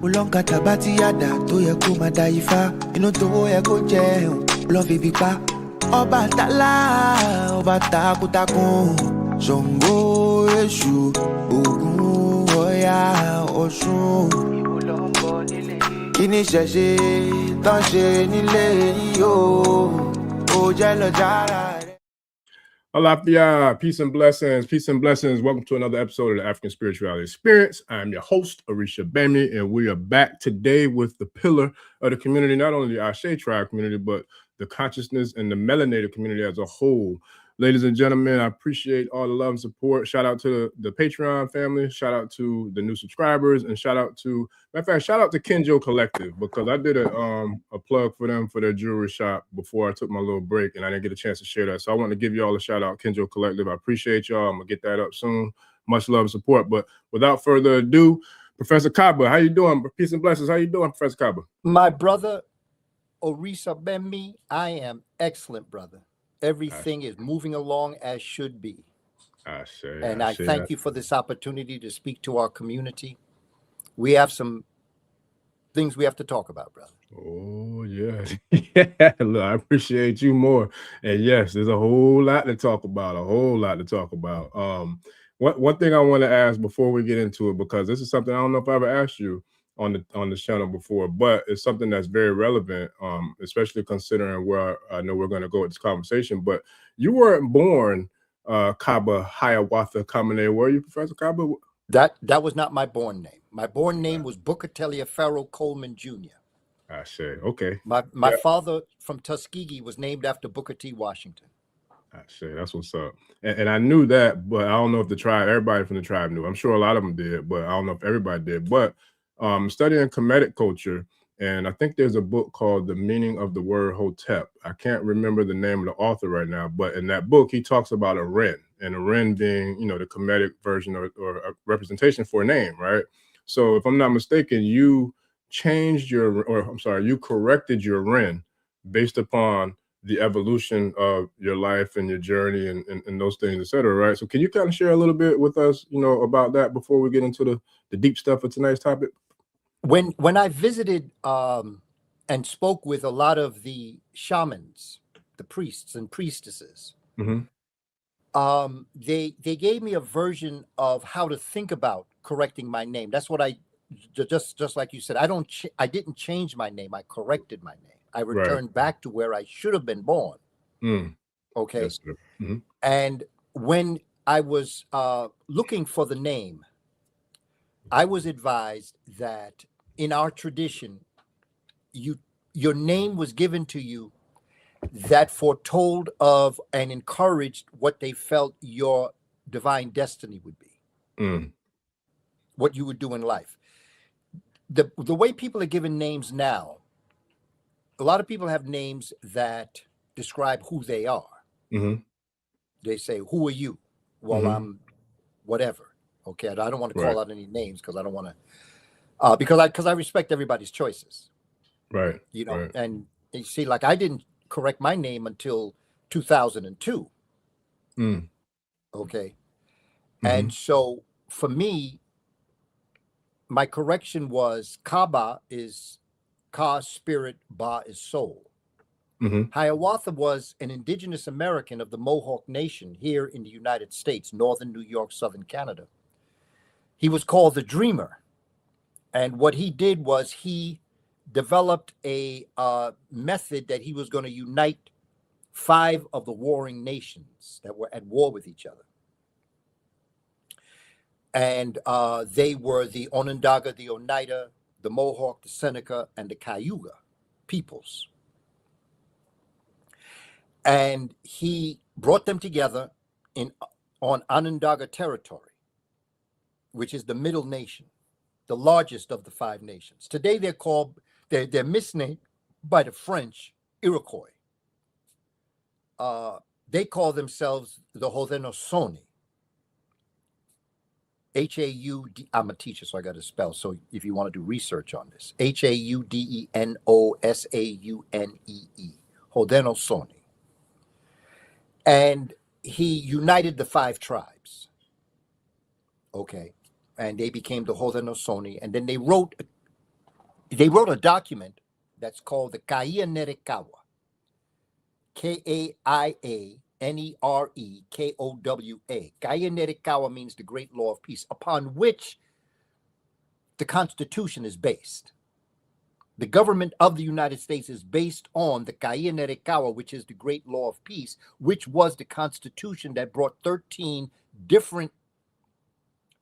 Ulonga tabati yada to ye ko madaifa. Ino to ye ko je love baby pa. Oba tala, oba takutakun. Songo eshu, ogun oya osun. Kini sheshe, tan she nile yo. O jelo jara. Alafia, peace and blessings, peace and blessings. Welcome to another episode of the African Spirituality Experience. I'm your host, Arisha Bemi, and we are back today with the pillar of the community, not only the Ase tribe community, but the consciousness and the melanated community as a whole. Ladies and gentlemen, I appreciate all the love and support. Shout out to the Patreon family. Shout out to the new subscribers, and shout out to, matter of fact, shout out to Kenjo Collective, because I did a plug for them for their jewelry shop before I took my little break, and I didn't get a chance to share that. So I want to give you all a shout out, Kenjo Collective. I appreciate y'all. I'm gonna get that up soon. Much love and support. But without further ado, Professor Kaba, how you doing? Peace and blessings. How you doing, Professor Kaba? My brother, Orisa Bemi, I am excellent, brother. Everything is moving along as should be. I thank you for this opportunity to speak to our community. We have some things we have to talk about, brother. Oh, yeah. Yeah, look, I appreciate you more. And yes, there's a whole lot to talk about, One thing I want to ask before we get into it, because this is something I don't know if I ever asked you on the channel before, but it's something that's very relevant, especially considering where I know we're going to go with this conversation. But you weren't born Kaba Hiawatha Kamene, were you, Professor Kaba? That was not my born name. My born name was Booker Taliaferro Coleman Jr. I say, okay. My father from Tuskegee was named after Booker T. Washington. I say, that's what's up. And I knew that, but I don't know if the tribe, everybody from the tribe knew. I'm sure a lot of them did, but I don't know if everybody did. But studying Kemetic culture, and I think there's a book called The Meaning of the Word Hotep. I can't remember the name of the author right now, but in that book, he talks about a Ren, and a Ren being, the Kemetic version or a representation for a name, right? So if I'm not mistaken, you corrected your Ren based upon the evolution of your life and your journey and those things, et cetera, right? So can you kind of share a little bit with us, about that before we get into the deep stuff of tonight's topic? When I visited and spoke with a lot of the shamans, the priests and priestesses, they gave me a version of how to think about correcting my name. That's what I just like you said. I didn't change my name. I corrected my name. I returned back to where I should have been born. Okay. Yes, and when I was looking for the name, I was advised that in our tradition, your name was given to you that foretold of and encouraged what they felt your divine destiny would be, what you would do in life. The way people are given names now, a lot of people have names that describe who they are. They say, "Who are you?" Well, I'm whatever. Okay, I don't want to call out any names because I don't want to, because I respect everybody's choices. Right. And you see, like I didn't correct my name until 2002. Okay. And so for me, my correction was Kaba is Ka, spirit, Ba is soul. Hiawatha was an indigenous American of the Mohawk Nation here in the United States, northern New York, southern Canada. He was called the Dreamer. And what he did was he developed a method that he was going to unite 5 of the warring nations that were at war with each other. And they were the Onondaga, the Oneida, the Mohawk, the Seneca, and the Cayuga peoples. And he brought them together on Onondaga territory, which is the middle nation, the largest of the 5 nations. Today they're misnamed by the French Iroquois. They call themselves the Haudenosaunee. H-A-U-D, I'm a teacher, so I got to spell. So if you want to do research on this, H-A-U-D-E-N-O-S-A-U-N-E-E, Haudenosaunee. And he united the 5 tribes. Okay. And they became the Haudenosaunee. And then they wrote they wrote a document that's called the Kamene K-A-I-A-N-E-R-E-K-O-W-A. Kamene means the great law of peace, upon which the Constitution is based. The government of the United States is based on the Kamene, which is the great law of peace, which was the Constitution that brought 13 different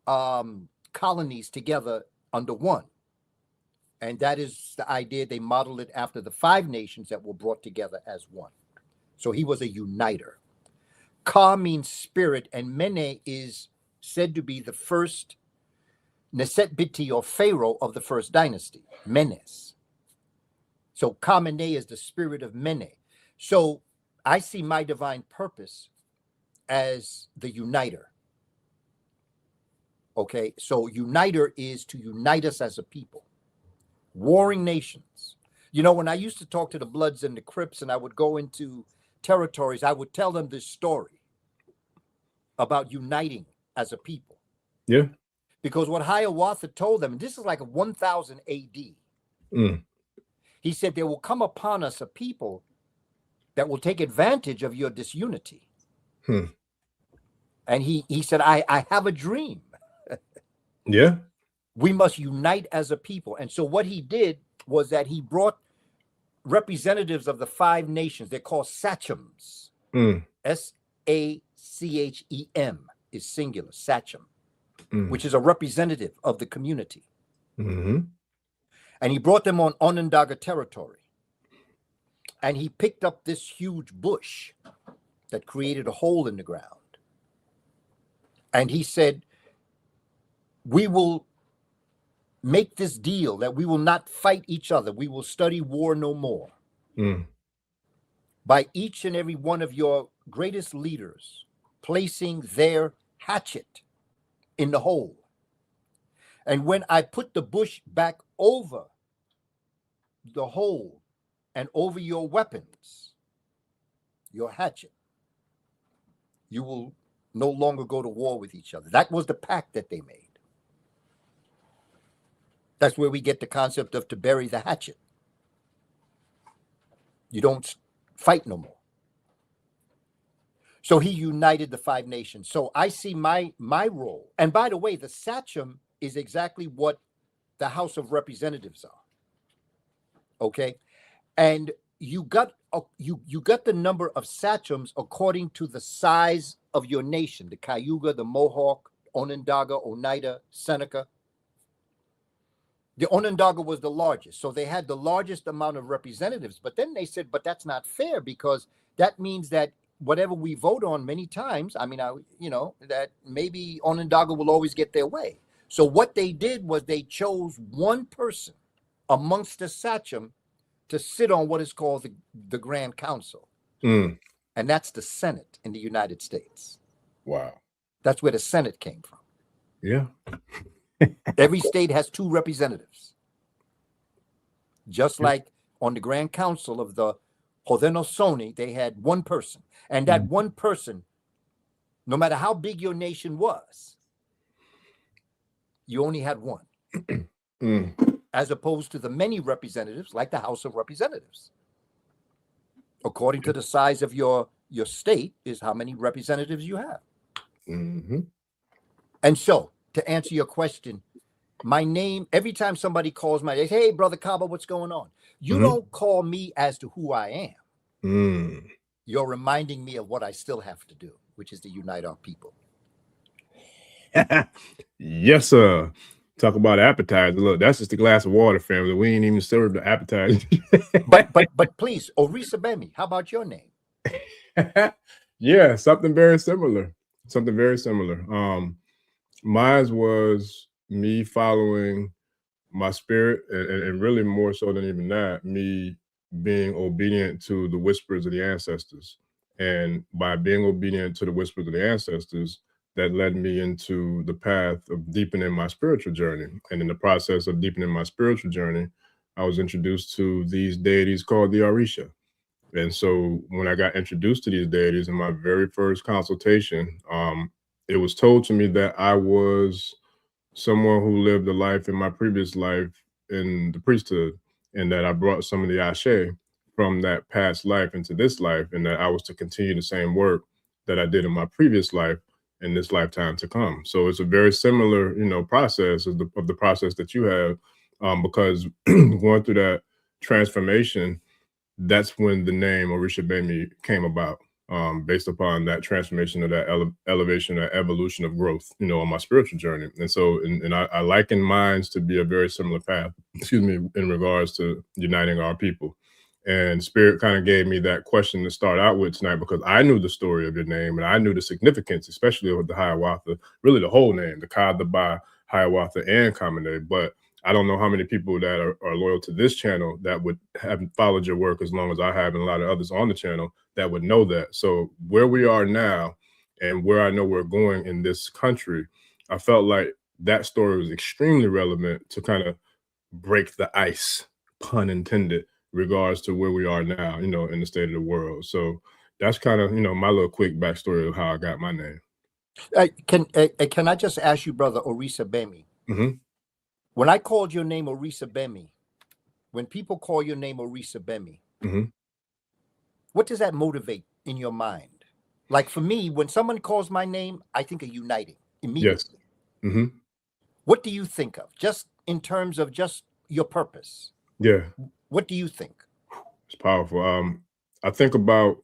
colonies together under one. And that is the idea. They modeled it after the 5 nations that were brought together as one. So he was a uniter. Ka means spirit, and Mene is said to be the first Neset Biti or pharaoh of the first dynasty, Menes. So Kamene is the spirit of Mene. So I see my divine purpose as the uniter. Okay, so uniter is to unite us as a people. Warring nations. You know, when I used to talk to the Bloods and the Crips and I would go into territories, I would tell them this story about uniting as a people. Yeah. Because what Hiawatha told them, this is like 1000 AD. He said, there will come upon us a people that will take advantage of your disunity. And he said, I have a dream. Yeah. We must unite as a people. And so what he did was that he brought representatives of the 5 nations. They're called sachems. S-A-C-H-E-M is singular, sachem, which is a representative of the community. And he brought them on Onondaga territory. And he picked up this huge bush that created a hole in the ground. And he said, we will make this deal that we will not fight each other. We will study war no more. By each and every one of your greatest leaders placing their hatchet in the hole. And when I put the bush back over the hole and over your weapons, your hatchet, you will no longer go to war with each other. That was the pact that they made. That's where we get the concept of to bury the hatchet. You don't fight no more. So he united the 5 nations. So I see my role. And by the way, the sachem is exactly what the House of Representatives are. Okay? And you got the number of sachems according to the size of your nation. The Cayuga, the Mohawk, Onondaga, Oneida, Seneca. The Onondaga was the largest. So they had the largest amount of representatives. But then they said, but that's not fair, because that means that whatever we vote on many times, that maybe Onondaga will always get their way. So what they did was they chose one person amongst the sachem to sit on what is called the Grand Council. And that's the Senate in the United States. Wow. That's where the Senate came from. Yeah. Every state has 2 representatives. Just like on the Grand Council of the Haudenosaunee, they had one person. And that one person, no matter how big your nation was, you only had one. As opposed to the many representatives, like the House of Representatives. According to the size of your state is how many representatives you have. And so, to answer your question, my name, every time somebody calls my name, hey, Brother Kaba, what's going on? You don't call me as to who I am. You're reminding me of what I still have to do, which is to unite our people. Yes, sir. Talk about appetizer. Look, that's just a glass of water, family. We ain't even served the appetizer. but please, Orisa Bemi, how about your name? Yeah, something very similar. Something very similar. Mine was me following my spirit, and really more so than even that, me being obedient to the whispers of the ancestors. And by being obedient to the whispers of the ancestors, that led me into the path of deepening my spiritual journey. And in the process of deepening my spiritual journey, I was introduced to these deities called the Orisha. And so when I got introduced to these deities in my very first consultation, it was told to me that I was someone who lived a life in my previous life in the priesthood, and that I brought some of the Ashe from that past life into this life, and that I was to continue the same work that I did in my previous life in this lifetime to come. So it's a very similar, process of the process that you have, because going through that transformation, that's when the name Orisha Bemi came about, based upon that transformation of that elevation, that evolution of growth, on my spiritual journey. And so, and I liken minds to be a very similar path, in regards to uniting our people. And Spirit kind of gave me that question to start out with tonight, because I knew the story of your name and I knew the significance, especially with the Hiawatha, really the whole name, the Kaba, Hiawatha, and Kamene. But I don't know how many people that are loyal to this channel that would have followed your work as long as I have, and a lot of others on the channel that would know that. So where we are now and where I know we're going in this country, I felt like that story was extremely relevant to kind of break the ice, pun intended, regards to where we are now, in the state of the world. So that's kind of, my little quick backstory of how I got my name. Can I just ask you, brother Orisa Bemi? Mm-hmm. When I called your name Orisa Bemi, when people call your name Orisa Bemi, mm-hmm. what does that motivate in your mind? Like for me, when someone calls my name, I think of uniting immediately. Yes. Mm-hmm. What do you think of, just in terms of just your purpose? Yeah. What do you think? It's powerful. I think about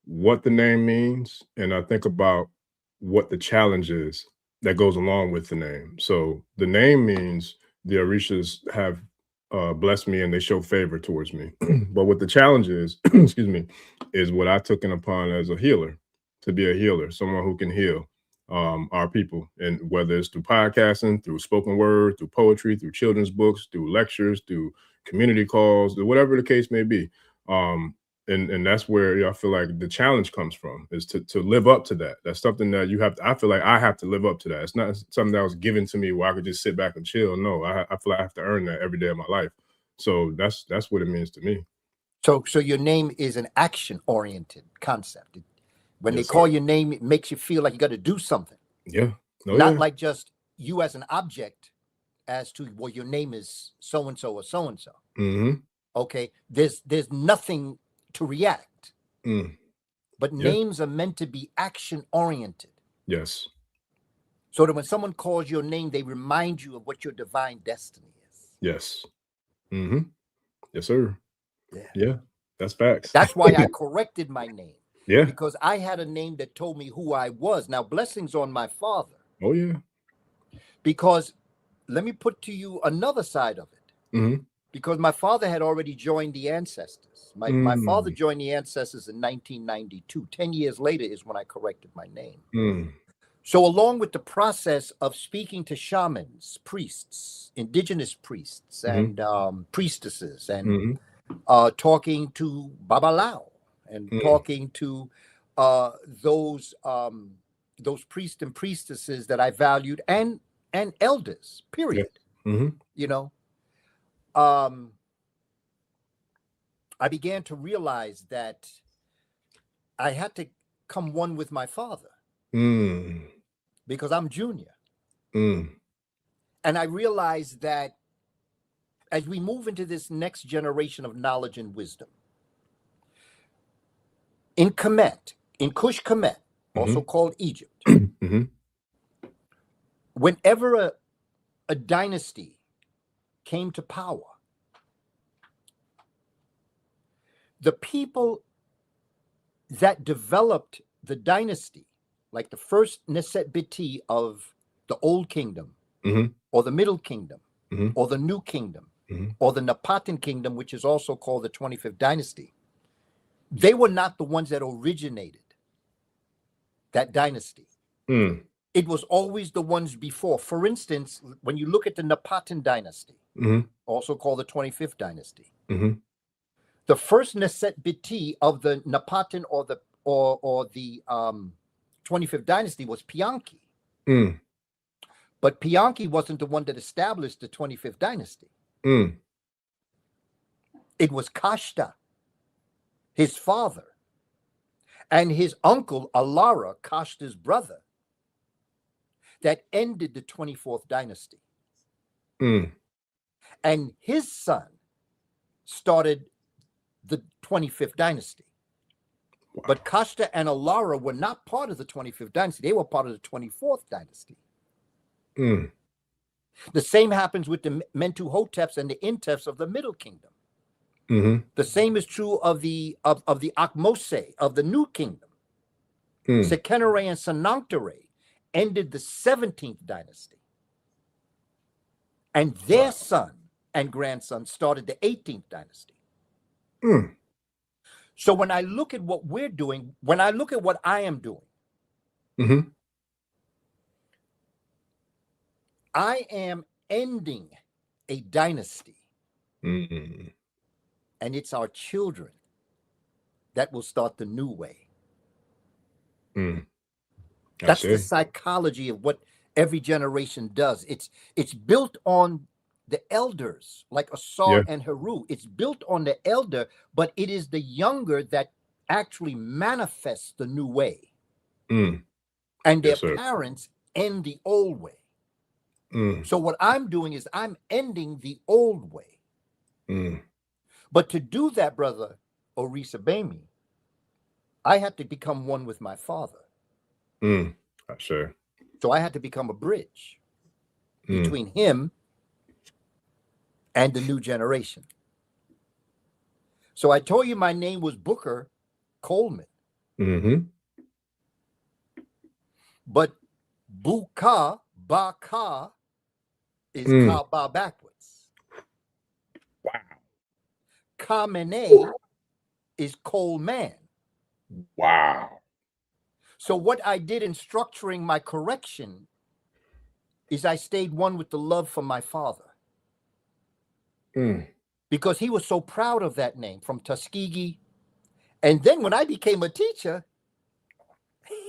what the name means, and I think about what the challenge is that goes along with the name. So the name means the Orishas have blessed me and they show favor towards me. But what the challenge is, excuse me, is what I took in upon as a healer, to be a healer, someone who can heal our people. And whether it's through podcasting, through spoken word, through poetry, through children's books, through lectures, through community calls, whatever the case may be. And that's where I feel like the challenge comes from, is to live up to that. That's something that you have to, I feel like I have to live up to that. It's not something that was given to me where I could just sit back and chill. No, I feel like I have to earn that every day of my life. So that's what it means to me. So your name is an action-oriented concept. When they call your name, it makes you feel like you got to do something. Yeah. Not like just you as an object as to, well, your name is so-and-so or so-and-so. Mm-hmm. Okay. There's nothing to react. Mm. But names are meant to be action-oriented. Yes. So that when someone calls your name, they remind you of what your divine destiny is. Yes. Mm-hmm. Yes, sir. Yeah. That's facts. That's why I corrected my name. Yeah. Because I had a name that told me who I was. Now, blessings on my father. Oh, yeah. Because let me put to you another side of it. Mm-hmm. Because my father had already joined the ancestors. My father joined the ancestors in 1992. 10 years later is when I corrected my name. Mm. So along with the process of speaking to shamans, priests, indigenous priests, and priestesses, and talking to Babalao, and talking to those priests and priestesses that I valued, and elders, period. Yeah. Mm-hmm. You know, I began to realize that I had to come one with my father, because I'm junior. And I realized that as we move into this next generation of knowledge and wisdom, in Kemet, in Kush Kemet, also called Egypt, whenever a dynasty came to power, the people that developed the dynasty, like the first Neset Biti of the Old Kingdom, or the Middle Kingdom, or the New Kingdom, or the Napatan Kingdom, which is also called the 25th Dynasty, they were not the ones that originated that dynasty. It was always the ones before. For instance, when you look at the Napatan Dynasty, also called the 25th Dynasty, the first Neset Biti of the Napatan or the 25th Dynasty was Pianki. But Pianki wasn't the one that established the 25th Dynasty. It was Kashta, his father, and his uncle Alara, Kashta's brother, that ended the 24th Dynasty. And his son started the 25th dynasty. Wow. But Kashta and Alara were not part of the 25th dynasty. They were part of the 24th dynasty. Mm. The same happens with the Mentuhoteps and the Inteps of the Middle Kingdom. Mm-hmm. The same is true of the Akmose of the New Kingdom. Sekenere and Sennacherib ended the 17th dynasty. And their son and grandson started the 18th dynasty. Mm. So when I look at what we're doing, when I look at what I am doing, Mm-hmm. I am ending a dynasty. Mm-hmm. And it's our children that will start the new way. Mm. That's the psychology of what every generation does. It's built on the elders, like Asar and Heru. It's built on the elder, but it is the younger that actually manifests the new way. Mm. And their parents end the old way. Mm. So what I'm doing is I'm ending the old way. Mm. But to do that, brother Orisa Bami, I had to become one with my father. Mm. Sure. So I had to become a bridge between him and the new generation. So I told you my name was Booker Coleman. Mm-hmm. But Buka, Baka is Kaba backwards. Wow. Kamene is Coleman. Wow. So what I did in structuring my correction is I stayed one with the love for my father. Because he was so proud of that name from Tuskegee. And then when I became a teacher,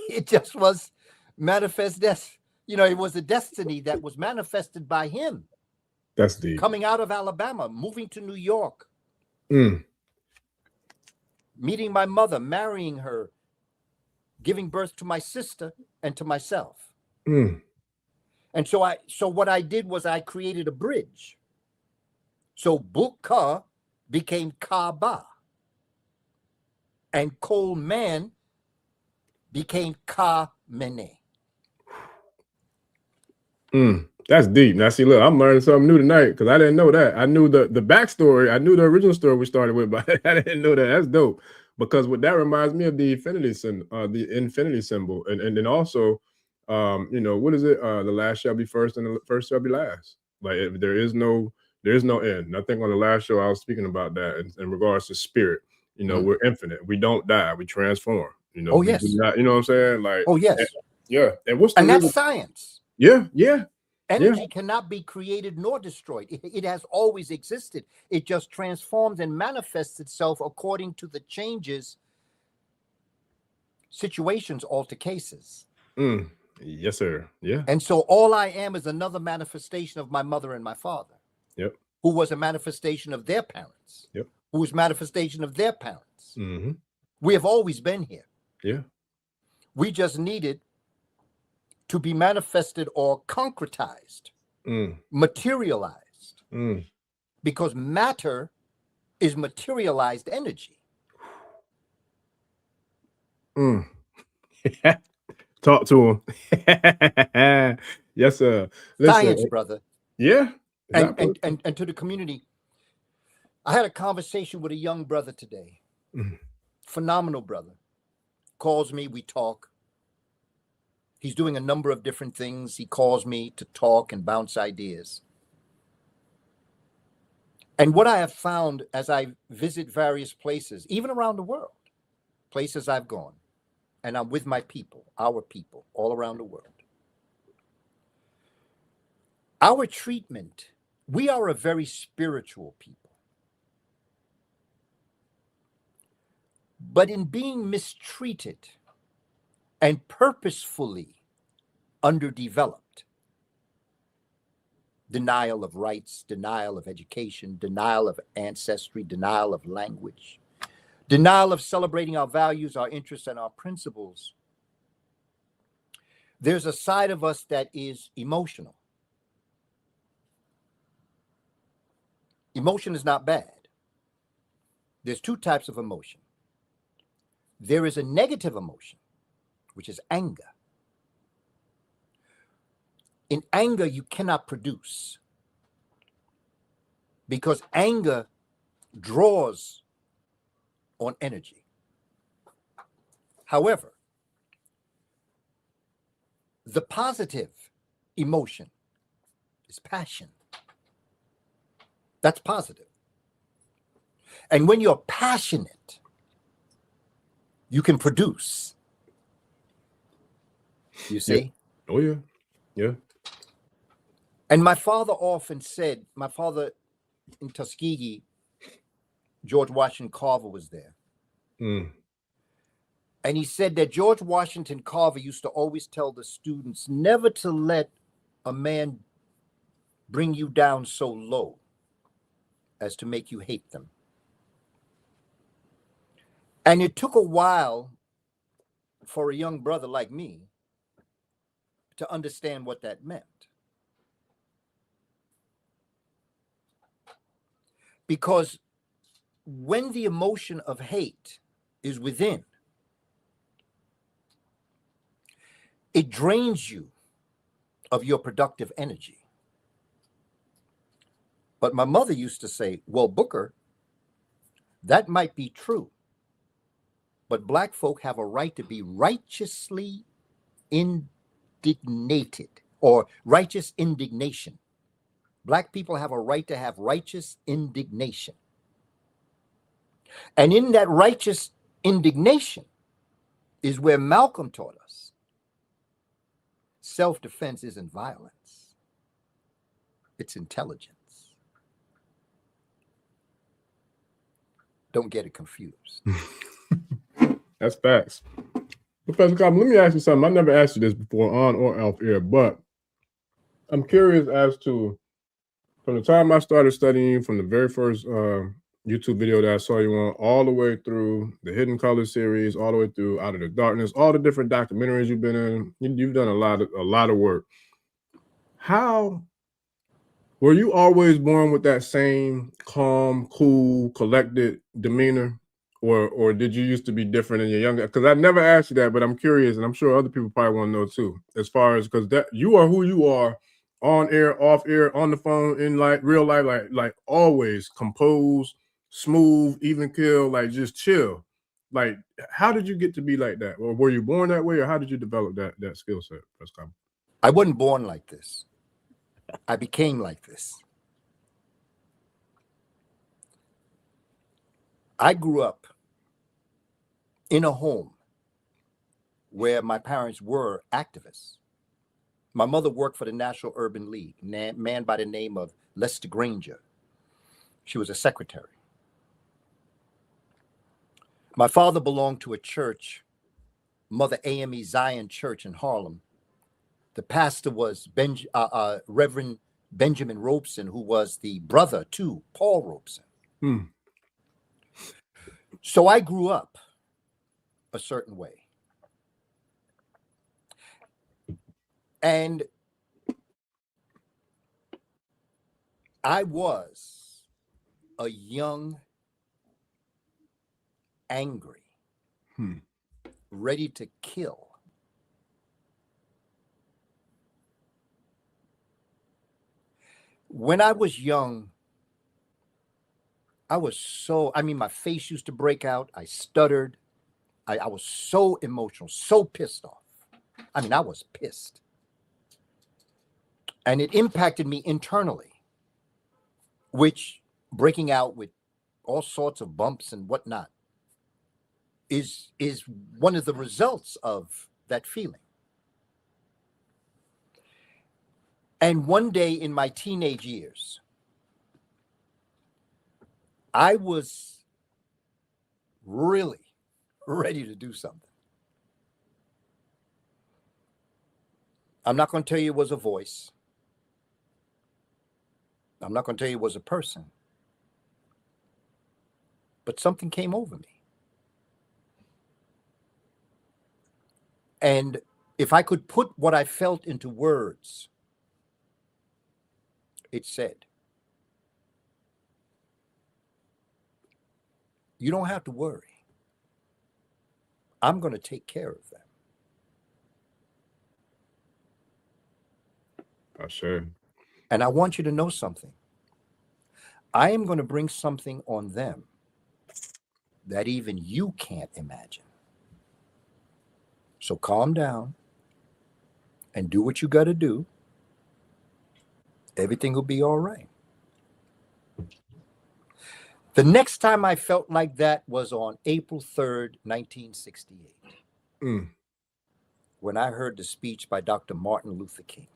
it just was manifest it was a destiny that was manifested by him. That's deep. Coming out of Alabama, moving to New York, meeting my mother, marrying her, giving birth to my sister and to myself. And so what I did was I created a bridge. So Buka became Kaba. And Coleman became Kamene. That's deep. Now, see, look, I'm learning something new tonight because I didn't know that. I knew the backstory. I knew the original story we started with, but I didn't know that. That's dope. Because what that reminds me of the infinity symbol, and then also, what is it? The last shall be first, and the first shall be last. Like there is no end. I think on the last show I was speaking about that in regards to spirit. We're infinite. We don't die. We transform. Oh yes. We do not, you know what I'm saying? Like, oh yes. And that's science. Yeah. Energy cannot be created nor destroyed. It has always existed. It just transforms and manifests itself according to the changes, situations, alter cases. Yes, sir. Yeah. And so all I am is another manifestation of my mother and my father. Yep. Who was a manifestation of their parents. Yep. Who was manifestation of their parents. Mm-hmm. We have always been here. Yeah. We just needed to be manifested or concretized, materialized, because matter is materialized energy. Talk to him. Yes, sir. Listen, science, brother. Yeah. And to the community, I had a conversation with a young brother today. Phenomenal brother. Calls me, we talk. He's doing a number of different things. He calls me to talk and bounce ideas. And what I have found as I visit various places, even around the world, places I've gone, and I'm with my people, our people, all around the world. Our treatment, we are a very spiritual people. But in being mistreated and purposefully underdeveloped, denial of rights, denial of education, denial of ancestry, denial of language, denial of celebrating our values, our interests, and our principles. There's a side of us that is emotional. Emotion is not bad. There's two types of emotion. There is a negative emotion, which is anger. In anger, you cannot produce because anger draws on energy. However, the positive emotion is passion. That's positive. And when you're passionate, you can produce. You see? Yeah. Oh, yeah. Yeah. And my father often said, my father in Tuskegee, George Washington Carver was there. Mm. And he said that George Washington Carver used to always tell the students never to let a man bring you down so low as to make you hate them. And it took a while for a young brother like me to understand what that meant. Because when the emotion of hate is within, it drains you of your productive energy. But my mother used to say, well, Booker, that might be true, but Black folk have a right to be righteously indignated, or righteous indignation. Black people have a right to have righteous indignation. And in that righteous indignation is where Malcolm taught us self-defense isn't violence, it's intelligence. Don't get it confused. That's facts. Professor Kaba, let me ask you something. I never asked you this before, on or off air, but I'm curious as to, from the time I started studying you, from the very first YouTube video that I saw you on, all the way through the Hidden Color series, all the way through Out of the Darkness, all the different documentaries you've been in, you've done a lot of work. How were you always born with that same calm, cool, collected demeanor? Or did you used to be different in your younger? Because I never asked you that, but I'm curious, and I'm sure other people probably want to know too. As far as, because that you are who you are, on air, off air, on the phone, in like real life, like always composed, smooth, even keel, like just chill. Like, how did you get to be like that? Or were you born that way, or how did you develop that skill set? I wasn't born like this. I became like this. I grew up in a home where my parents were activists. My mother worked for the National Urban League, a man by the name of Lester Granger. She was a secretary. My father belonged to a church, Mother AME Zion Church in Harlem. The pastor was Reverend Benjamin Robeson, who was the brother to Paul Robeson. Hmm. So I grew up a certain way. And I was a young, angry, ready to kill. When I was young, my face used to break out. I stuttered. I was so emotional, so pissed off. I was pissed. And it impacted me internally, which breaking out with all sorts of bumps and whatnot is one of the results of that feeling. And one day in my teenage years, I was really ready to do something. I'm not going to tell you it was a voice. I'm not going to tell you it was a person. But something came over me. And if I could put what I felt into words, it said, You don't have to worry. I'm going to take care of them. Sure. And I want you to know something. I am going to bring something on them that even you can't imagine. So calm down and do what you got to do. Everything will be all right. The next time I felt like that was on April 3rd, 1968, when I heard the speech by Dr. Martin Luther King.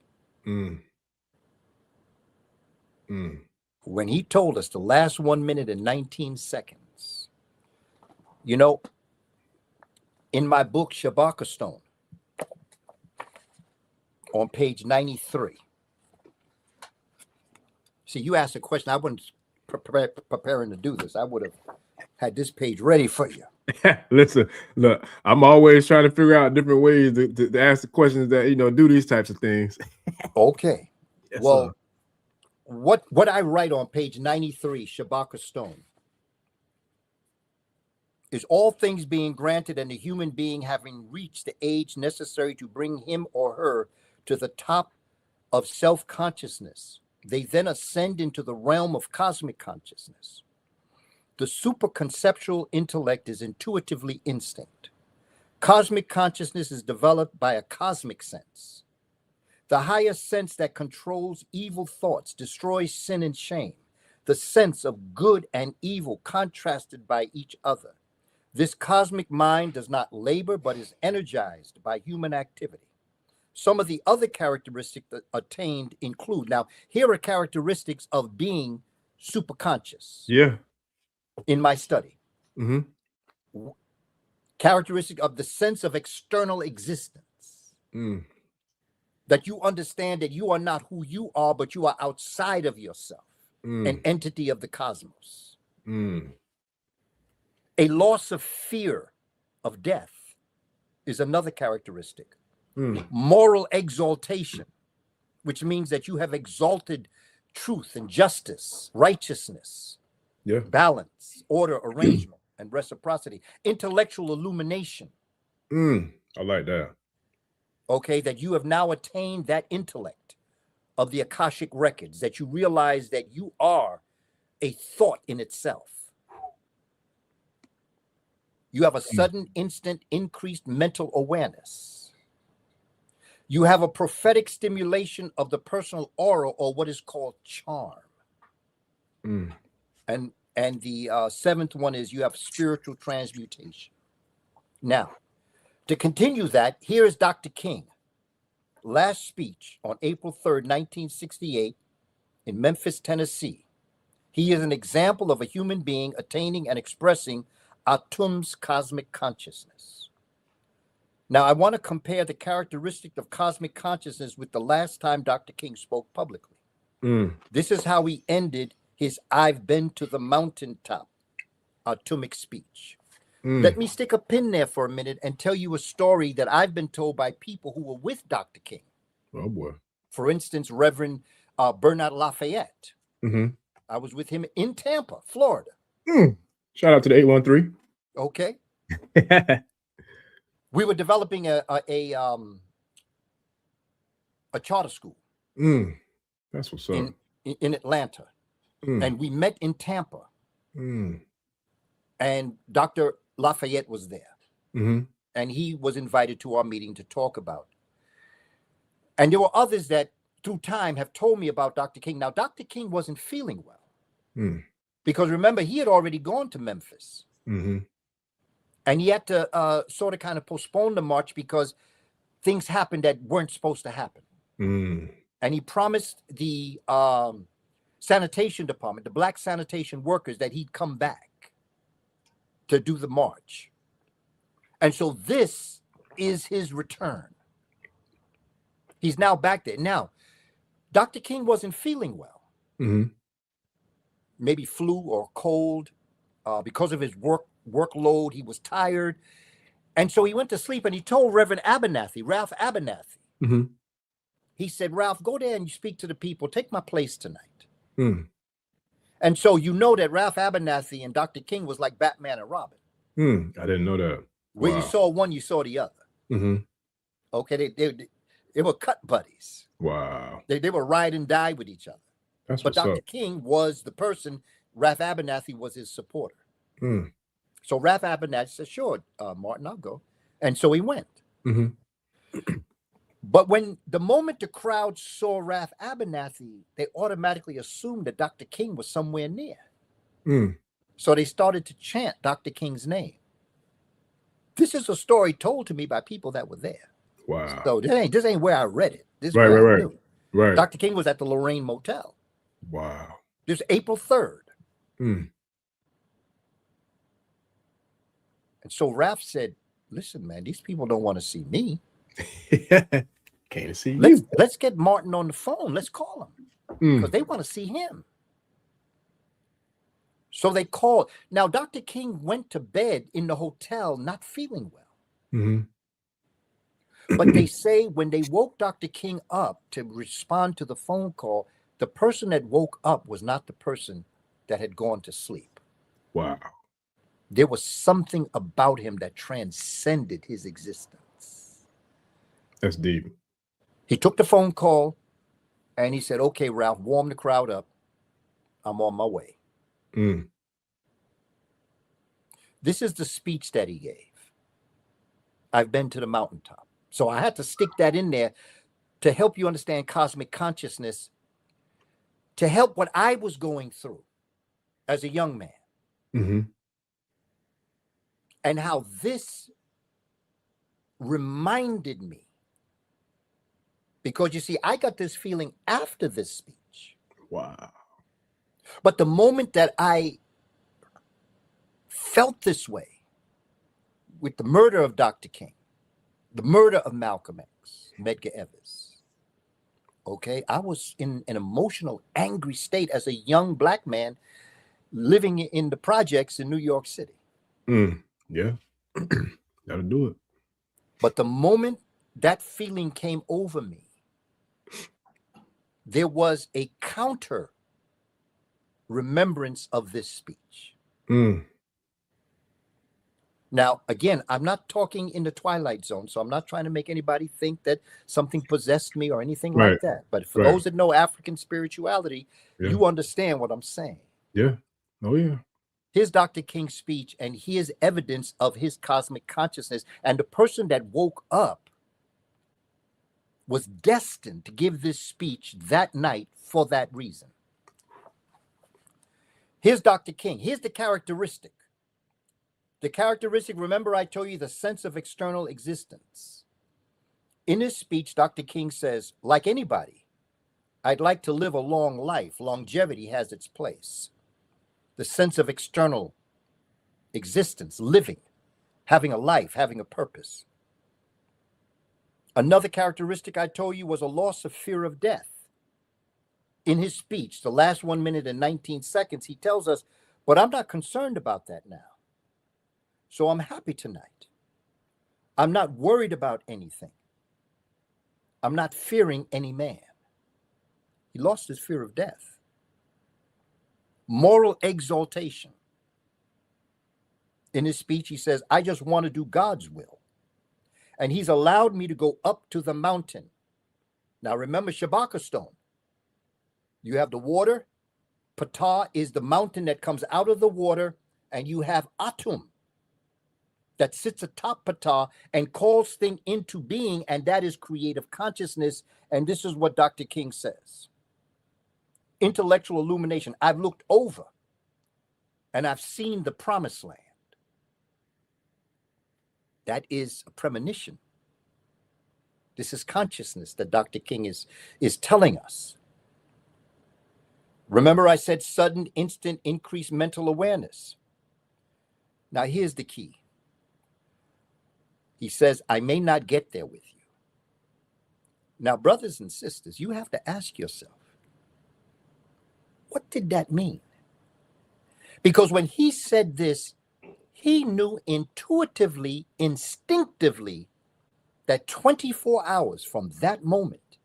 When he told us the last 1 minute and 19 seconds, you know, in my book, Shabaka Stone, on page 93. See, you asked a question. I wasn't preparing to do this. I would have had this page ready for you. Listen, look, I'm always trying to figure out different ways to ask the questions that, do these types of things. Okay. Yes, well, sir. What I write on page 93, Shabaka Stone, is all things being granted and the human being having reached the age necessary to bring him or her to the top of self-consciousness, they then ascend into the realm of cosmic consciousness. The superconceptual intellect is intuitively instinct. Cosmic consciousness is developed by a cosmic sense. The highest sense that controls evil thoughts, destroys sin and shame. The sense of good and evil contrasted by each other. This cosmic mind does not labor, but is energized by human activity. Some of the other characteristics that attained include, now, here are characteristics of being superconscious. Yeah. In my study. Mm-hmm. Characteristic of the sense of external existence. That you understand that you are not who you are, but you are outside of yourself, an entity of the cosmos. A loss of fear of death is another characteristic. Moral exaltation, which means that you have exalted truth and justice, righteousness, balance, order, arrangement, and reciprocity. Intellectual illumination. I like that. Okay, that you have now attained that intellect of the Akashic records, that you realize that you are a thought in itself. You have a sudden, instant, increased mental awareness. You have a prophetic stimulation of the personal aura, or what is called charm. And the seventh one is you have spiritual transmutation. Now, to continue that, here is Dr. King. Last speech on April 3rd, 1968 in Memphis, Tennessee. He is an example of a human being attaining and expressing Atum's cosmic consciousness. Now, I want to compare the characteristic of cosmic consciousness with the last time Dr. King spoke publicly. This is how he ended his I've been to the mountaintop Atumic speech. Let me stick a pin there for a minute and tell you a story that I've been told by people who were with Dr. King. Oh, boy. For instance, Reverend Bernard Lafayette. I was with him in Tampa, Florida. Shout out to the 813. Okay. We were developing a charter school. That's what's up. In Atlanta. And we met in Tampa. And Dr. Lafayette was there. And he was invited to our meeting to talk about. And there were others that through time have told me about Dr. King. Now, Dr. King wasn't feeling well. Because remember, he had already gone to Memphis. And he had to sort of kind of postpone the march because things happened that weren't supposed to happen. And he promised the sanitation department, the black sanitation workers, that he'd come back to do the march. And so this is his return. He's now back there. Now, Dr. King wasn't feeling well. Maybe flu or cold. Because of his workload, he was tired. And so he went to sleep, and he told Reverend Abernathy, Ralph Abernathy, he said, Ralph, go there and you speak to the people. Take my place tonight. And so you know that Ralph Abernathy and Dr. King was like Batman and Robin. I didn't know that. Where you saw one, you saw the other. Mm-hmm. Okay, they were cut buddies. Wow. They were ride and die with each other. That's but what's Dr. up. King was the person, Ralph Abernathy was his supporter. Mm. So Ralph Abernathy said, sure, Martin, I'll go. And so he went. Mm-hmm. But when the moment the crowd saw Ralph Abernathy, they automatically assumed that Dr. King was somewhere near. Mm. So they started to chant Dr. King's name. This is a story told to me by people that were there. Wow. So this ain't where I read it. This is right. Right. Dr. King was at the Lorraine Motel. Wow. This is April 3rd. Mm. And so Ralph said, listen, man, these people don't want to see me. Can't see you. Let's get Martin on the phone. Let's call him because they want to see him. So they called. Now, Dr. King went to bed in the hotel not feeling well. Mm-hmm. But they say when they woke Dr. King up to respond to the phone call, the person that woke up was not the person that had gone to sleep. Wow. There was something about him that transcended his existence. That's deep. He took the phone call and he said, okay, Ralph, warm the crowd up. I'm on my way. Mm. This is the speech that he gave. I've been to the mountaintop. So I had to stick that in there to help you understand cosmic consciousness, to help what I was going through as a young man. Mm-hmm. And how this reminded me. Because you see, I got this feeling after this speech. Wow. But the moment that I felt this way with the murder of Dr. King, the murder of Malcolm X, Medgar Evers, okay, I was in an emotional, angry state as a young black man living in the projects in New York City. Yeah, that'll do it. But the moment that feeling came over me, there was a counter remembrance of this speech. Now, again, I'm not talking in the twilight zone, so I'm not trying to make anybody think that something possessed me or anything like that. But for those that know African spirituality, you understand what I'm saying. Yeah. Oh, yeah. Here's Dr. King's speech, and here's evidence of his cosmic consciousness. And the person that woke up was destined to give this speech that night for that reason. Here's Dr. King. Here's the characteristic. The characteristic, remember I told you the sense of external existence. In his speech, Dr. King says, like anybody, I'd like to live a long life. Longevity has its place. The sense of external existence, living, having a life, having a purpose. Another characteristic I told you was a loss of fear of death. In his speech, the last 1 minute and 19 seconds, he tells us, but I'm not concerned about that now. So I'm happy tonight. I'm not worried about anything. I'm not fearing any man. He lost his fear of death. Moral exaltation. In his speech, he says, I just want to do God's will. And he's allowed me to go up to the mountain. Now remember Shabaka stone. You have the water. Ptah is the mountain that comes out of the water. And you have Atum that sits atop Ptah and calls things into being. And that is creative consciousness. And this is what Dr. King says. Intellectual illumination. I've looked over and I've seen the promised land. That is a premonition. This is consciousness that Dr. King is telling us. Remember I said sudden, instant, increased mental awareness. Now here's the key. He says, I may not get there with you. Now, brothers and sisters, you have to ask yourself, what did that mean? Because when he said this, he knew intuitively, instinctively, that 24 hours from that moment,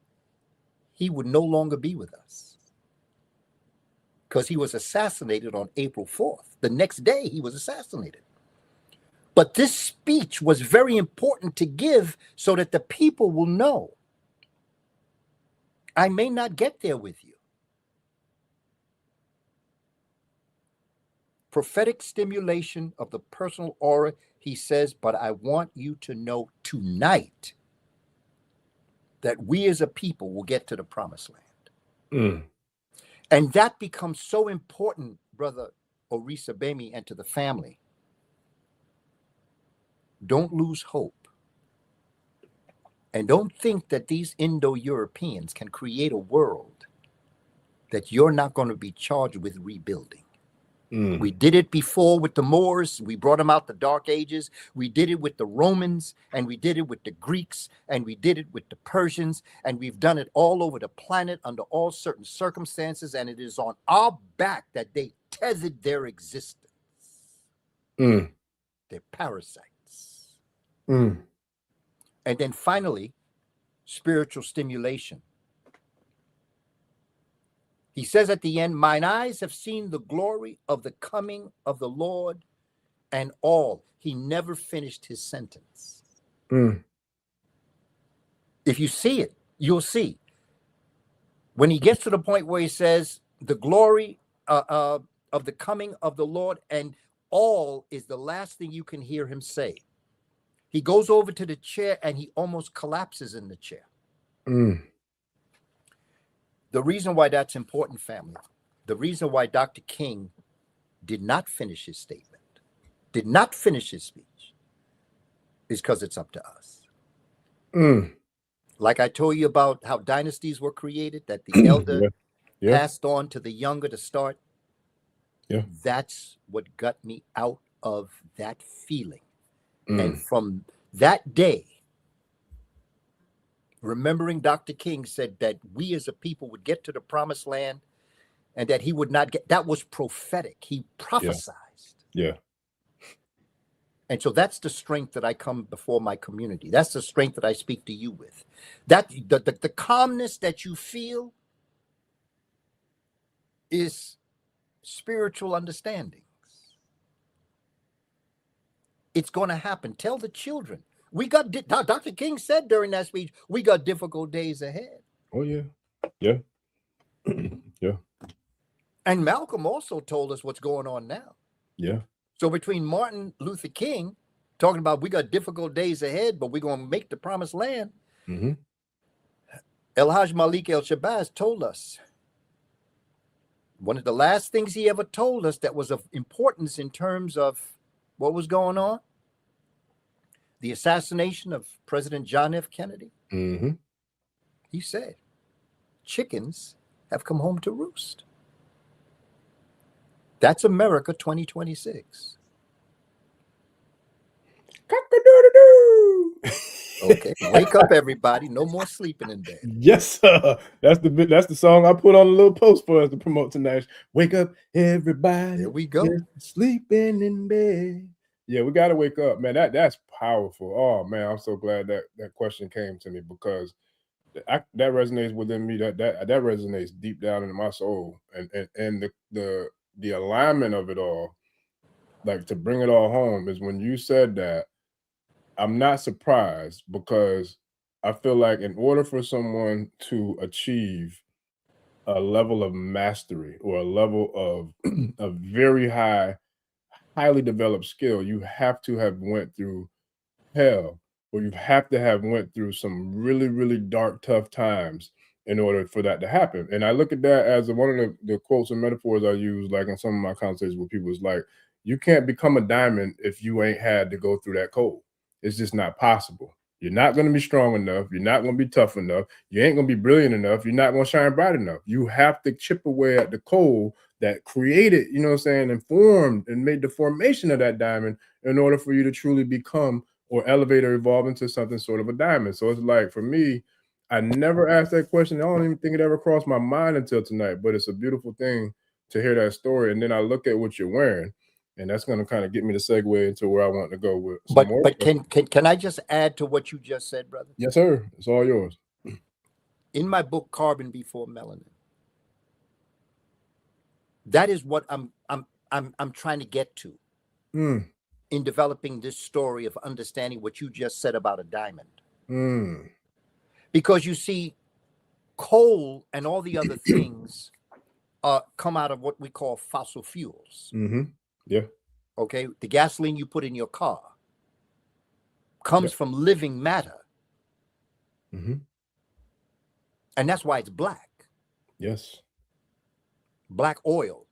he would no longer be with us. because he was assassinated on April 4th. The next day he was assassinated. But this speech was very important to give so that the people will know, I may not get there with you. Prophetic stimulation of the personal aura, he says, but I want you to know tonight that we as a people will get to the promised land. And that becomes so important, Brother Orisa Bemi, and to the family. Don't lose hope. And don't think that these Indo-Europeans can create a world that you're not going to be charged with rebuilding. We did it before with the Moors. We brought them out the Dark Ages. We did it with the Romans, and we did it with the Greeks, and we did it with the Persians, and we've done it all over the planet under all certain circumstances, and it is on our back that they tethered their existence. They're parasites. And then finally, spiritual stimulation. He says at the end, mine eyes have seen the glory of the coming of the Lord and all. He never finished his sentence. If you see it, you'll see. When he gets to the point where he says, the glory of the coming of the Lord and all is the last thing you can hear him say. He goes over to the chair and he almost collapses in the chair. The reason why that's important, family, the reason why Dr. King did not finish his statement, did not finish his speech, is because it's up to us. Like I told you about how dynasties were created, that the elder passed on to the younger to start. That's what got me out of that feeling. And from that day, remembering Dr. King said that we as a people would get to the promised land and that he would not get, that was prophetic. He prophesied. And so that's the strength that I come before my community. That's the strength that I speak to you with. That the calmness that you feel is spiritual understandings. It's going to happen. Tell the children. We got, Dr. King said during that speech, we got difficult days ahead. Oh, yeah. And Malcolm also told us what's going on now. So between Martin Luther King talking about we got difficult days ahead, but we're going to make the promised land. El Haj Malik El Shabazz told us, one of the last things he ever told us that was of importance in terms of what was going on, the assassination of President John F. Kennedy. He said, chickens have come home to roost. That's America 2026. Cock-a-doodle-doo. Okay, wake up, everybody. No more sleeping in bed. Yes, sir. That's the song I put on a little post for us to promote tonight. Wake up, everybody. There we go. Sleeping in bed. Yeah, we got to wake up, man. That's powerful. Oh, man, I'm so glad that question came to me because that resonates within me. That resonates deep down into my soul, and the alignment of it all, like to bring it all home, is when you said that. I'm not surprised because I feel like in order for someone to achieve a level of mastery or a level of a very highly developed skill, you have to have went through hell, or you have to have went through some really, really dark, tough times in order for that to happen. And I look at that as one of the quotes and metaphors I use, like in some of my conversations with people, is like, you can't become a diamond if you ain't had to go through that cold. It's just not possible. You're not going to be strong enough. You're not going to be tough enough. You ain't going to be brilliant enough. You're not going to shine bright enough. You have to chip away at the coal that created, you know what I'm saying, and formed and made the formation of that diamond in order for you to truly become or elevate or evolve into something sort of a diamond. So it's like, for me, I never asked that question. I don't even think it ever crossed my mind until tonight, but it's a beautiful thing to hear that story. And then I look at what you're wearing. And that's going to kind of get me to segue into where I want to go with. But can I just add to what you just said, brother? Yes, sir. It's all yours. In my book, Carbon Before Melanin, That is what I'm trying to get to in developing this story of understanding what you just said about a diamond. Because you see, coal and all the other things come out of what we call fossil fuels. Yeah. Okay. The gasoline you put in your car comes from living matter. And that's why it's black. Yes. Black oil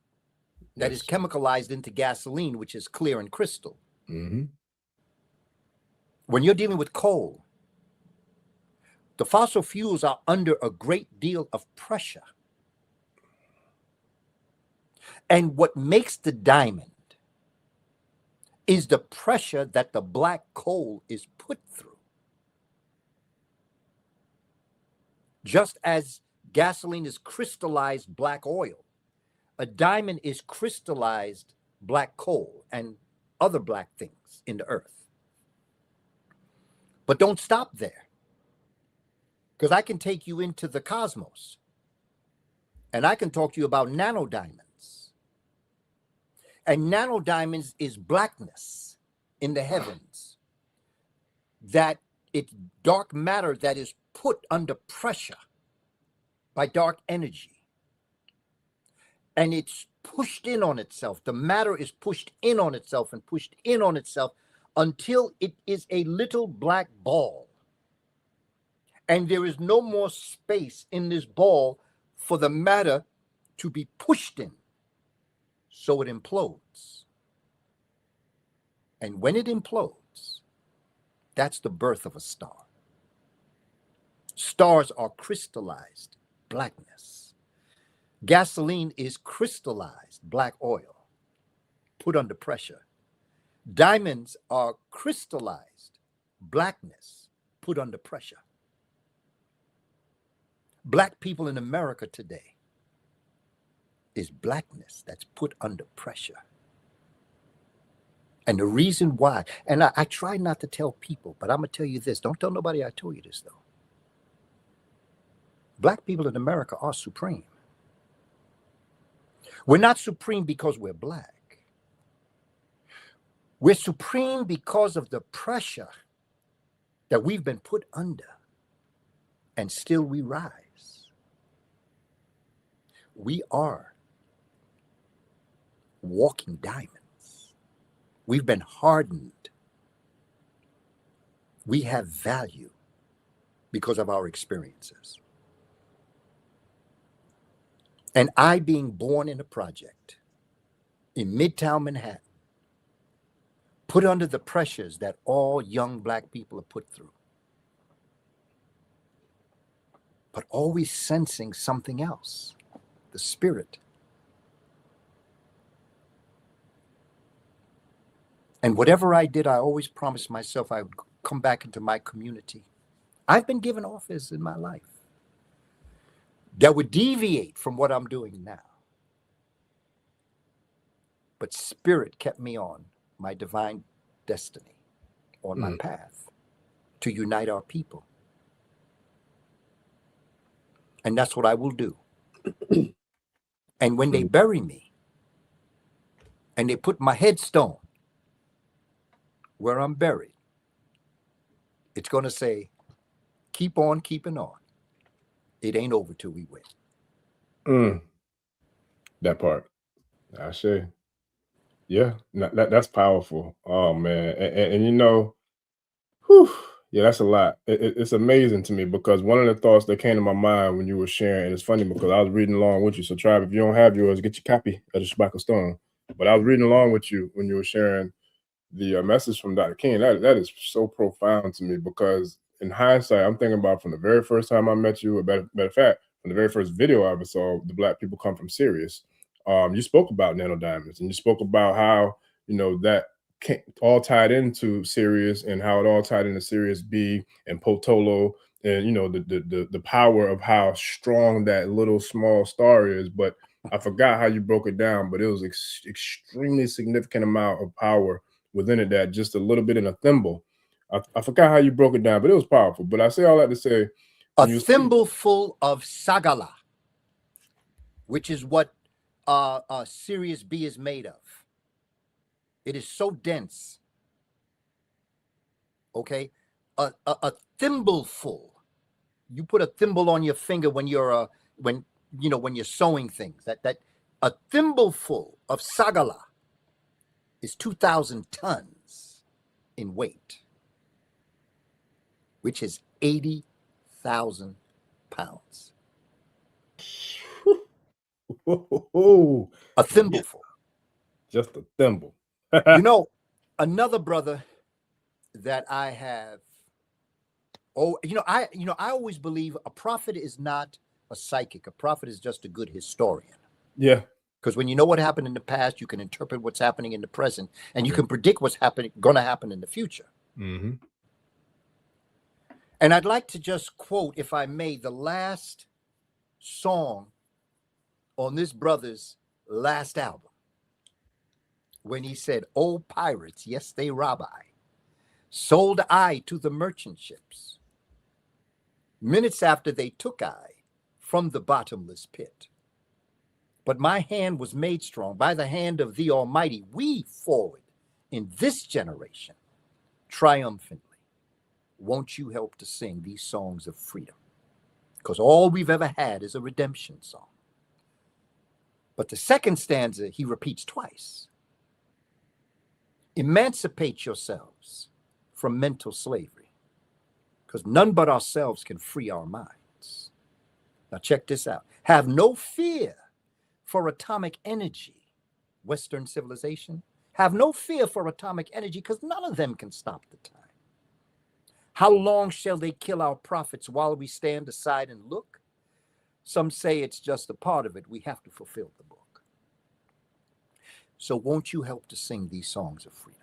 that is chemicalized into gasoline, which is clear and crystal. When you're dealing with coal, the fossil fuels are under a great deal of pressure. And what makes the diamond is the pressure that the black coal is put through. Just as gasoline is crystallized black oil, a diamond is crystallized black coal and other black things in the earth. But don't stop there, because I can take you into the cosmos and I can talk to you about nanodiamonds. And nanodiamonds is blackness in the heavens, that it's dark matter that is put under pressure by dark energy. And it's pushed in on itself. The matter is pushed in on itself and pushed in on itself until it is a little black ball. And there is no more space in this ball for the matter to be pushed in. So it implodes. And when it implodes, that's the birth of a star. Stars are crystallized blackness. Gasoline is crystallized black oil put under pressure. Diamonds are crystallized blackness put under pressure. Black people in America today is blackness that's put under pressure. And the reason why, and I try not to tell people, but I'm going to tell you this. Don't tell nobody I told you this, though. Black people in America are supreme. We're not supreme because we're black. We're supreme because of the pressure that we've been put under, and still we rise. We are walking diamonds. We've been hardened. We have value because of our experiences. And I, being born in a project in Midtown Manhattan, put under the pressures that all young black people are put through, but always sensing something else, the spirit. And whatever I did, I always promised myself I would come back into my community. I've been given offers in my life that would deviate from what I'm doing now. But spirit kept me on my divine destiny, on my path to unite our people. And that's what I will do. And when they bury me and they put my headstone where I'm buried, it's going to say, keep on keeping on. It ain't over till we win. That part. I say. Yeah, that's powerful. Oh, man. And you know, whew, yeah, that's a lot. It's amazing to me, because one of the thoughts that came to my mind when you were sharing, and it's funny because I was reading along with you. So, Tribe, if you don't have yours, get your copy of the Shabbat Stone. But I was reading along with you when you were sharing the message from Dr. King. That is so profound to me, because in hindsight, I'm thinking about from the very first time I met you, or matter of fact, from the very first video I ever saw, The Black People Come From Sirius. You spoke about nanodiamonds, and you spoke about how, you know, that all tied into Sirius, and how it all tied into Sirius B and Potolo, and, you know, the power of how strong that little small star is. But I forgot how you broke it down, but it was extremely significant amount of power within it, that just a little bit in a thimble. I forgot how you broke it down, but it was powerful. But I say all that to say, a thimble full of sagala, which is what Sirius B is made of. It is so dense. Okay, a thimbleful. You put a thimble on your finger when you're when you're sewing things. That a thimbleful of sagala is 2,000 tons in weight, which is 80,000 pounds. A thimbleful. Just a thimble. Another brother that I have. I always believe a prophet is not a psychic. A prophet is just a good historian. Yeah. Because when you know what happened in the past, you can interpret what's happening in the present, and you can predict what's going to happen in the future. Mm-hmm. And I'd like to just quote, if I may, the last song on this brother's last album, when he said, "Oh, pirates, yes, they rob I. Sold I to the merchant ships. Minutes after they took I from the bottomless pit. But my hand was made strong by the hand of the Almighty. We forward in this generation triumphantly. Won't you help to sing these songs of freedom? Because all we've ever had is a redemption song." But the second stanza he repeats twice. Emancipate yourselves from mental slavery, because none but ourselves can free our minds. Now check this out. Have no fear for atomic energy, Western civilization. Have no fear for atomic energy, because none of them can stop the time. How long shall they kill our prophets while we stand aside and look? Some say it's just a part of it. We have to fulfill the book. So won't you help to sing these songs of freedom?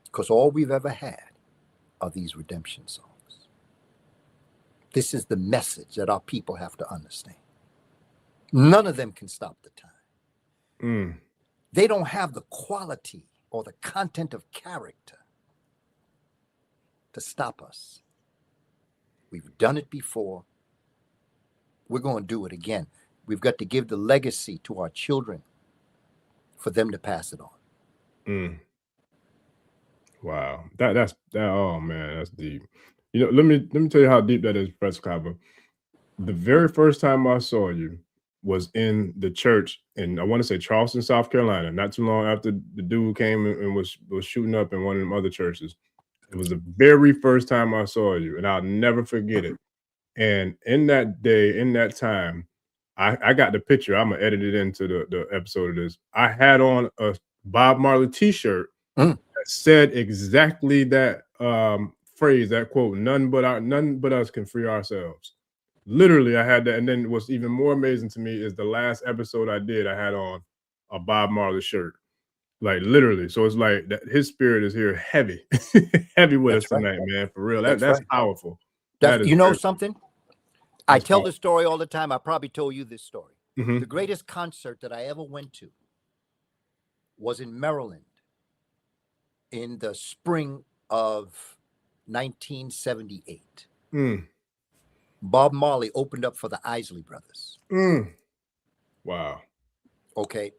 Because all we've ever had are these redemption songs. This is the message that our people have to understand. None of them can stop the time. They don't have the quality or the content of character to stop us. We've done it before. We're going to do it again. We've got to give the legacy to our children for them to pass it on. Wow. That's oh man, that's deep. Let me tell you how deep that is, Professor Kaba. The very first time I saw you was in the church in, I want to say, Charleston, South Carolina, not too long after the dude came and was shooting up in one of them other churches. It was the very first time I saw you, and I'll never forget it. And in that day, in that time, I got the picture. I'm gonna edit it into the episode of this. I had on a Bob Marley t-shirt that said exactly that phrase, that quote, none but us can free ourselves. Literally, I had that. And then what's even more amazing to me is the last episode I did, I had on a Bob Marley shirt. Like literally. So it's like that his spirit is here heavy, heavy with us tonight, man. For real. That's powerful. Something? I tell this story all the time. I probably told you this story. The greatest concert that I ever went to was in Maryland in the spring of 1978. Bob Marley opened up for the Isley Brothers. Wow. Okay.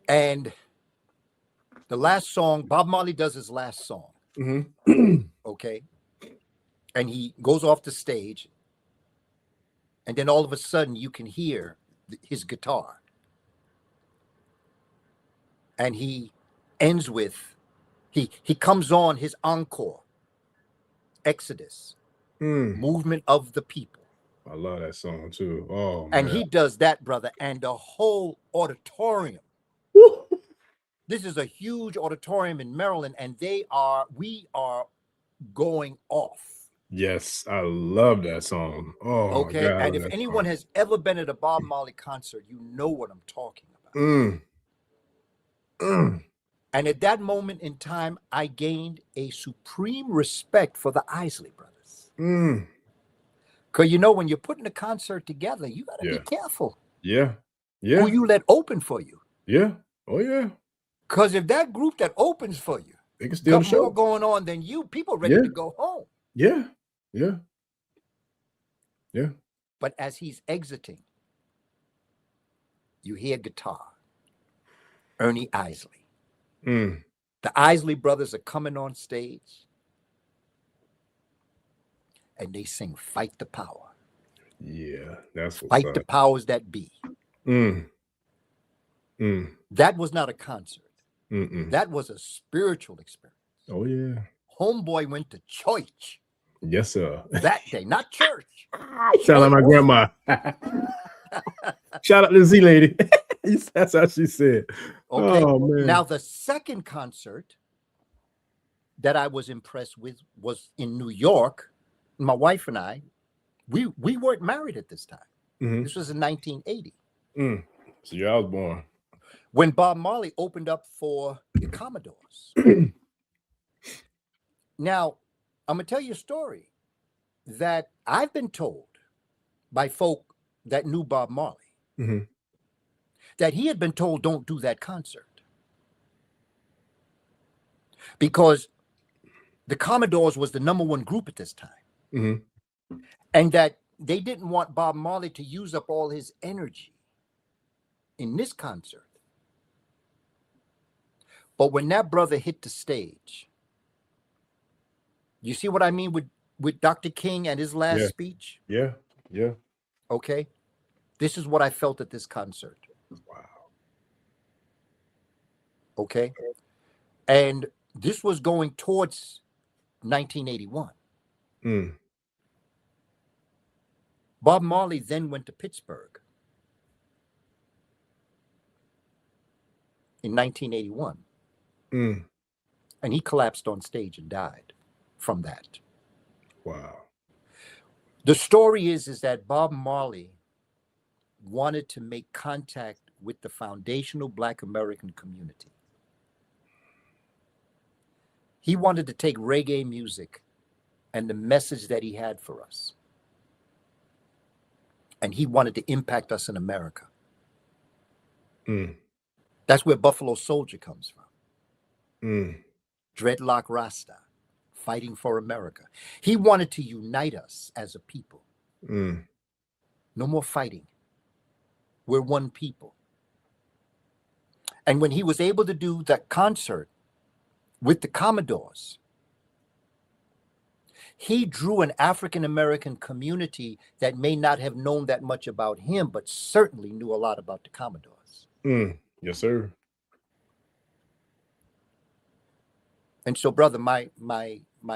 And the last song, Bob Marley does his last song. Okay. And he goes off the stage. And then all of a sudden you can hear his guitar. And he ends with, he comes on his encore, Exodus, Movement of the People. I love that song too. Oh, and man. he does that, brother, and the whole auditorium. This is a huge auditorium in Maryland, and we are going off. Yes, I love that song. Oh, okay. God, and if anyone has ever been at a Bob Marley concert, you know what I'm talking about. And at that moment in time, I gained a supreme respect for the Isley Brothers. Because when you're putting a concert together, you got to be careful. Yeah. Who you let open for you. Yeah. Oh, yeah. Because if that group that opens for you, they can still got more going on than you, people ready to go home. Yeah. But as he's exiting, you hear guitar. Ernie Isley. Mm. The Isley brothers are coming on stage and they sing Fight the Power. Yeah, that's what's Fight up. the powers that be. Mm. Mm. That was not a concert. Mm-mm. That was a spiritual experience. Oh, yeah. Homeboy went to church Yes, sir. that day, not church. Shout out my grandma. Shout out to Z lady. That's how she said. Okay. Oh, man. Now, the second concert that I was impressed with was in New York. My wife and I, we weren't married at this time. Mm-hmm. This was in 1980. So yeah, I was born. When Bob Marley opened up for the Commodores. Now, I'm going to tell you a story that I've been told by folk that knew Bob Marley, mm-hmm. that he had been told, don't do that concert. Because the Commodores was the #1 group at this time. Mm-hmm. And that they didn't want Bob Marley to use up all his energy in this concert. But when that brother hit the stage, you see what I mean with Dr. King and his last speech? Yeah, yeah. Okay. This is what I felt at this concert. Wow. Okay. And this was going towards 1981. Mm. Bob Marley then went to Pittsburgh in 1981. Mm. And he collapsed on stage and died from that. Wow. The story is that Bob Marley wanted to make contact with the foundational Black American community. He wanted to take reggae music and the message that he had for us, and he wanted to impact us in America. Mm. That's where Buffalo Soldier comes from. Mm. Dreadlock Rasta, fighting for America. He wanted to unite us as a people. Mm. No more fighting. We're one people. And when he was able to do that concert with the Commodores, he drew an African-American community that may not have known that much about him, but certainly knew a lot about the Commodores. Mm. Yes, sir. And so, brother, my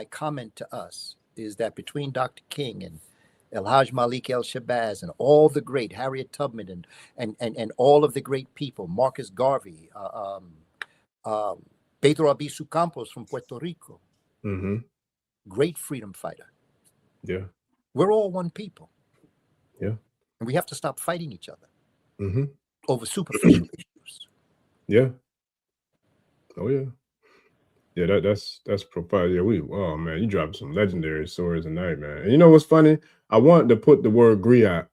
comment to us is that between Dr. King and El-Hajj Malik El-Shabazz and all the great, Harriet Tubman and all of the great people, Marcus Garvey, Pedro Albizu Campos from Puerto Rico, Mm-hmm. great freedom fighter. Yeah. We're all one people. Yeah. And we have to stop fighting each other Mm-hmm. over superficial issues. Yeah. Oh, yeah. Yeah, that's profound. Yeah, oh man, you dropped some legendary stories tonight, man. And you know what's funny? I wanted to put the word griot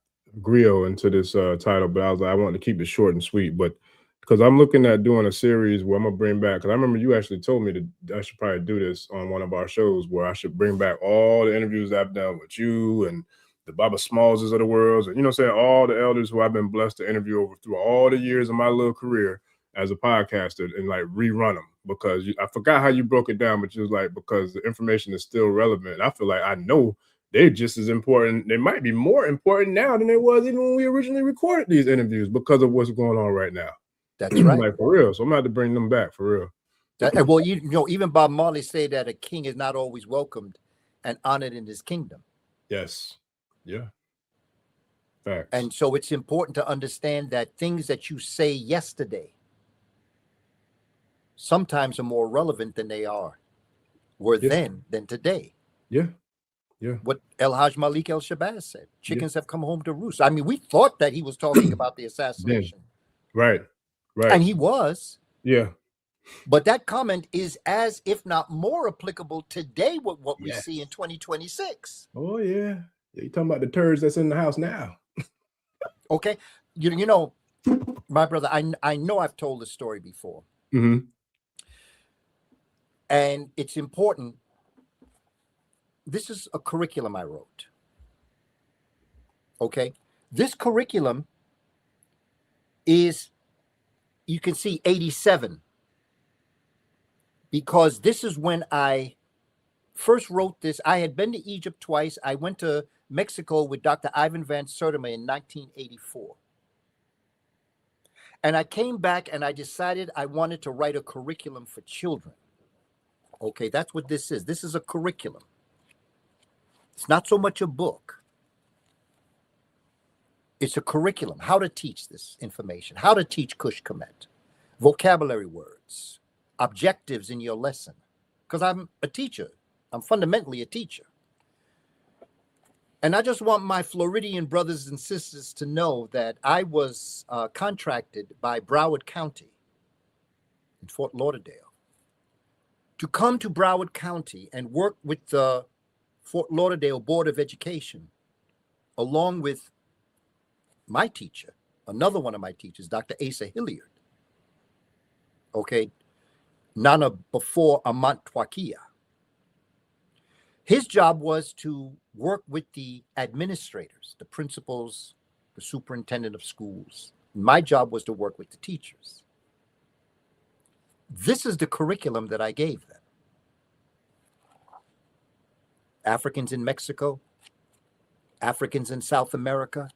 into this title, but I was like, I wanted to keep it short and sweet. But because I'm looking at doing a series where I'm gonna bring back, because I remember you actually told me that I should probably do this on one of our shows where I should bring back all the interviews I've done with you and the Baba Smallses of the world, and you know what I'm saying, all the elders who I've been blessed to interview over through all the years of my little career as a podcaster, and like rerun them, because I forgot how you broke it down, but you was like, because the information is still relevant. I feel like I know they're just as important. They might be more important now than they was even when we originally recorded these interviews because of what's going on right now. That's right. Like for real. So I'm going to have to bring them back for real. Well, you know, even Bob Marley said that a king is not always welcomed and honored in his kingdom. Yes. Yeah. Facts. And so it's important to understand that things that you say yesterday sometimes are more relevant than they were then than today. Yeah. Yeah. What El-Hajj Malik El-Shabazz said, chickens have come home to roost. I mean, we thought that he was talking about the assassination. Right. Right. And he was. Yeah. But that comment is as, if not more applicable today with what we see in 2026. Oh, yeah. You're talking about the turds that's in the house now. Okay. You know, my brother, I know I've told this story before. Mm-hmm. And it's important. This is a curriculum I wrote. Okay. This curriculum is, you can see 87, because this is when I first wrote this. I had been to Egypt twice. I went to Mexico with Dr. Ivan Van Sertima in 1984. And I came back and I decided I wanted to write a curriculum for children. Okay, that's what this is. This is a curriculum. It's not so much a book. It's a curriculum, how to teach this information, how to teach Kush Kemet, vocabulary words, objectives in your lesson. Because I'm a teacher. I'm fundamentally a teacher. And I just want my Floridian brothers and sisters to know that I was contracted by Broward County in Fort Lauderdale to come to Broward County and work with the Fort Lauderdale Board of Education, along with my teacher, another one of my teachers, Dr. Asa Hilliard. Okay, Nana before Amant Twakia. His job was to work with the administrators, the principals, the superintendent of schools. My job was to work with the teachers. This is the curriculum that I gave them. Africans in Mexico, Africans in South America,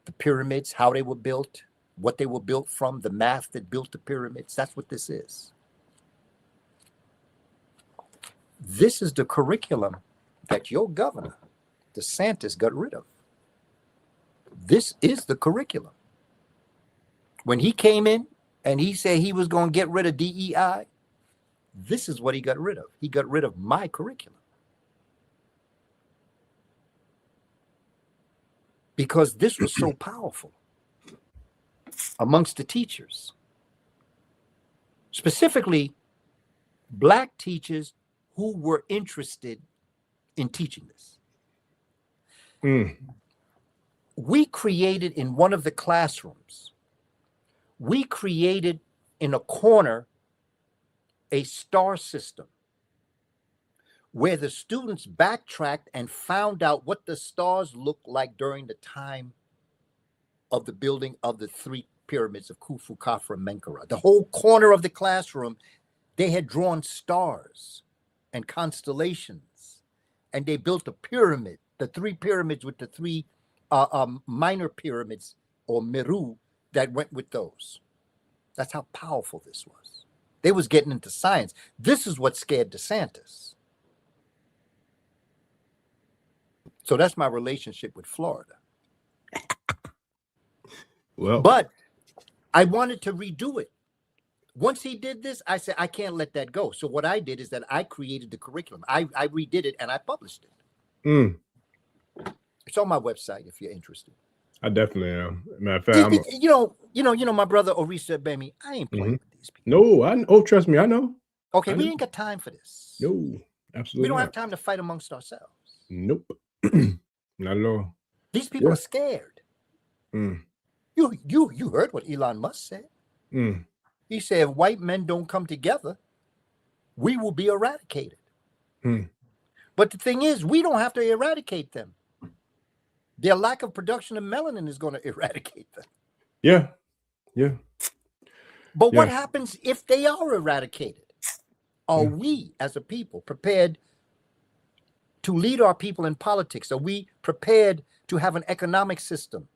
the pyramids, how they were built, what they were built from, the math that built the pyramids. That's what this is. This is the curriculum that your governor, DeSantis, got rid of. This is the curriculum. When he came in and he said he was going to get rid of DEI, this is what he got rid of. He got rid of my curriculum. Because this was so powerful amongst the teachers. Specifically, Black teachers who were interested in teaching this. We created in one of the classrooms, we created in a corner a star system where the students backtracked and found out what the stars looked like during the time of the building of the 3 pyramids of Khufu, Khafra, and Menkaure. The whole corner of the classroom, they had drawn stars and constellations, and they built a pyramid, the 3 pyramids with the 3 minor pyramids or Meru that went with those. That's how powerful this was. They was getting into science. This is what scared DeSantis. So that's my relationship with Florida. Well, but I wanted to redo it. Once he did this, I said, I can't let that go. So what I did is that I created the curriculum. I redid it and I published it. It's on my website if you're interested. I definitely am. Matter of fact, you know, my brother Orisa Bemi, I ain't playing with these people. No, trust me, I know. Okay, we ain't got time for this. No, absolutely. We don't not. have time to fight amongst ourselves. Nope. Not at all. These people are scared. You heard what Elon Musk said. He said, if white men don't come together, we will be eradicated. But the thing is, we don't have to eradicate them. Their lack of production of melanin is going to eradicate them. Yeah. But what happens if they are eradicated? Are we, as a people, prepared to lead our people in politics? Are we prepared to have an economic system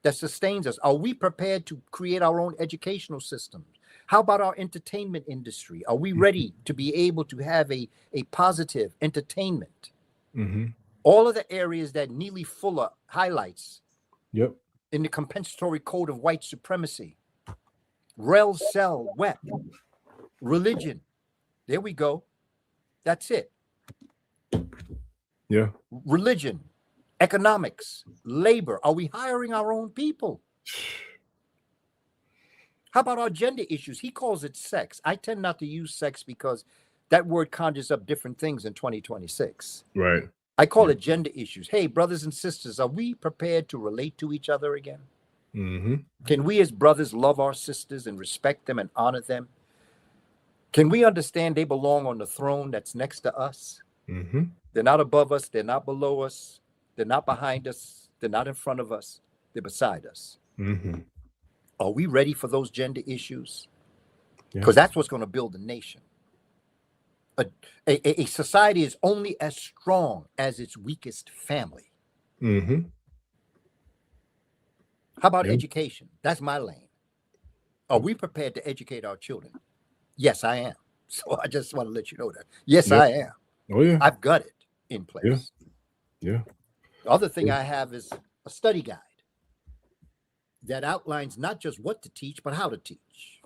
that sustains us? Are we prepared to create our own educational systems? How about our entertainment industry? Are we ready to be able to have a positive entertainment? All of the areas that Neely Fuller highlights in the compensatory code of white supremacy. Rel, Cell, Wep, religion. There we go. That's it. Yeah. Religion, economics, labor. Are we hiring our own people? How about our gender issues? He calls it sex. I tend not to use sex because that word conjures up different things in 2026. Right. I call it gender issues. Hey, brothers and sisters, are we prepared to relate to each other again? Can we as brothers love our sisters and respect them and honor them? Can we understand they belong on the throne that's next to us? They're not above us. They're not below us. They're not behind us. They're not in front of us. They're beside us. Mm-hmm. Are we ready for those gender issues? Yeah. Because that's what's going to build a nation. A society is only as strong as its weakest family. Mm-hmm. How about Yeah. education? That's my lane. Are we prepared to educate our children? Yes, I am. So I just want to let you know that. Yes, Yep. I am. Oh yeah. I've got it in place. Yeah. The other thing I have is a study guide that outlines not just what to teach, but how to teach.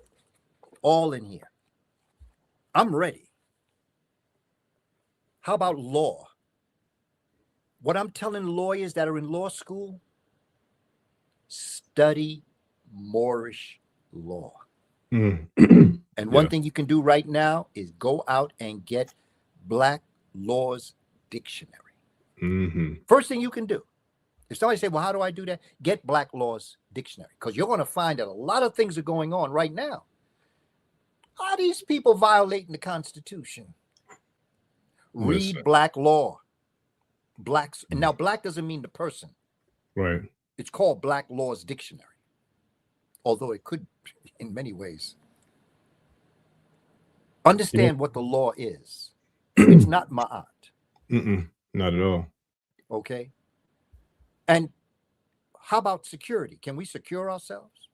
All in here. I'm ready. How about law? What I'm telling lawyers that are in law school, study Moorish law. Mm. And one thing you can do right now is go out and get Black Laws Dictionary. Mm-hmm. First thing you can do. If somebody say, well, how do I do that? Get Black Laws Dictionary, because you're going to find that a lot of things are going on right now. Are these people violating the Constitution? Listen. Read Black law. Blacks, and now black doesn't mean the person. Right. It's called Black Laws Dictionary, although it could in many ways. Understand what the law is. It's not ma'at. Not at all. Okay. And how about security? Can we secure ourselves?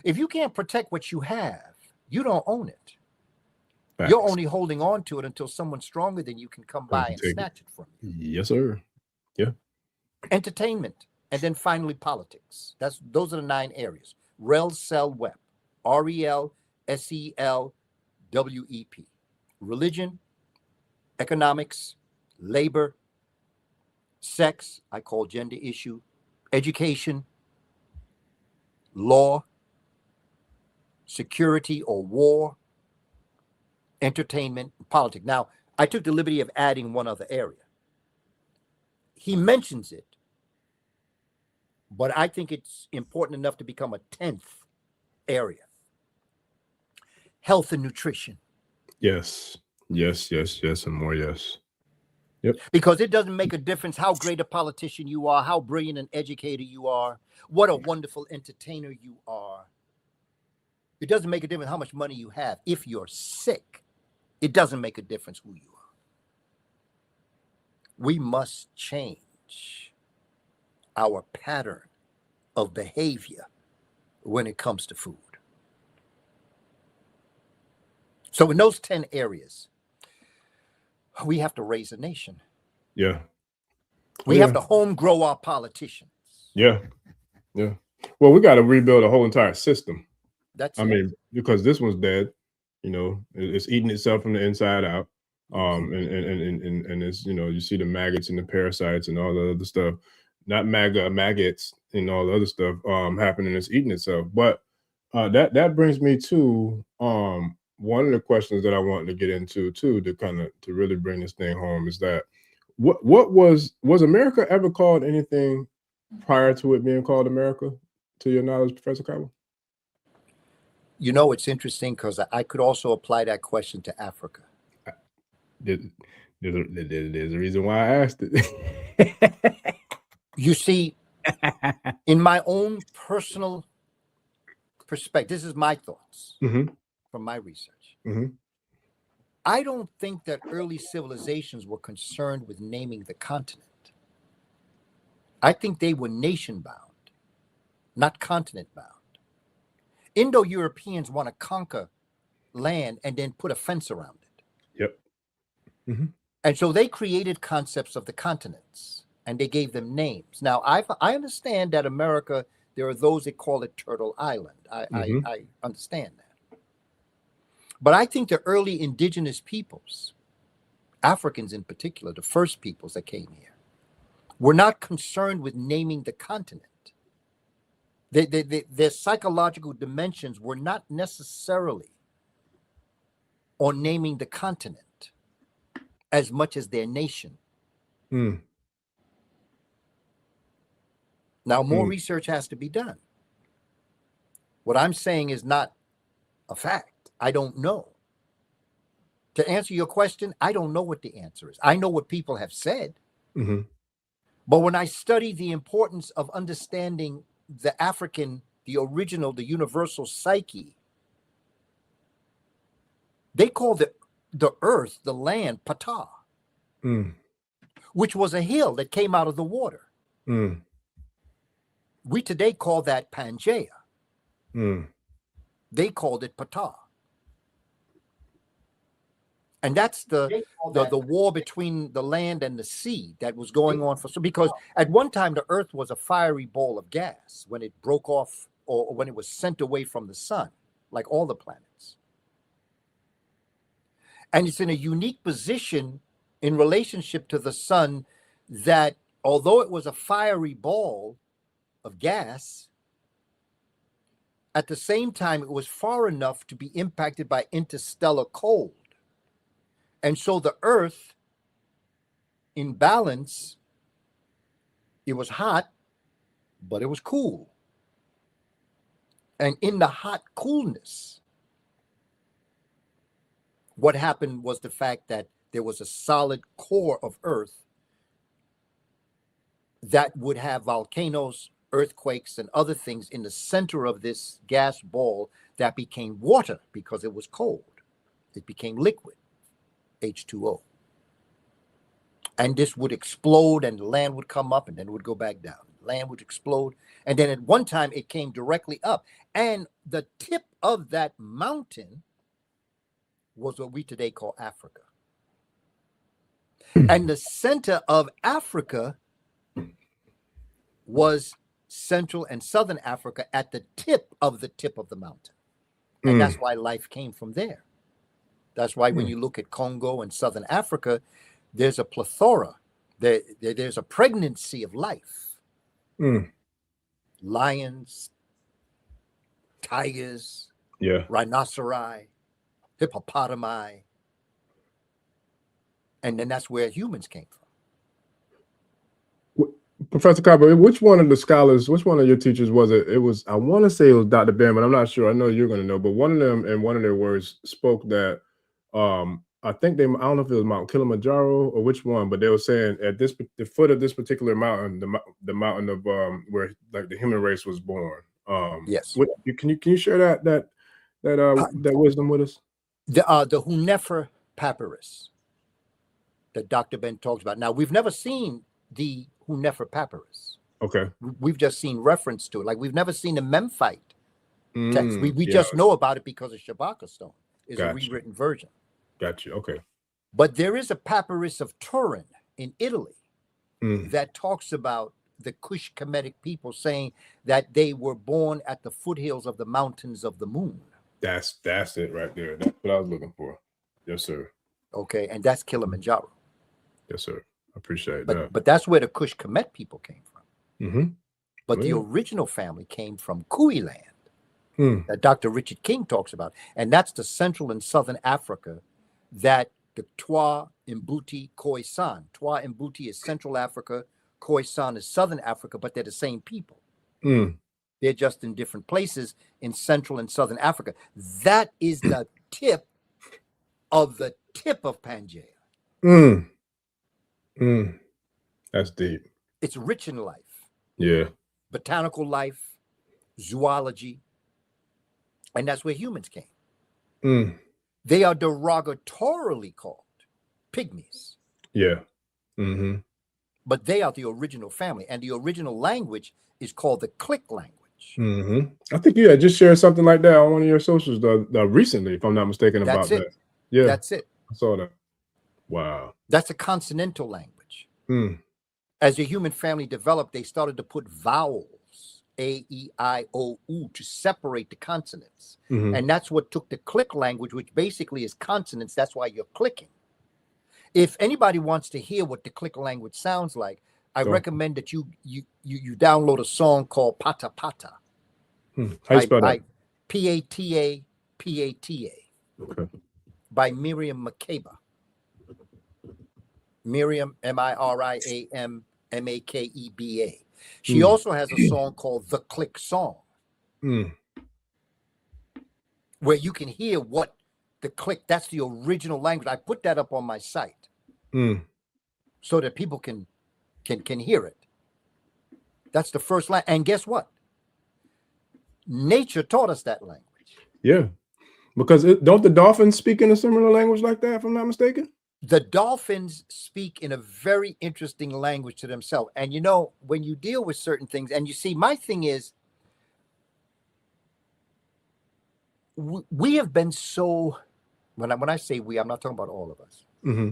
If you can't protect what you have, you don't own it. Facts. You're only holding on to it until someone stronger than you can come by and snatch it from you. Yes, sir. Yeah. Entertainment, and then finally politics. Those are the 9 areas. Rel, Sel, Wep. RELSELWEP. Religion, economics, labor, sex, I call gender issue, education, law, security or war, entertainment, politics. Now, I took the liberty of adding one other area. He mentions it, but I think it's important enough to become a 10th area. Health and nutrition. Yes. Yes, and more yes. Yep. Because it doesn't make a difference how great a politician you are, how brilliant an educator you are, what a wonderful entertainer you are. It doesn't make a difference how much money you have. If you're sick, it doesn't make a difference who you are. We must change our pattern of behavior when it comes to food. So in those 10 areas, we have to raise a nation. Yeah. We have to home grow our politicians. Yeah. Yeah. Well, we got to rebuild a whole entire system. That's I mean, because this one's dead, it's eating itself from the inside out. And it's, you see the maggots and the parasites and all the other stuff, not maggots and all the other stuff happening. It's eating itself. But that brings me to one of the questions that I wanted to get into too, to really bring this thing home, is that what was America ever called anything prior to it being called America, to your knowledge, Professor Kaba? It's interesting because I could also apply that question to Africa. There's a reason why I asked it. You see, in my own personal perspective, this is my thoughts from my research. I don't think that early civilizations were concerned with naming the continent. I think they were nation-bound, not continent-bound. Indo-Europeans want to conquer land and then put a fence around it. Yep. And so they created concepts of the continents and they gave them names. Now, I understand that America, there are those that call it Turtle Island. I understand that. But I think the early indigenous peoples, Africans in particular, the first peoples that came here, were not concerned with naming the continent. Their psychological dimensions were not necessarily on naming the continent as much as their nation. Now, more research has to be done. What I'm saying is not a fact. I don't know. To answer your question, I don't know what the answer is. I know what people have said. But when I study the importance of understanding the African, the original, the universal psyche, they call the earth, the land, Ptah, which was a hill that came out of the water. We today call that Pangaea. They called it Ptah. And that's the war between the land and the sea that was going on because at one time the earth was a fiery ball of gas when it broke off or when it was sent away from the sun, like all the planets. And it's in a unique position in relationship to the sun that although it was a fiery ball of gas, at the same time it was far enough to be impacted by interstellar cold. And so the earth, in balance, it was hot, but it was cool. And in the hot coolness, what happened was the fact that there was a solid core of earth that would have volcanoes, earthquakes, and other things in the center of this gas ball that became water because it was cold. It became liquid. H2O. And this would explode and the land would come up and then it would go back down. Land would explode. And then at one time it came directly up. And the tip of that mountain was what we today call Africa. And the center of Africa was Central and Southern Africa at the tip of the mountain. And that's why life came from there. That's why when you look at Congo and Southern Africa, there's a plethora. There's a pregnancy of life. Lions, tigers, rhinoceri, hippopotami. And then that's where humans came from. Professor Kaba, which one of your teachers was it? It was, I want to say it was Dr. Ben, but I'm not sure. I know you're going to know. But one of them, in one of their words, spoke that I think I don't know if it was Mount Kilimanjaro or which one, but they were saying at the foot of this particular mountain, the mountain of where like the human race was born. Yes. Can you share that wisdom with us? The Hunefer papyrus that Dr. Ben talks about. Now we've never seen the Hunefer papyrus. Okay. We've just seen reference to it. Like we've never seen the Memphite text. We just know about it because of Shabaka stone. Is a rewritten version. Gotcha. Okay. But there is a papyrus of Turin in Italy that talks about the Kush Kemetic people saying that they were born at the foothills of the mountains of the moon. That's it right there. That's what I was looking for. Yes, sir. Okay, and that's Kilimanjaro. Yes, sir. I appreciate that. But that's where the Kush Kemet people came from. But the original family came from Kui land. That Dr. Richard King talks about. And that's the Central and Southern Africa that the Twa, Mbuti, Khoisan. Twa, Mbuti is Central Africa. Khoisan is Southern Africa, but they're the same people. They're just in different places in Central and Southern Africa. That is the tip of Pangaea. That's deep. It's rich in life. Yeah. Botanical life, zoology. And that's where humans came. They are derogatorily called pygmies. Yeah. But they are the original family. And the original language is called the Click language. I think you had just shared something like that on one of your socials recently, if I'm not mistaken, about that. Yeah. That's it. I saw that. Wow. That's a consonantal language. As the human family developed, they started to put vowels. A, E, I, O, U to separate the consonants. And that's what took the click language, which basically is consonants. That's why you're clicking. If anybody wants to hear what the click language sounds like, I recommend that you download a song called Pata Pata. How you spell that? P-A-T-A, P-A-T-A. Okay. By Miriam Makeba. Miriam, M-I-R-I-A-M, M-A-K-E-B-A. She also has a song called The Click Song, where you can hear what the click, that's the original language. I put that up on my site so that people can hear it. That's the first line. And guess what? Nature taught us that language. Yeah. Because don't the dolphins speak in a similar language like that, if I'm not mistaken? The dolphins speak in a very interesting language to themselves. And you know, when you deal with certain things, and you see, my thing is, we have been so, when I say we, I'm not talking about all of us. Mm-hmm.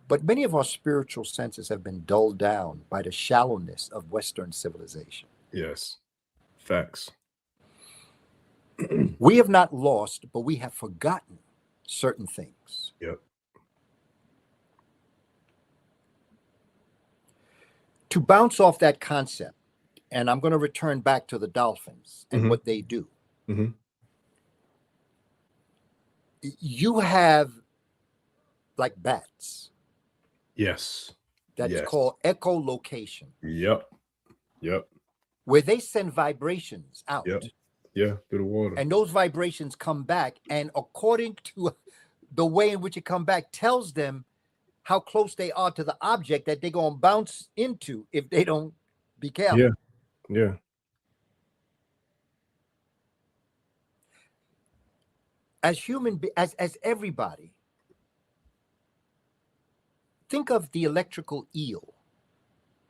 But many of our spiritual senses have been dulled down by the shallowness of Western civilization. Yes. Facts. We have not lost, but we have forgotten certain things. Yep. To bounce off that concept, and I'm going to return back to the dolphins and what they do. Mm-hmm. You have like bats. Yes. That's called echolocation. Yep. Yep. Where they send vibrations out. Yep. Yeah, through the water. And those vibrations come back, and according to the way in which it come back tells them how close they are to the object that they're going to bounce into if they don't be careful. Yeah. Yeah. As as everybody, think of the electrical eel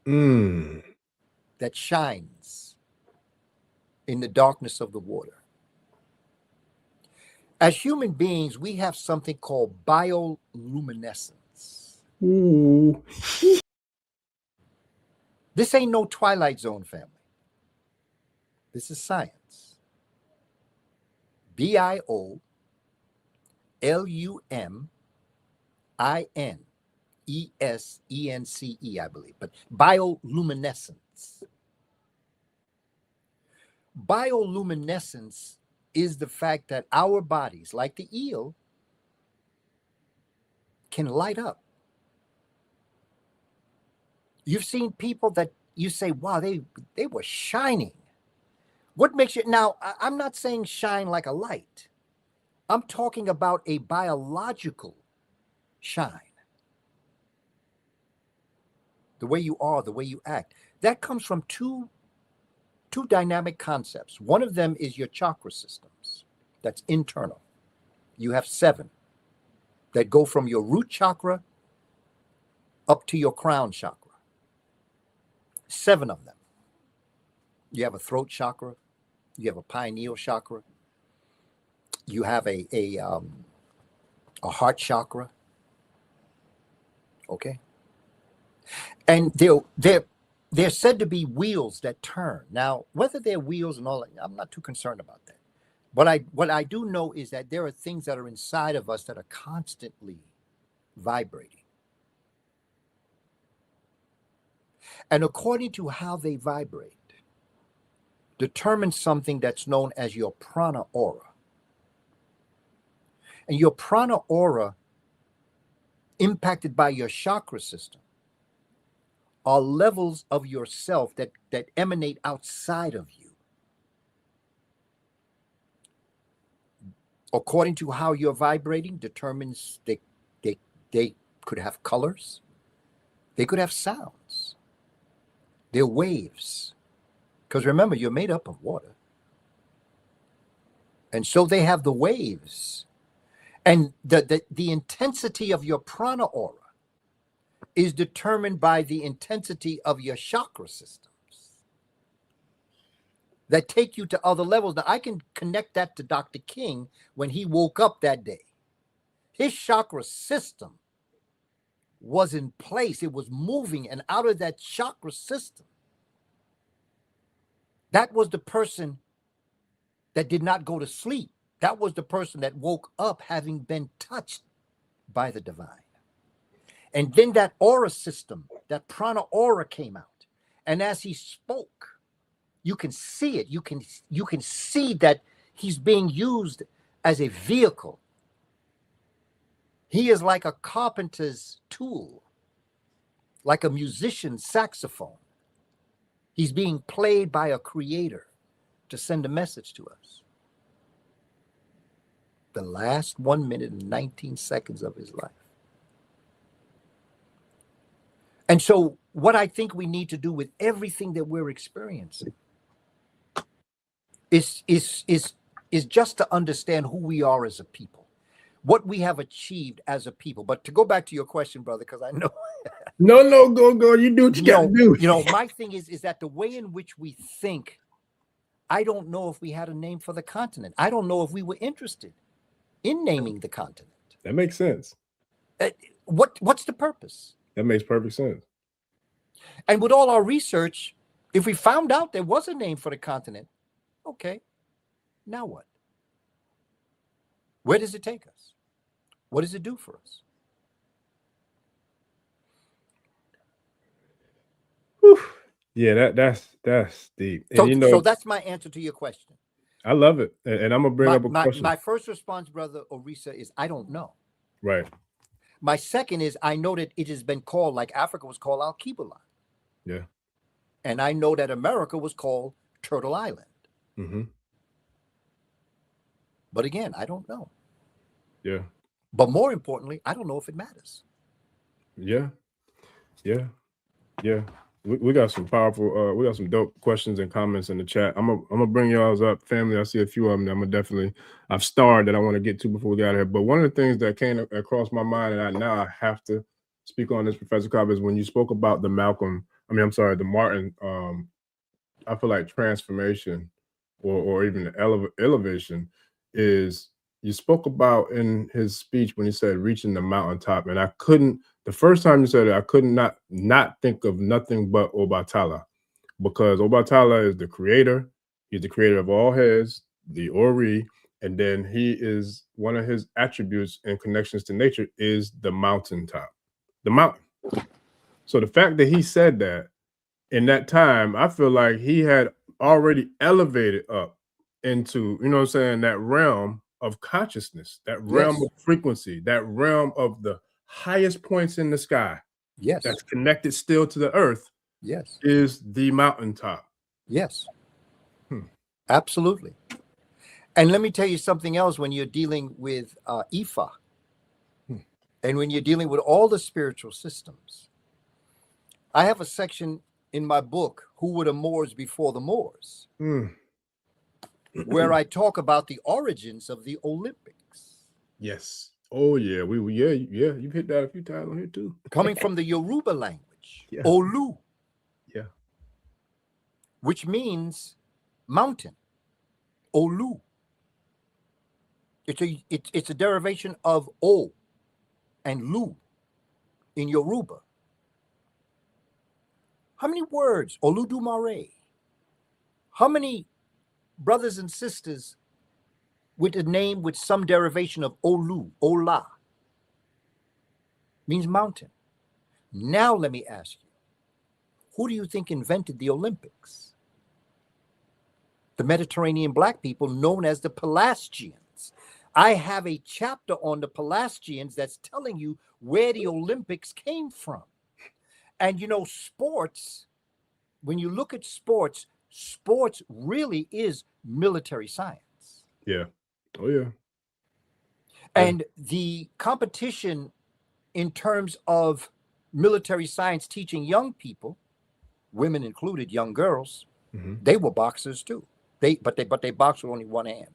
that shines in the darkness of the water. As human beings, we have something called bioluminescence. Ooh. This ain't no Twilight Zone, family. This is science. BIOLUMINESCENCE, I believe, but bioluminescence. Bioluminescence is the fact that our bodies, like the eel, can light up. You've seen people that you say, wow, they were shining. What makes you, now, I'm not saying shine like a light. I'm talking about a biological shine. The way you are, the way you act. That comes from two dynamic concepts. One of them is your chakra systems. That's internal. You have 7 that go from your root chakra up to your crown chakra. 7 of them. You have a throat chakra. You have a pineal chakra. You have a heart chakra. Okay. And they're said to be wheels that turn. Now, whether they're wheels and all that, I'm not too concerned about that. What I do know is that there are things that are inside of us that are constantly vibrating. And according to how they vibrate, determines something that's known as your prana aura. And your prana aura, impacted by your chakra system, are levels of yourself that emanate outside of you. According to how you're vibrating, determines they could have colors. They could have sounds. They're waves. Because remember, you're made up of water. And so they have the waves. And the intensity of your prana aura is determined by the intensity of your chakra systems that take you to other levels. Now, I can connect that to Dr. King when he woke up that day. His chakra system was in place. It was moving, and out of that chakra system, that was the person that did not go to sleep. That was the person that woke up having been touched by the divine. And then that aura system, that prana aura came out. And as he spoke, you can see it. You can see that he's being used as a vehicle. He is like a carpenter's tool, like a musician's saxophone. He's being played by a creator to send a message to us. The last 1 minute and 19 seconds of his life. And so what I think we need to do with everything that we're experiencing is just to understand who we are as a people, what we have achieved as a people. But to go back to your question, brother, because I know no, go. You do what you got to do. You know, my thing is that the way in which we think, I don't know if we had a name for the continent. I don't know if we were interested in naming the continent. That makes sense. What's the purpose? That makes perfect sense. And with all our research, if we found out there was a name for the continent, okay, now what? Where does it take us? What does it do for us? Whew. Yeah, that's deep. And so, you know, so that's my answer to your question. I love it. And I'm gonna bring up a question. My first response, brother Orisa, is I don't know. Right. My second is I know that it has been called, like Africa was called Al-Kibala. Yeah. And I know that America was called Turtle Island. Mm-hmm. But again, I don't know. Yeah. But more importantly, I don't know if it matters. Yeah. We got some powerful, we got some dope questions and comments in the chat. I'm gonna bring y'all up, family. I see a few of them. I've starred that I want to get to before we got here. But one of the things that came across my mind, and I have to speak on this, Professor Kaba, is when you spoke about the Martin, I feel like transformation or even elevation is, you spoke about in his speech when he said reaching the mountaintop. And the first time you said it, I could not think of nothing but Obatala, because Obatala is the creator. He's the creator of all heads, the Ori, and then he is, one of his attributes and connections to nature is the mountaintop, the mountain. So the fact that he said that in that time, I feel like he had already elevated up into, you know what I'm saying, that realm of consciousness, that realm of frequency, that realm of the highest points in the sky. Yes. That's connected still to the earth. Yes. Is the mountaintop. Yes. Absolutely. And let me tell you something else when you're dealing with Ifa and when you're dealing with all the spiritual systems. I have a section in my book, Who Were the Moors Before the Moors? Where I talk about the origins of the Olympics. Yes. Oh yeah, you've hit that a few times on here too. Coming from the Yoruba language, Olu. Yeah. Which means mountain. Olu. It's a derivation of O and Lu in Yoruba. How many words? Oludumare. How many brothers and sisters with a name with some derivation of Olu, Ola? Means mountain. Now let me ask you, who do you think invented the Olympics? The Mediterranean black people known as the Pelasgians. I have a chapter on the Pelasgians that's telling you where the Olympics came from. And you know, sports, when you look at sports really is military science. Yeah. Oh yeah. And the competition in terms of military science teaching young people, women included, young girls, they were boxers too. But they boxed with only one hand.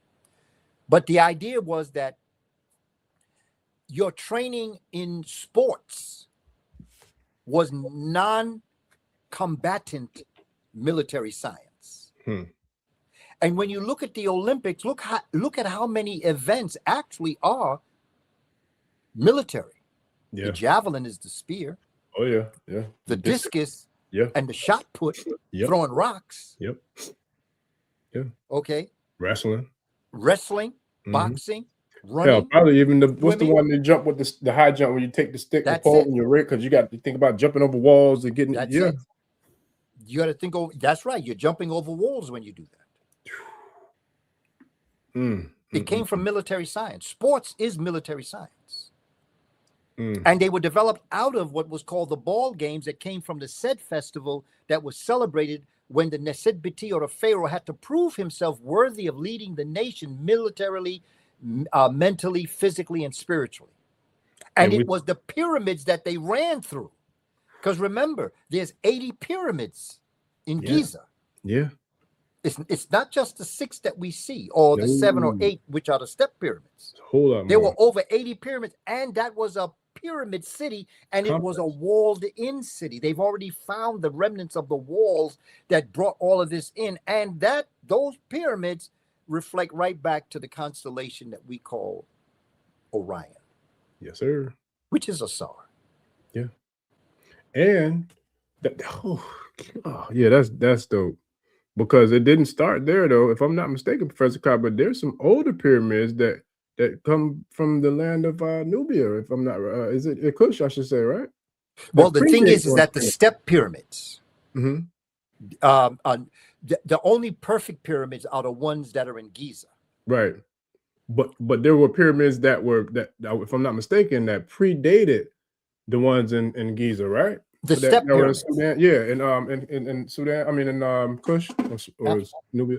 But the idea was that your training in sports was non-combatant military science. And when you look at the Olympics, look at how many events actually are military. Yeah. The javelin is the spear. Oh yeah. The discus and the shot put, throwing rocks. Yeah. Okay. Wrestling, boxing, running. Hell, probably even what's the one they jump with the high jump when you take the stick and pole in your rig, because you got to think about jumping over walls and getting That's it. You got to think over. That's right. You're jumping over walls when you do that. It came from military science. Sports is military science. And they were developed out of what was called the ball games that came from the Sed festival that was celebrated when the Neset Biti, or the Pharaoh, had to prove himself worthy of leading the nation militarily, mentally, physically, and spiritually. And it was the pyramids that they ran through. Because remember, there's 80 pyramids in Giza. Yeah. It's not just the 6 that we see, or the 7 or 8, which are the step pyramids. A whole lot there more. were over 80 pyramids, and that was a pyramid city, and it was a walled-in city. They've already found the remnants of the walls that brought all of this in, and those pyramids reflect right back to the constellation that we call Orion. Yes, sir. Which is a star. Yeah. And that's dope. Because it didn't start there, though. If I'm not mistaken, Professor Kaba, there's some older pyramids that come from the land of Nubia. If I'm not, is it Kush? I should say, right? Well, the thing is that the step pyramids, mm-hmm. The only perfect pyramids are the ones that are in Giza. Right. But there were pyramids that if I'm not mistaken, that predated the ones in Giza, right? The step pyramids. Sudan, yeah, in Sudan, I mean in Kush or Nubia.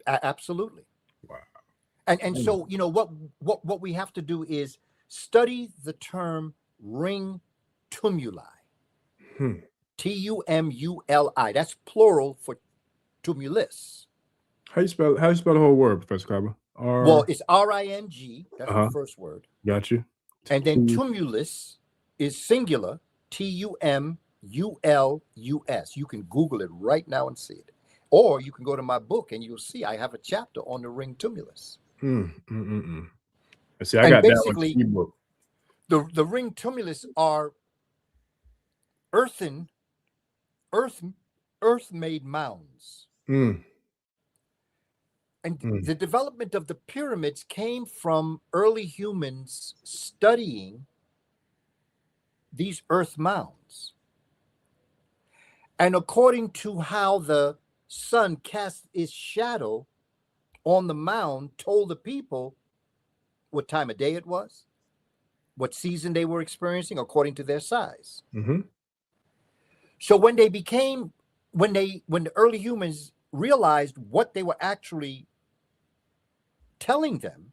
Absolutely. Wow. And so, you know, what we have to do is study the term ring tumuli. Tumuli. That's plural for tumulus. How you spell the whole word, Professor Kaba? Well, it's ring. That's the first word. Got you. And then tumulus is singular. Tumulus. You can Google it right now and see it. Or you can go to my book and you'll see I have a chapter on the ring tumulus. See, I got basically that one book. The ring tumulus are earth-made mounds. And the development of the pyramids came from early humans studying these earth mounds. And according to how the sun cast its shadow on the mound, told the people what time of day it was, what season they were experiencing, according to their size. So when the early humans realized what they were actually telling them,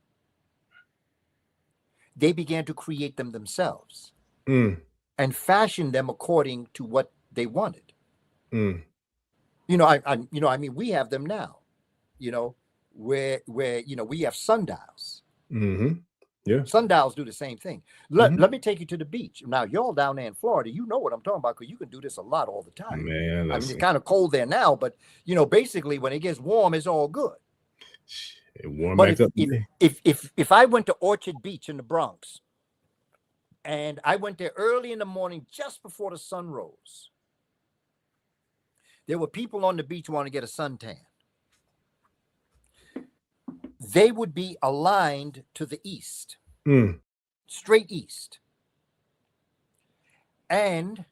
they began to create them themselves and fashion them according to what they wanted. You know, I mean, we have them now, you know, where you know, we have sundials. Yeah. Sundials do the same thing. Let me take you to the beach. Now, y'all down there in Florida, you know what I'm talking about, because you can do this a lot all the time. Man, I mean, it's kind of cold there now, but, you know, basically when it gets warm, it's all good. But if I went to Orchard Beach in the Bronx, and I went there early in the morning, just before the sun rose, there were people on the beach wanting to get a suntan. They would be aligned to the east, straight east. And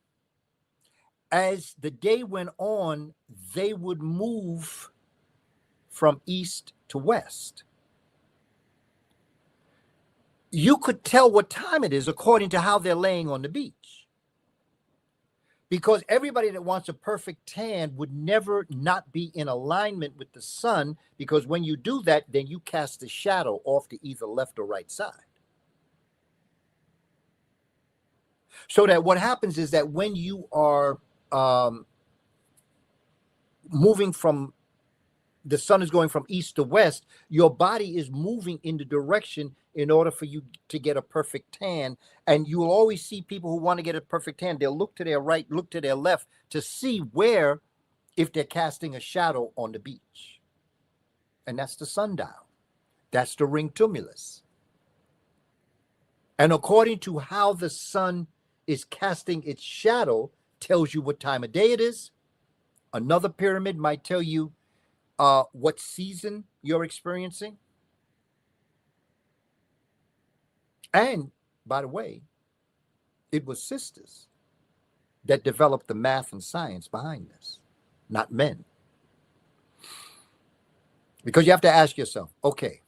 as the day went on, they would move from east to west. You could tell what time it is according to how they're laying on the beach. Because everybody that wants a perfect tan would never not be in alignment with the sun, because when you do that, then you cast the shadow off to either left or right side. So that what happens is that when you are moving from, the sun is going from east to west, your body is moving in the direction in order for you to get a perfect tan. And you will always see people who want to get a perfect tan. They'll look to their right, look to their left to see where, if they're casting a shadow on the beach. And that's the sundial. That's the ring tumulus. And according to how the sun is casting its shadow, tells you what time of day it is. Another pyramid might tell you what season you're experiencing. And by the way, it was sisters that developed the math and science behind this, not men. Because you have to ask yourself, okay,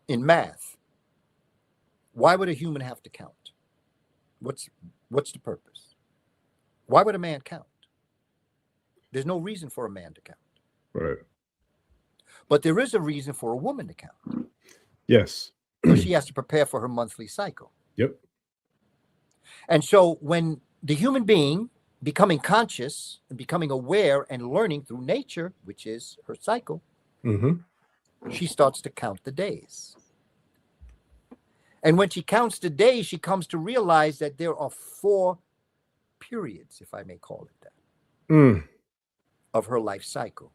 in math, why would a human have to count? What's the purpose? Why would a man count? There's no reason for a man to count. Right. But there is a reason for a woman to count. Yes. Because she has to prepare for her monthly cycle. Yep. And so when the human being becoming conscious and becoming aware and learning through nature, which is her cycle, she starts to count the days. And when she counts the days, she comes to realize that there are 4 periods, if I may call it that, of her life cycle.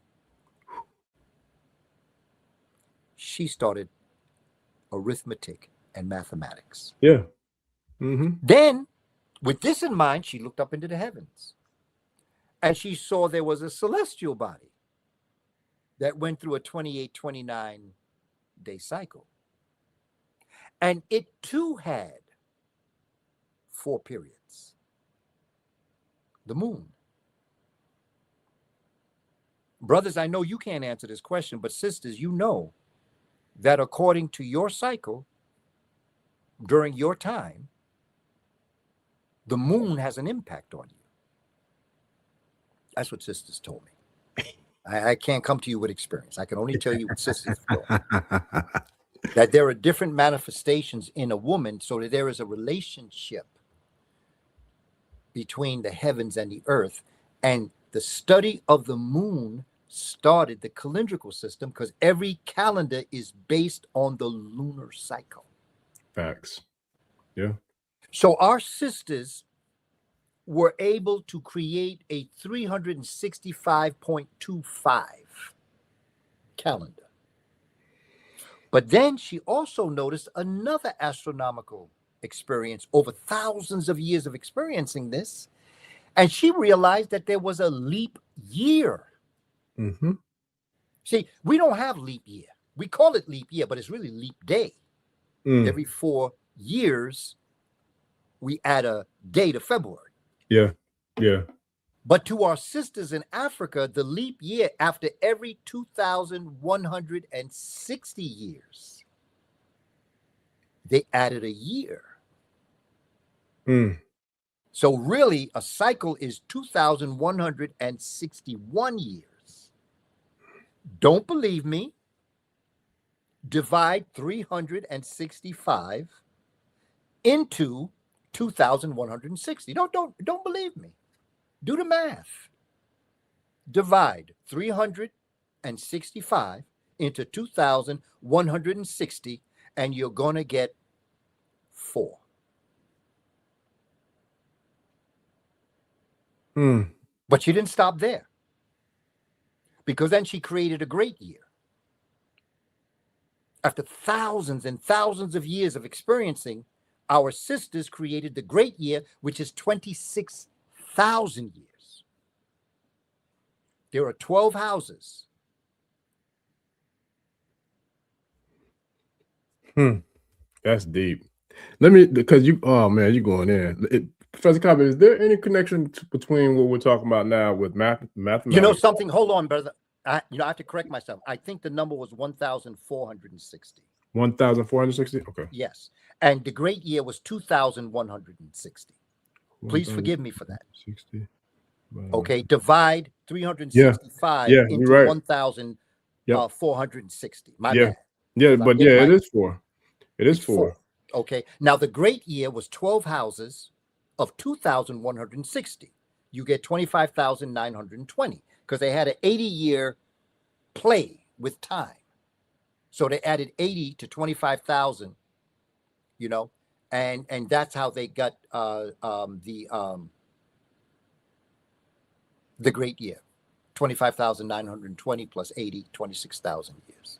She started arithmetic and mathematics. Yeah. Then, with this in mind, she looked up into the heavens and she saw there was a celestial body that went through a 28, 29-day cycle. And it too had 4 periods. The moon. Brothers, I know you can't answer this question, but sisters, you know that according to your cycle, during your time, the moon has an impact on you. That's what sisters told me. I can't come to you with experience. I can only tell you what sisters have told me. That there are different manifestations in a woman, so that there is a relationship between the heavens and the earth. And the study of the moon started the calendrical system, because every calendar is based on the lunar cycle. Facts. Yeah. So our sisters were able to create a 365.25 calendar. But then she also noticed another astronomical experience over thousands of years of experiencing this. And she realized that there was a leap year. See, we don't have leap year. We call it leap year, but it's really leap day. Every 4 years, we add a day to February. Yeah. Yeah. But to our sisters in Africa, the leap year, after every 2,160 years, they added a year. So really, a cycle is 2,161 years. Don't believe me? Divide 365 into 2,160. Don't believe me. Do the math. Divide 365 into 2,160, and you're going to get 4. But she didn't stop there, because then she created a great year. After thousands and thousands of years of experiencing, our sisters created the great year, which is 26,000 years. There are 12 houses. That's deep. Let me, because you, oh man, you're going in. Professor Kaba, is there any connection between what we're talking about now with mathematics? You know something? Hold on, brother. I have to correct myself. I think the number was 1,460. 1,460? Okay. Yes. And the great year was 2,160. Please forgive me for that. 60. Okay. Divide 365 into right. 1,460. My bad. Yeah, but it is 4. It is 4. Okay. Now, the great year was 12 houses of 2,160. You get 25,920, because they had an 80-year play with time. So they added 80 to 25,000, you know, and that's how they got the great year. 25,920 plus 80, 26,000 years.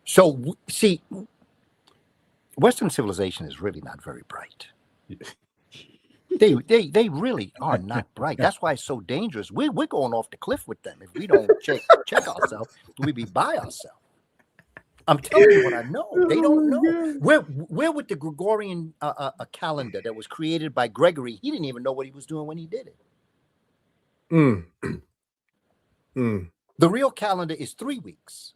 So, see, Western civilization is really not very bright. They really are not bright. That's why it's so dangerous. We're going off the cliff with them. If we don't check ourselves, we be by ourselves. I'm telling you what I know. They don't know. We're with the Gregorian calendar that was created by Gregory. He didn't even know what he was doing when he did it. The real calendar is 3 weeks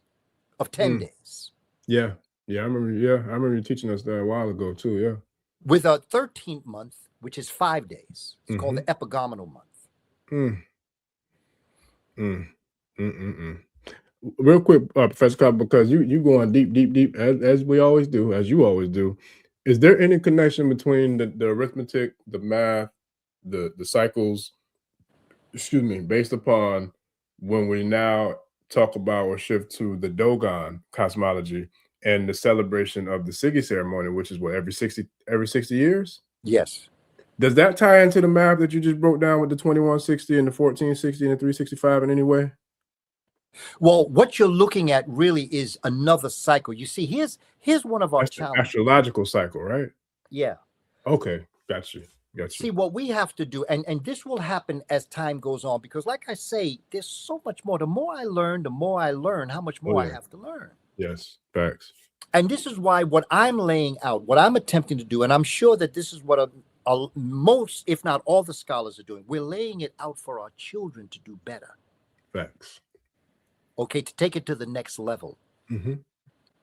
of 10 days. Yeah. I remember you teaching us that a while ago too. Yeah. With a 13th month, which is 5 days. It's called the epigomenal month. Real quick, Professor Kaba, because you going deep, as we always do, as you always do. Is there any connection between the arithmetic, the math, the cycles, excuse me, based upon when we now talk about or shift to the Dogon cosmology and the celebration of the Siggy ceremony, which is what, every 60 years? Yes. Does that tie into the math that you just broke down with the 2160 and the 1460 and the 365 in any way? Well, what you're looking at really is another cycle. You see, here's one of our challenges. Astrological cycle, right? Yeah. Okay, got you. See, what we have to do, and this will happen as time goes on, because like I say, there's so much more. The more I learn, how much more I have to learn. Yes, facts. And this is why what I'm laying out, what I'm attempting to do, and I'm sure that this is what most, if not all, the scholars are doing. We're laying it out for our children to do better. Facts. Okay, to take it to the next level.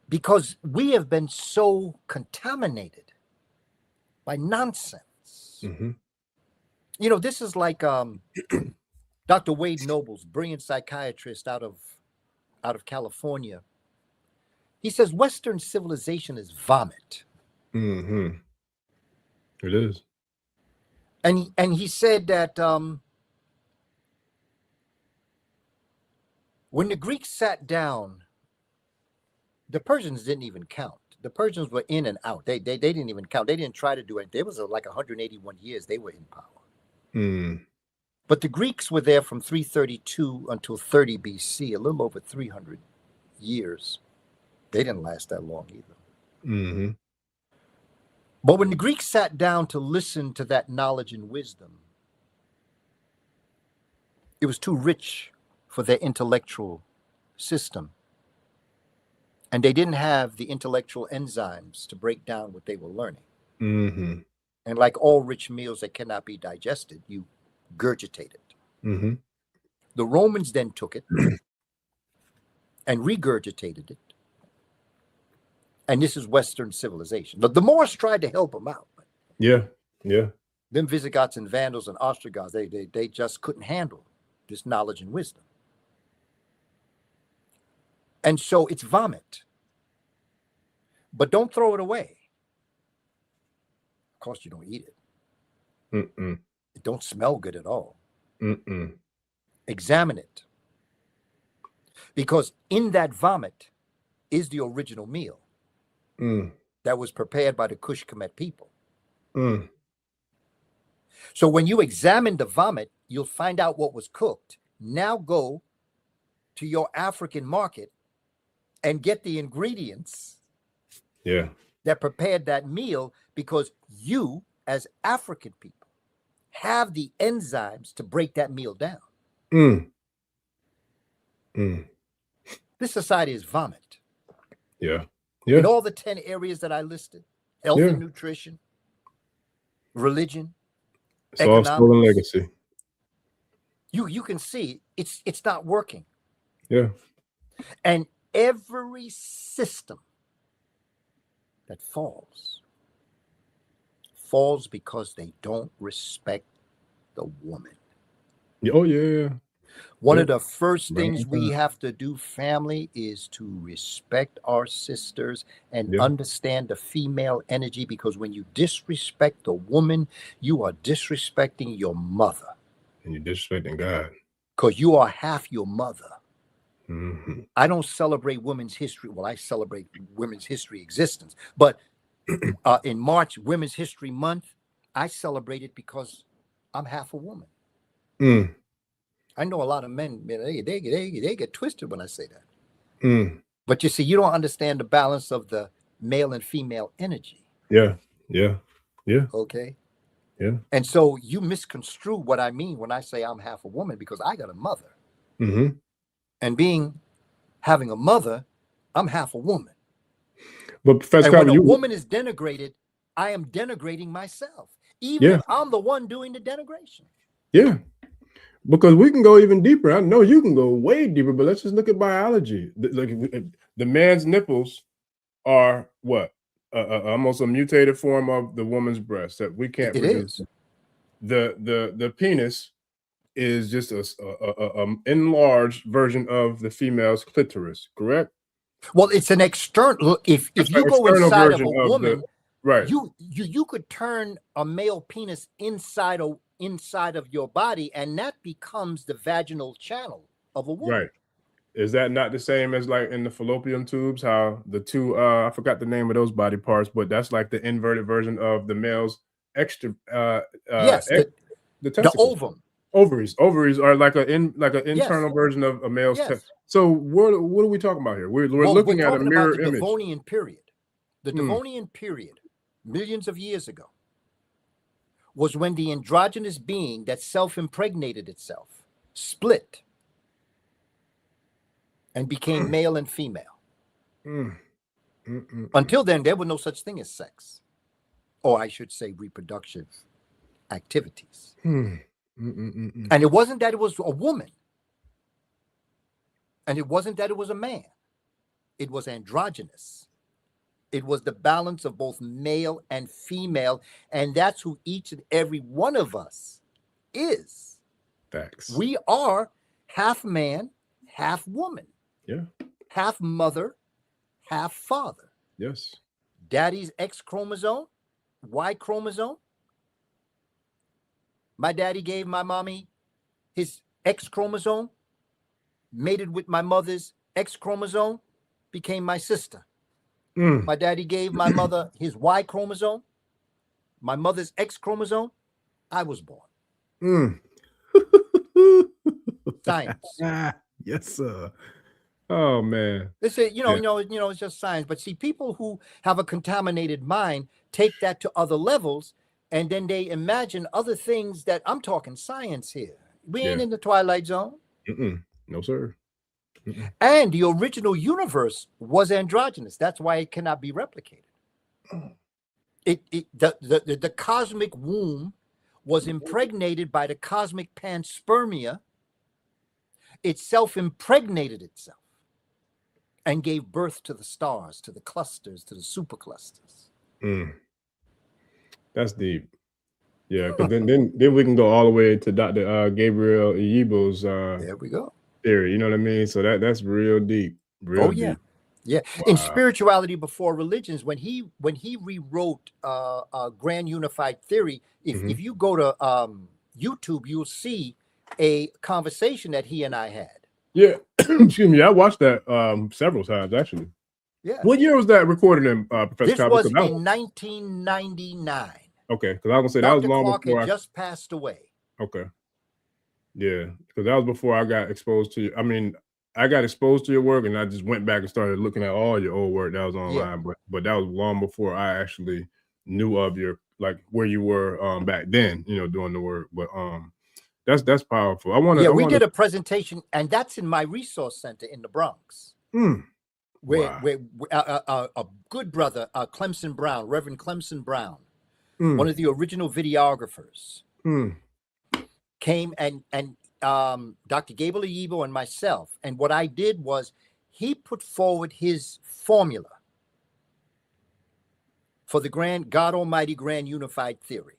Because we have been so contaminated by nonsense. You know, this is like Dr. Wade Noble's brilliant psychiatrist out of California. He says Western civilization is vomit. It is. And he said that when the Greeks sat down, the Persians didn't even count. The Persians were in and out. They didn't even count. They didn't try to do anything. It was like 181 years they were in power. But the Greeks were there from 332 until 30 BC, a little over 300 years. They didn't last that long either. But when the Greeks sat down to listen to that knowledge and wisdom, it was too rich for their intellectual system. And they didn't have the intellectual enzymes to break down what they were learning. And like all rich meals that cannot be digested, you gurgitate it. The Romans then took it and regurgitated it. And this is Western civilization. But the Moors tried to help them out. Yeah. Them Visigoths and Vandals and Ostrogoths, they just couldn't handle this knowledge and wisdom. And so it's vomit. But don't throw it away. Of course, you don't eat it. It don't smell good at all. Examine it. Because in that vomit is the original meal that was prepared by the Kush Kemet people. So when you examine the vomit, you'll find out what was cooked. Now go to your African market and get the ingredients that prepared that meal, because you, as African people, have the enzymes to break that meal down. This society is vomit. In all the 10 areas that I listed: health and nutrition, religion, it's all stolen legacy. You can see it's not working. And every system that falls because they don't respect the woman. One of the first things we have to do, family, is to respect our sisters and understand the female energy, because when you disrespect the woman, you are disrespecting your mother. And you're disrespecting God. Because you are half your mother. I don't celebrate women's history. Well, I celebrate women's history existence. But in March, Women's History Month, I celebrate it because I'm half a woman. I know a lot of men, they get twisted when I say that. But you see, you don't understand the balance of the male and female energy. Okay? And so you misconstrue what I mean when I say I'm half a woman, because I got a mother. And having a mother, I'm half a woman. But Professor Kaba, when a woman is denigrated, I am denigrating myself, even if I'm the one doing the denigration. Because we can go even deeper. I know you can go way deeper, but let's just look at biology. The man's nipples are what? Almost a mutated form of the woman's breast that we can't produce. The penis is just a enlarged version of the female's clitoris, correct? Well, it's an external. If you go inside of a woman, Right. You could turn a male penis inside of your body, and that becomes the vaginal channel of a woman. Right. Is that not the same as like in the fallopian tubes? How the two I forgot the name of those body parts, but that's like the inverted version of the male's Yes, the the testicles. ovum. Ovaries are like an internal version of a male's Yes. So what are we talking about here? We're looking at a mirror image. The Devonian period. The Devonian period, millions of years ago, was when the androgynous being that self-impregnated itself split and became male and female. Until then, there was no such thing as sex, or I should say reproductive activities. And it wasn't that it was a woman, and it wasn't that it was a man. It was androgynous. It was the balance of both male and female, and that's who each and every one of us is. Facts. We are half man, half woman. Yeah. Half mother, half father. Yes. Daddy's X chromosome, Y chromosome. My daddy gave my mommy his X chromosome, mated with my mother's X chromosome, became my sister. My daddy gave my mother his Y chromosome, my mother's X chromosome. I was born. Science. Yes, sir. Oh man. It's it's just science. But see, people who have a contaminated mind take that to other levels, and then they imagine other things that I'm talking science here. We ain't in the Twilight Zone. No, sir. And the original universe was androgynous. That's why it cannot be replicated. The cosmic womb was impregnated by the cosmic panspermia. It self-impregnated itself and gave birth to the stars, to the clusters, to the superclusters. That's deep. Yeah, because then we can go all the way to Dr. Gabriel Yibo's there we go. theory. You know what I mean? So that's real deep. Real deep. Yeah. Wow. In Spirituality Before Religions, when he rewrote Grand Unified Theory, if you go to YouTube, you'll see a conversation that he and I had. Yeah. Excuse me. I watched that several times, actually. Yeah. What year was that recorded in, Professor This Kaba? was in 1999. Okay, because I was going to say Dr. that was long Clark before had just passed away. Okay. Yeah, because that was before I got exposed to you. I mean, I got exposed to your work, and I just went back and started looking at all your old work that was online. But that was long before I actually knew of your, like, where you were back then, doing the work. But that's powerful. We did a presentation, and that's in my resource center in the Bronx. Where a good brother, Clemson Brown, Reverend Clemson Brown, one of the original videographers, came and Dr. Gabriel Yibo and myself. And what I did was he put forward his formula for the God Almighty Grand Unified Theory.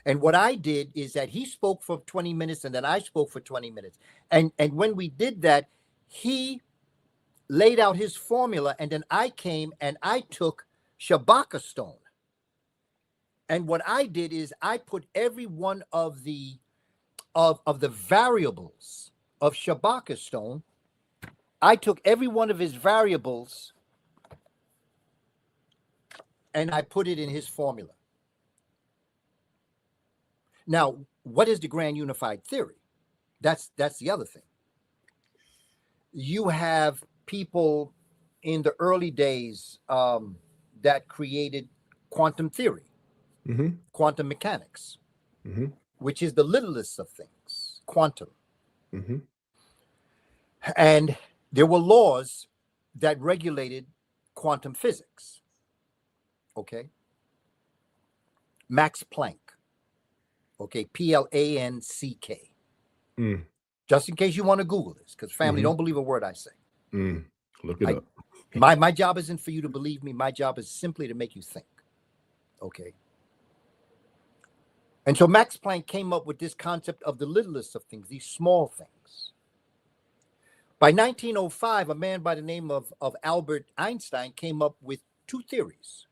And what I did is that he spoke for 20 minutes and then I spoke for 20 minutes. And when we did that, he laid out his formula, and then I came and I took Shabaka stone. And what I did is I put every one of the variables of Shabaka stone. I took every one of his variables and I put it in his formula. Now, what is the Grand Unified Theory? That's the other thing. You have people in the early days that created quantum theory, quantum mechanics, which is the littlest of things, quantum. And there were laws that regulated quantum physics. Okay. Max Planck. Okay. Planck. Just in case you want to Google this, because family, don't believe a word I say. Look it up. My job isn't for you to believe me. My job is simply to make you think. Okay. And so Max Planck came up with this concept of the littlest of things, these small things. By 1905, a man by the name of Albert Einstein came up with two theories.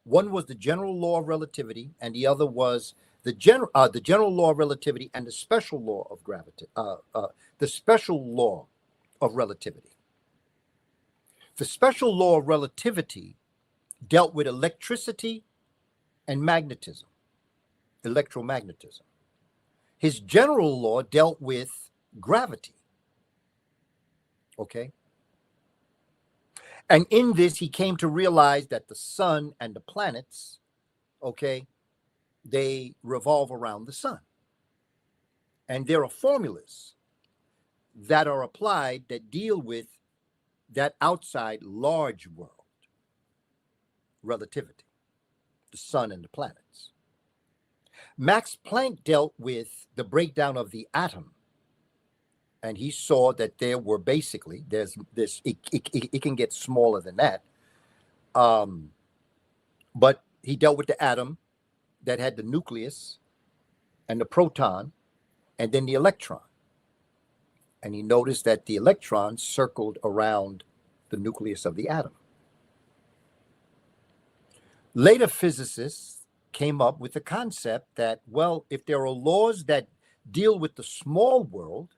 One was the general law of relativity, and the other was the general law of relativity and the special law of gravity. The special law of relativity. The special law of relativity dealt with electricity and magnetism, electromagnetism. His general law dealt with gravity. Okay? And in this, he came to realize that the sun and the planets, okay, they revolve around the sun. And there are formulas that are applied that deal with that outside large world, relativity, the sun and the planets. Max Planck dealt with the breakdown of the atom. And he saw that there were basically, there's this, it can get smaller than that. But he dealt with the atom that had the nucleus and the proton and then the electron. And he noticed that the electron circled around the nucleus of the atom. Later physicists came up with the concept that, well, if there are laws that deal with the small world,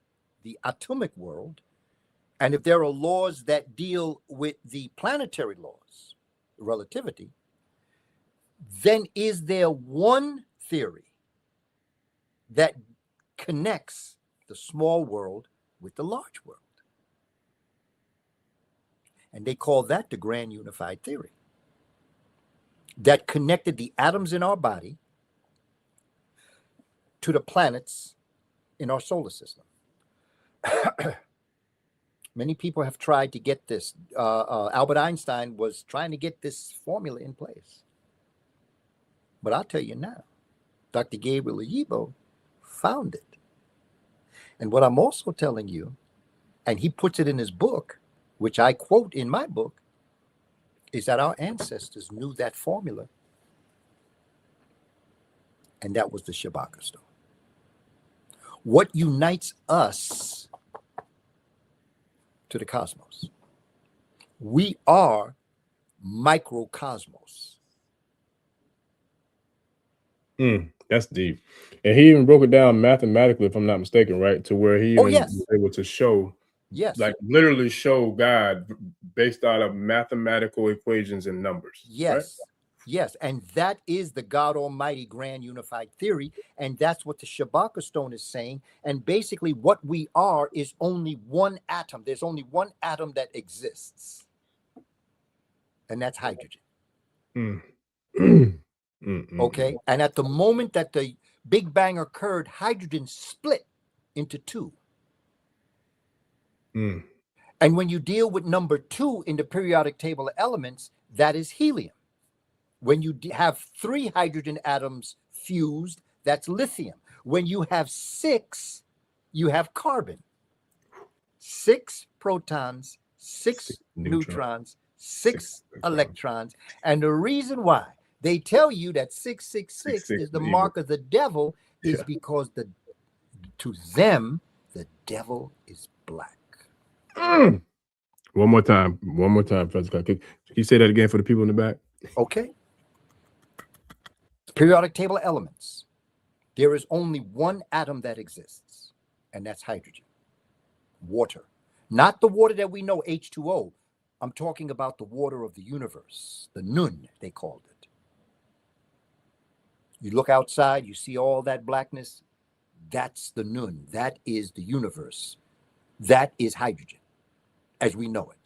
the atomic world, and if there are laws that deal with the planetary laws, relativity, then is there one theory that connects the small world with the large world? And they call that the grand unified theory, that connected the atoms in our body to the planets in our solar system. Many people have tried to get this. Albert Einstein was trying to get this formula in place. But I'll tell you now, Dr. Gabriel Oyibo found it. And what I'm also telling you, and he puts it in his book, which I quote in my book, is that our ancestors knew that formula. And that was the Shabaka stone. What unites us to the cosmos? We are microcosmos. That's deep. And he even broke it down mathematically, if I'm not mistaken, right? To where he even was able to show, like literally show God based out of mathematical equations and numbers. Yes. Right? Yes, and that is the God Almighty Grand Unified Theory, and that's what the Shabaka stone is saying. And basically what we are is only one atom. There's only one atom that exists, and that's hydrogen. Okay, and at the moment that the Big Bang occurred, hydrogen split into two. And when you deal with number 2 in the periodic table of elements, that is helium. When you have 3 hydrogen atoms fused, that's lithium. When you have 6, you have carbon. 6 protons, 6 neutrons, 6 electrons. And the reason why they tell you that 666 is the mark of the devil is because to them, the devil is black. One more time, Professor. Can you say that again for the people in the back? Okay. Periodic table of elements. There is only one atom that exists, and that's hydrogen. Water. Not the water that we know, H2O. I'm talking about the water of the universe, the Nun, they called it. You look outside, you see all that blackness. That's the Nun. That is the universe. That is hydrogen, as we know it.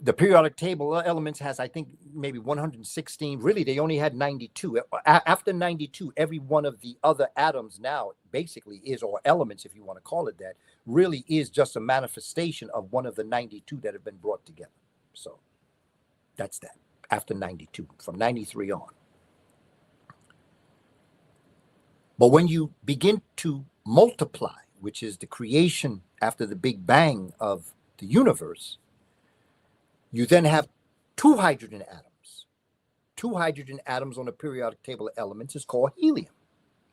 The periodic table of elements has, I think, maybe 116. Really, they only had 92. After 92, every one of the other atoms now basically is, or elements, if you want to call it that, really is just a manifestation of one of the 92 that have been brought together. So that's that. After 92, from 93 on. But when you begin to multiply, which is the creation after the Big Bang of the universe, you then have 2 hydrogen atoms. 2 hydrogen atoms on the periodic table of elements is called helium.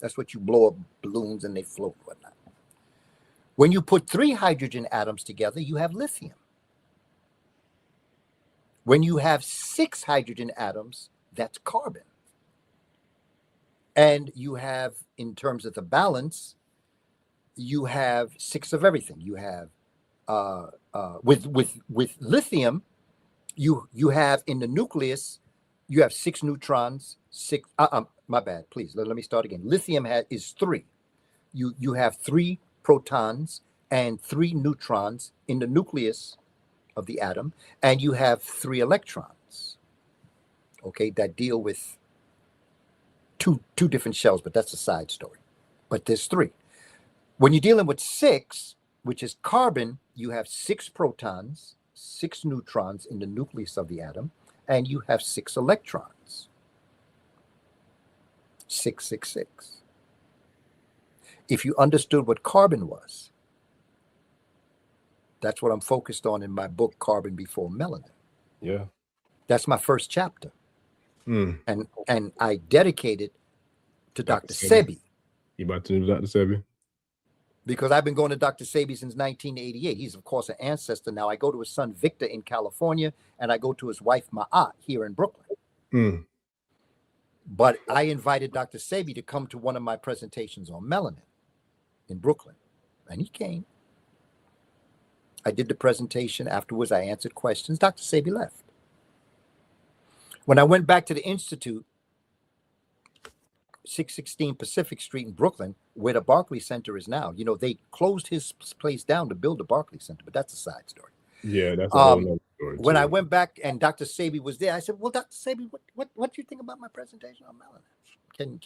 That's what you blow up balloons and they float and whatnot. When you put 3 hydrogen atoms together, you have lithium. When you have 6 hydrogen atoms, that's carbon. And you have, in terms of the balance, you have 6 of everything. You have with lithium, you have in the nucleus, you have 6 neutrons. 6. My bad. Please let me start again. Lithium is 3. You have 3 protons and 3 neutrons in the nucleus of the atom, and you have 3 electrons. Okay, that deal with two different shells, but that's a side story. But there's 3. When you're dealing with 6, which is carbon, you have 6 protons, 6 neutrons in the nucleus of the atom, and you have 6 electrons. 666. If you understood what carbon was, that's what I'm focused on in my book, Carbon Before Melanin. Yeah. That's my first chapter. Mm. And I dedicate it to Dr. Sebi. You about to do Dr. Sebi? Because I've been going to Dr. Sebi since 1988. He's, of course, an ancestor now. I go to his son, Victor, in California, and I go to his wife, Ma'at, here in Brooklyn. Mm. But I invited Dr. Sebi to come to one of my presentations on melanin in Brooklyn, and he came. I did the presentation. Afterwards, I answered questions. Dr. Sebi left. When I went back to the Institute, 616 Pacific Street in Brooklyn, where the Barclays Center is now, they closed his place down to build the Barclays Center, but that's a side story. Yeah, that's a whole other story. When I went back and Dr. Sebi was there, I said, well, Dr. Sebi, what do you think about my presentation on melanin?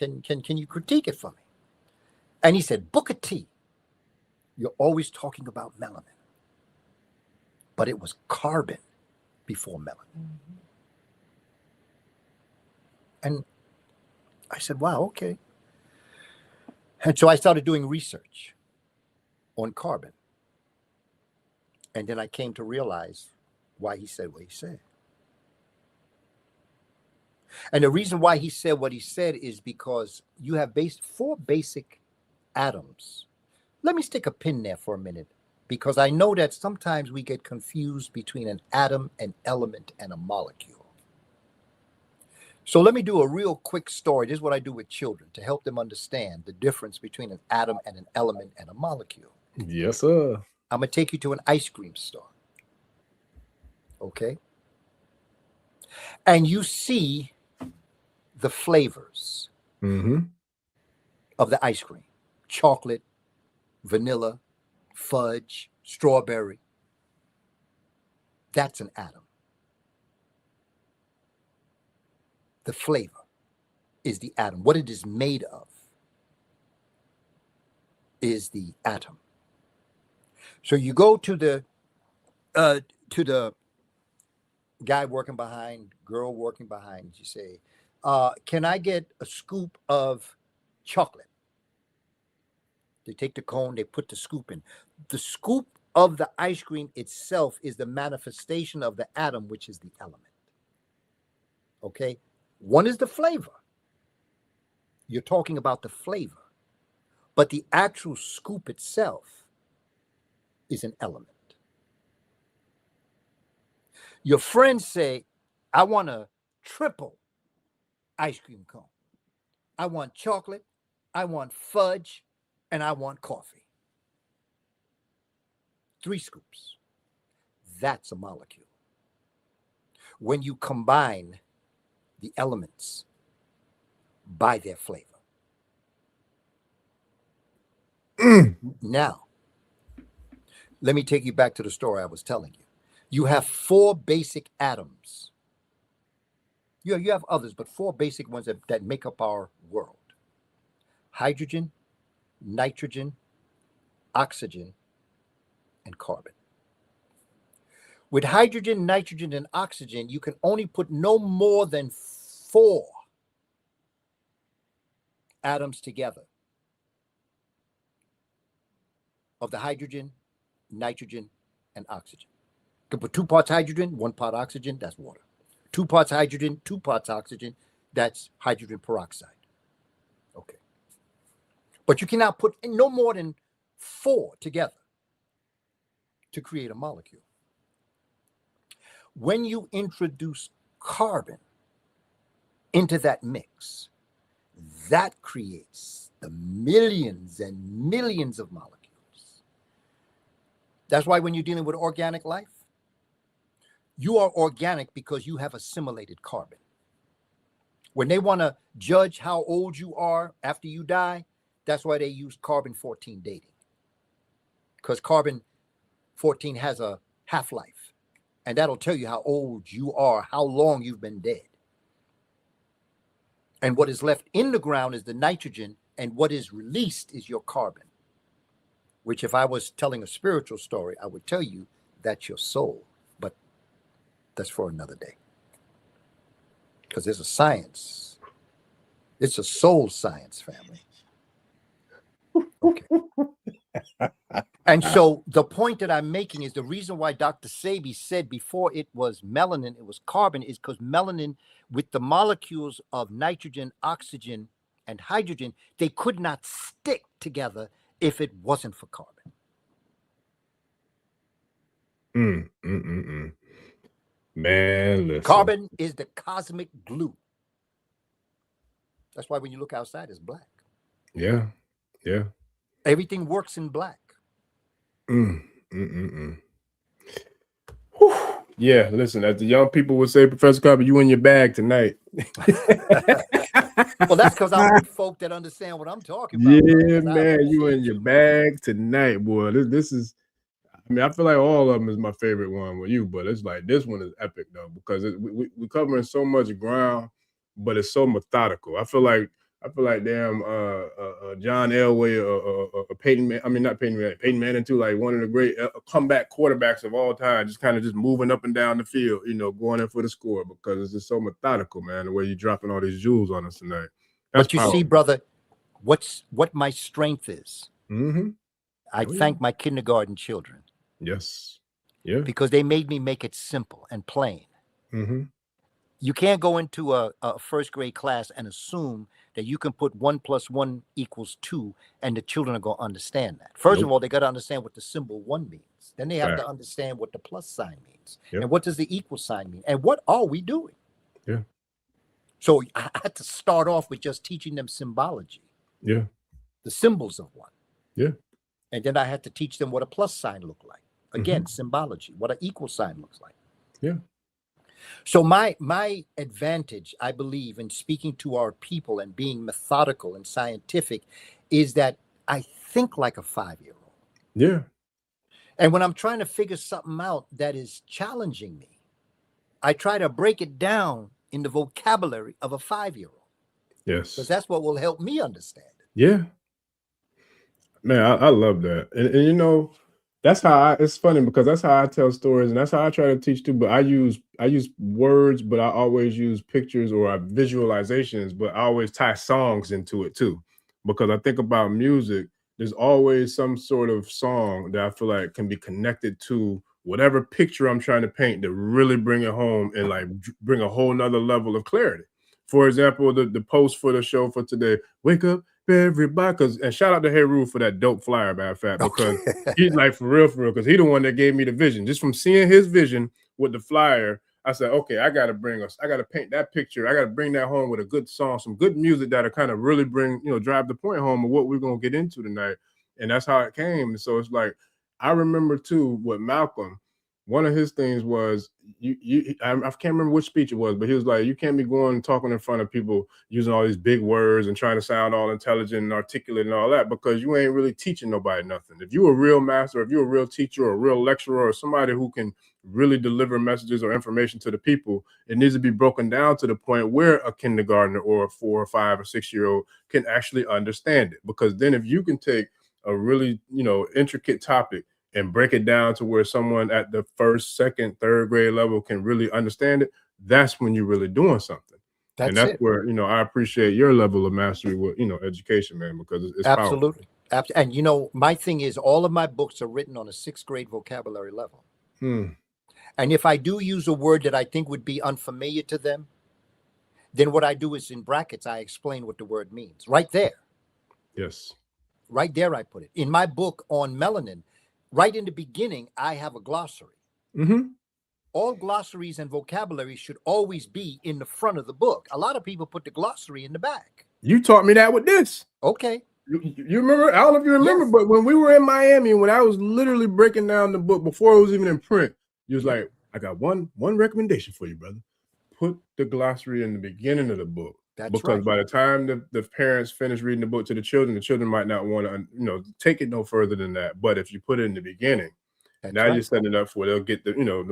Can you critique it for me? And he said, Booker T, you're always talking about melanin. But it was carbon before melanin. Mm-hmm. And I said, wow, okay. And so I started doing research on carbon. And then I came to realize why he said what he said. And the reason why he said what he said is because you have 4 basic atoms. Let me stick a pin there for a minute, because I know that sometimes we get confused between an atom, an element, and a molecule. So let me do a real quick story. This is what I do with children to help them understand the difference between an atom and an element and a molecule. Yes, sir. I'm going to take you to an ice cream store. Okay? And you see the flavors of the ice cream. Chocolate, vanilla, fudge, strawberry. That's an atom. The flavor is the atom. What it is made of is the atom. So you go to the guy working behind, girl working behind, you say, can I get a scoop of chocolate? They take the cone, they put the scoop in. The scoop of the ice cream itself is the manifestation of the atom, which is the element. Okay? One is the flavor. You're talking about the flavor. But the actual scoop itself is an element. Your friends say, I want a triple ice cream cone. I want chocolate, I want fudge, and I want coffee. 3 scoops. That's a molecule. When you combine the elements by their flavor. Now, let me take you back to the story I was telling you. You have 4 basic atoms. You have others, but 4 basic ones that make up our world. Hydrogen, nitrogen, oxygen, and carbon. With hydrogen, nitrogen, and oxygen, you can only put no more than 4 atoms together of the hydrogen, nitrogen, and oxygen. You can put 2 parts hydrogen, 1 part oxygen, that's water. 2 parts hydrogen, 2 parts oxygen, that's hydrogen peroxide. Okay. But you cannot put no more than 4 together to create a molecule. when you introduce carbon into that mix, that creates the millions and millions of molecules. That's why when you're dealing with organic life, you are organic because you have assimilated carbon. When they want to judge how old you are after you die, that's why they use carbon-14 dating. Because carbon-14 has a half-life. And that'll tell you how old you are, how long you've been dead. And what is left in the ground is the nitrogen, and what is released is your carbon. Which, if I was telling a spiritual story, I would tell you that's your soul. But that's for another day. Because there's a science. It's a soul science, family. Okay. And so the point that I'm making is the reason why Dr. Sebi said before it was melanin, it was carbon, is because melanin, with the molecules of nitrogen, oxygen, and hydrogen, they could not stick together if it wasn't for carbon. Man, listen. Carbon is the cosmic glue. That's why when you look outside, it's black. Yeah. Yeah. Everything works in black. Yeah, listen, as the young people would say, Professor Kaba, you in your bag tonight. Well, that's because I'm with folk that understand what I'm talking about. Yeah, man, you in your bag tonight, boy. This is, I mean, I feel like all of them is my favorite one with you, but it's like this one is epic though, because we're covering so much ground, but it's so methodical. I feel like damn John Elway or Peyton Manning too, like one of the great comeback quarterbacks of all time, just kind of just moving up and down the field, you know, going in for the score, because it's just so methodical, man, the way you're dropping all these jewels on us tonight. That's but you powerful. See, brother, what my strength is. I thank my kindergarten children. Yes. Yeah. Because they made me make it simple and plain. You can't go into a first grade class and assume that you can put 1 + 1 = 2 and the children are going to understand that. First of all, they got to understand what the symbol 1 means. Then they have to understand what the plus sign means. And what does the equal sign mean? And what are we doing? Yeah. So I had to start off with just teaching them symbology. Yeah. The symbols of 1. Yeah. And then I had to teach them what a plus sign looked like. Again, symbology, what an equal sign looks like. Yeah. So my advantage, I believe, in speaking to our people and being methodical and scientific is that I think like a 5-year-old. Yeah. And when I'm trying to figure something out that is challenging me, I try to break it down in the vocabulary of a 5-year-old. Yes. Because that's what will help me understand it. Yeah. Man, I love that. And you know, that's how it's funny because that's how I tell stories and that's how I try to teach too. But I use words, but I always use pictures or visualizations, but I always tie songs into it too. Because I think about music, there's always some sort of song that I feel like can be connected to whatever picture I'm trying to paint to really bring it home and like bring a whole nother level of clarity. For example, the post for the show for today, wake up, everybody, and shout out to Heru for that dope flyer, matter of fact, because he's like for real, because he the one that gave me the vision. Just from seeing his vision with the flyer, I said, okay, I gotta paint that picture. I gotta bring that home with a good song, some good music that'll kind of really bring, drive the point home of what we're gonna get into tonight. And that's how it came. So it's like, I remember too with Malcolm, one of his things was I can't remember which speech it was, but he was like, you can't be going and talking in front of people using all these big words and trying to sound all intelligent and articulate and all that, because you ain't really teaching nobody nothing. If you're a real master, if you're a real teacher or a real lecturer or somebody who can really deliver messages or information to the people, it needs to be broken down to the point where a kindergartner or a 4 or 5 or 6-year-old can actually understand it. Because then if you can take a really, intricate topic and break it down to where someone at the 1st, 2nd, 3rd grade level can really understand it, that's when you're really doing something. That's where, I appreciate your level of mastery with, education, man, because it's absolutely. And, my thing is all of my books are written on a 6th grade vocabulary level. And if I do use a word that I think would be unfamiliar to them, then what I do is in brackets, I explain what the word means right there. Yes. Right there, I put it. In my book on melanin, right in the beginning, I have a glossary. all glossaries and vocabulary should always be in the front of the book. A lot of people put the glossary in the back. You taught me that with this. Okay. You remember? I don't know if you remember, Yes. but when we were in Miami, when I was literally breaking down the book before it was even in print, you was like, I got one recommendation for you, brother. Put the glossary in the beginning of the book. That's because right. by the time the parents finish reading the book to the children might not want to, take it no further than that. But if you put it in the beginning, That's now right. you're setting it up for they'll get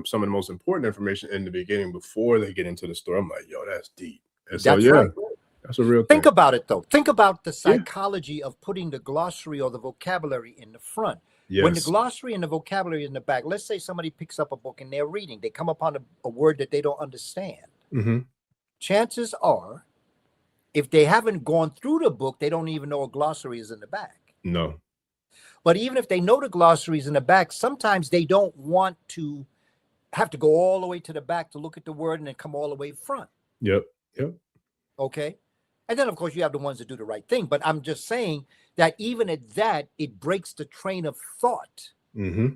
some of the most important information in the beginning before they get into the story. I'm like, yo, that's deep. And so, That's yeah, right. that's a real thing. Think about it, though. Think about the psychology of putting the glossary or the vocabulary in the front. Yes. When the glossary and the vocabulary in the back, let's say somebody picks up a book and they're reading, they come upon a word that they don't understand. Mm-hmm. Chances are, if they haven't gone through the book, they don't even know a glossary is in the back. No. But even if they know the glossary is in the back, sometimes they don't want to have to go all the way to the back to look at the word and then come all the way front. Yep. Okay. And then, of course, you have the ones that do the right thing. But I'm just saying that even at that, it breaks the train of thought Mm-hmm.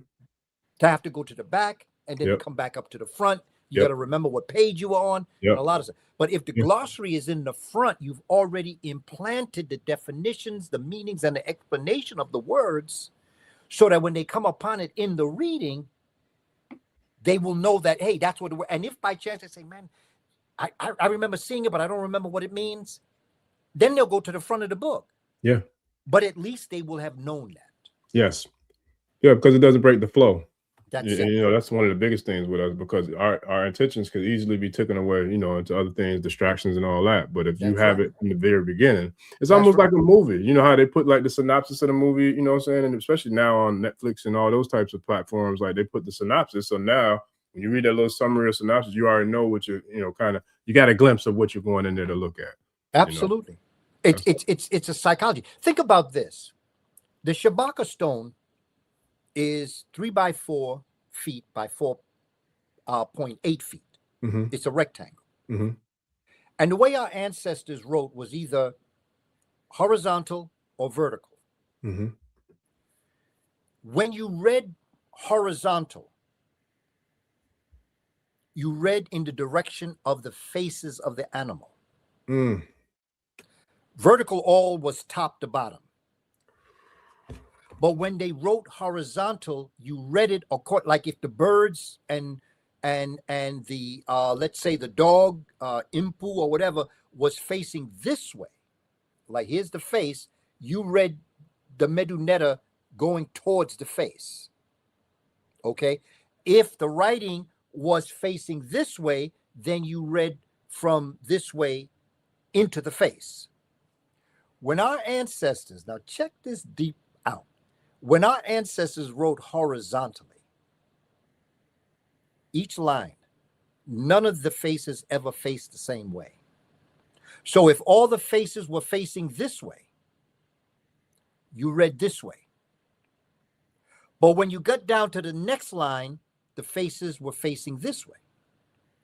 to have to go to the back and then come back up to the front. You got to remember what page you were on. And a lot of stuff. But if the glossary is in the front, you've already implanted the definitions, the meanings, and the explanation of the words so that when they come upon it in the reading, they will know that, hey, that's what the word. And if by chance they say, man, I remember seeing it, but I don't remember what it means, then they'll go to the front of the book. Yeah. But at least they will have known that. Yes. Yeah, because it doesn't break the flow. That's it. That's one of the biggest things with us, because our intentions could easily be taken away, into other things, distractions and all that. But if you have it from the very beginning, it's almost like a movie. You know how they put like the synopsis of the movie, you know what I'm saying? And especially now on Netflix and all those types of platforms, like they put the synopsis. So now when you read that little summary or synopsis, you already know what you got a glimpse of what you're going in there to look at. Absolutely. It's a psychology. Think about this. The Shabaka stone is 3 by 4 feet by 4.8 feet. Mm-hmm. It's a rectangle. Mm-hmm. And the way our ancestors wrote was either horizontal or vertical. Mm-hmm. When you read horizontal, you read in the direction of the faces of the animal. Mm. Vertical all was top to bottom. But when they wrote horizontal, you read it like if the birds and the let's say the dog impu or whatever was facing this way, like here's the face, you read the medunetta going towards the face. Okay, if the writing was facing this way, then you read from this way into the face. When our ancestors, now check this deep out. When our ancestors wrote horizontally, each line, none of the faces ever faced the same way. So if all the faces were facing this way, you read this way. But when you got down to the next line, the faces were facing this way.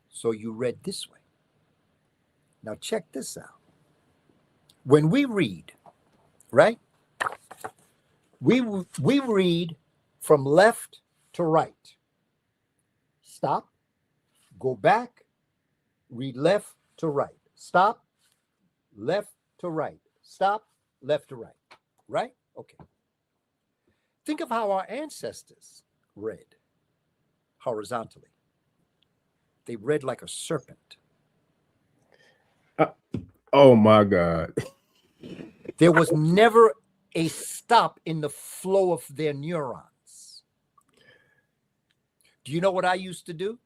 So you read this way. Now check this out. When we read, right? We read from left to right. Stop, go back, read left to right. Stop, left to right. Stop, left to right. Right? Okay. Think of how our ancestors read horizontally. They read like a serpent. Oh my God. There was never a stop in the flow of their neurons. Do you know what I used to do?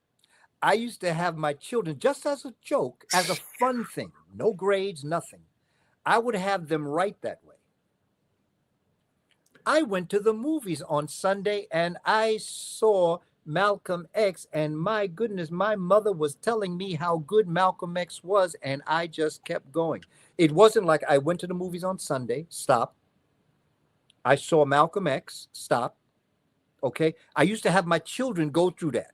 I used to have my children, just as a joke, as a fun thing, no grades, nothing. I would have them write that way. I went to the movies on Sunday and I saw Malcolm X, and my goodness, my mother was telling me how good Malcolm X was, and I just kept going. It wasn't like I went to the movies on Sunday, stop. I saw Malcolm X, stop. Okay. I used to have my children go through that.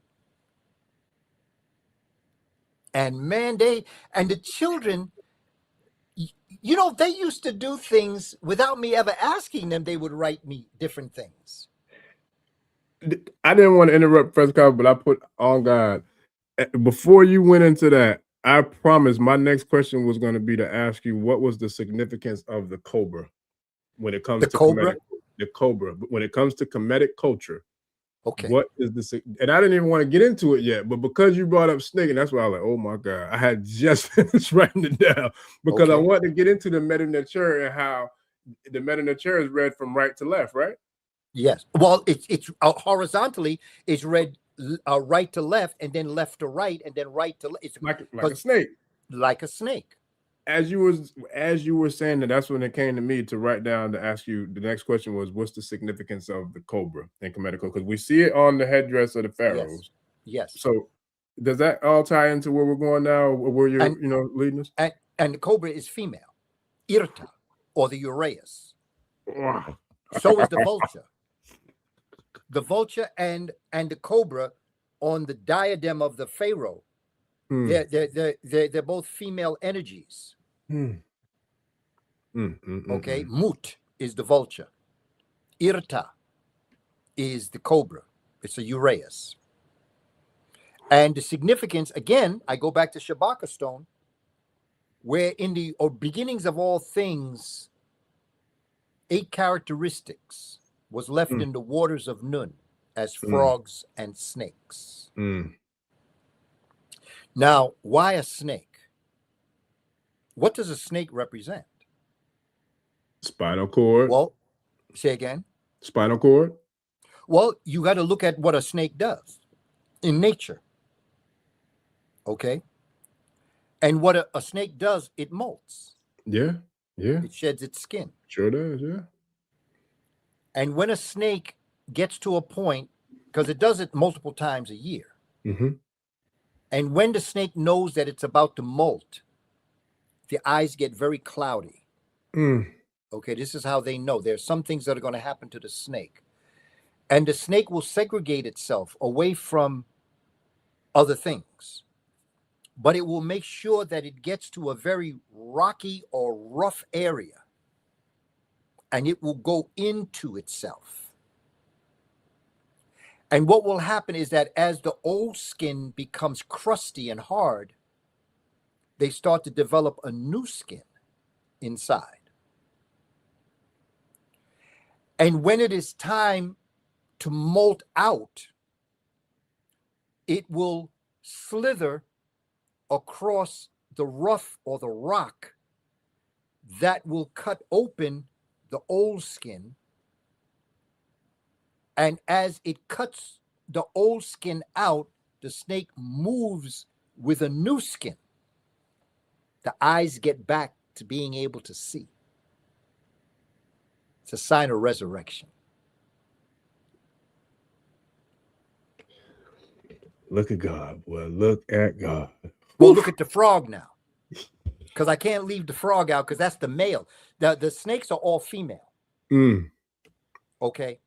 And man, the children, they used to do things without me ever asking them. They would write me different things. I didn't want to interrupt First Kaba, but I put, oh God, before you went into that, I promise my next question was going to be to ask you what was the significance of the cobra when it comes to cobra? the cobra. But when it comes to Kemetic culture, okay, what is the, and I didn't even want to get into it yet, but because you brought up snake, and that's why I was like, oh my God, I had just finished writing it down because I wanted to get into the meta nature and how the meta nature is read from right to left, right? Yes. Well, it's horizontally, it's read right to left, and then left to right, and then right to left. It's like a snake. Like a snake. As you were saying that's when it came to me to write down to ask you. The next question was, what's the significance of the cobra in Kemetic? Because we see it on the headdress of the pharaohs. Yes. So does that all tie into where we're going now, or where you're leading us? And the cobra is female, Irta, or the Uraeus. So is the vulture. The vulture and the cobra on the diadem of the pharaoh. They're both female energies. Okay, Mut is the vulture. Irta is the cobra. It's a Uraeus. And the significance, again, I go back to Shabaka stone, where in the beginnings of all things, 8 characteristics was left in the waters of Nun as frogs and snakes. Now, why a snake? What does a snake represent? Spinal cord. Well, say again. Spinal cord. Well, you got to look at what a snake does in nature. Okay. And what a snake does, it molts. Yeah. It sheds its skin. Sure does, yeah. And when a snake gets to a point, because it does it multiple times a year, and when the snake knows that it's about to molt, the eyes get very cloudy. Okay, this is how they know. There's some things that are going to happen to the snake. And the snake will segregate itself away from other things. But it will make sure that it gets to a very rocky or rough area. And it will go into itself. And what will happen is that as the old skin becomes crusty and hard, they start to develop a new skin inside. And when it is time to molt out, it will slither across the rough or the rock that will cut open the old skin. And as it cuts the old skin out, the snake moves with a new skin. The eyes get back to being able to see. It's a sign of resurrection. Look at God, boy. Look at God. Well, look at the frog now. Because I can't leave the frog out because that's the male. The snakes are all female. Okay?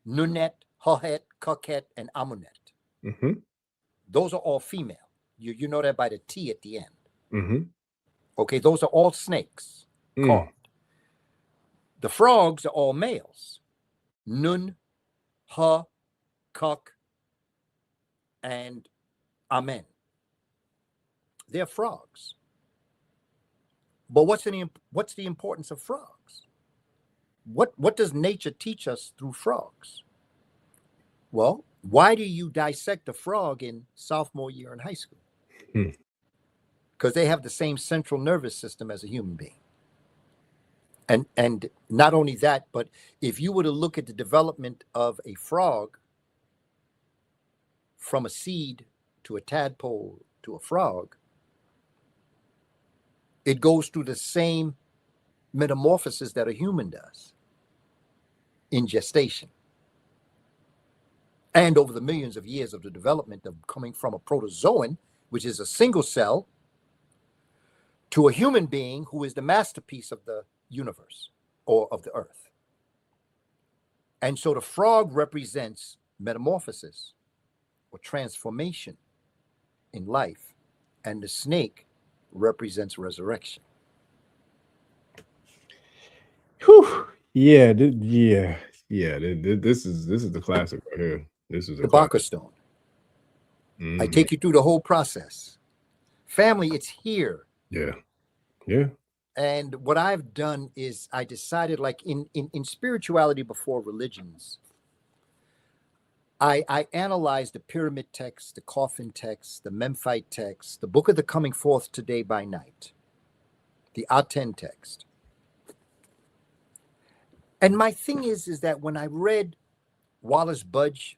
Nunet, Hahet, Kaket, and Amunet. Those are all female. You know that by the T at the end. Okay, those are all snakes carved. The frogs are all males. Nun, Ha, Kuk, and Amen. They're frogs. But what's the importance of frogs? What does nature teach us through frogs? Well, why do you dissect a frog in sophomore year in high school? Because they have the same central nervous system as a human being. And not only that, but if you were to look at the development of a frog from a seed to a tadpole to a frog, it goes through the same metamorphosis that a human does in gestation. And over the millions of years of the development of coming from a protozoan, which is a single cell, to a human being who is the masterpiece of the universe or of the earth. And so the frog represents metamorphosis or transformation in life, and the snake represents resurrection. Whew. Yeah. This is the classic right here. This is the Baka stone. I take you through the whole process. Family, it's here. Yeah. Yeah. And what I've done is I decided, like in spirituality before religions, I analyzed the pyramid text, the coffin text, the Memphite text, the book of the coming forth today by night, the Aten text. And my thing is that when I read Wallace Budge,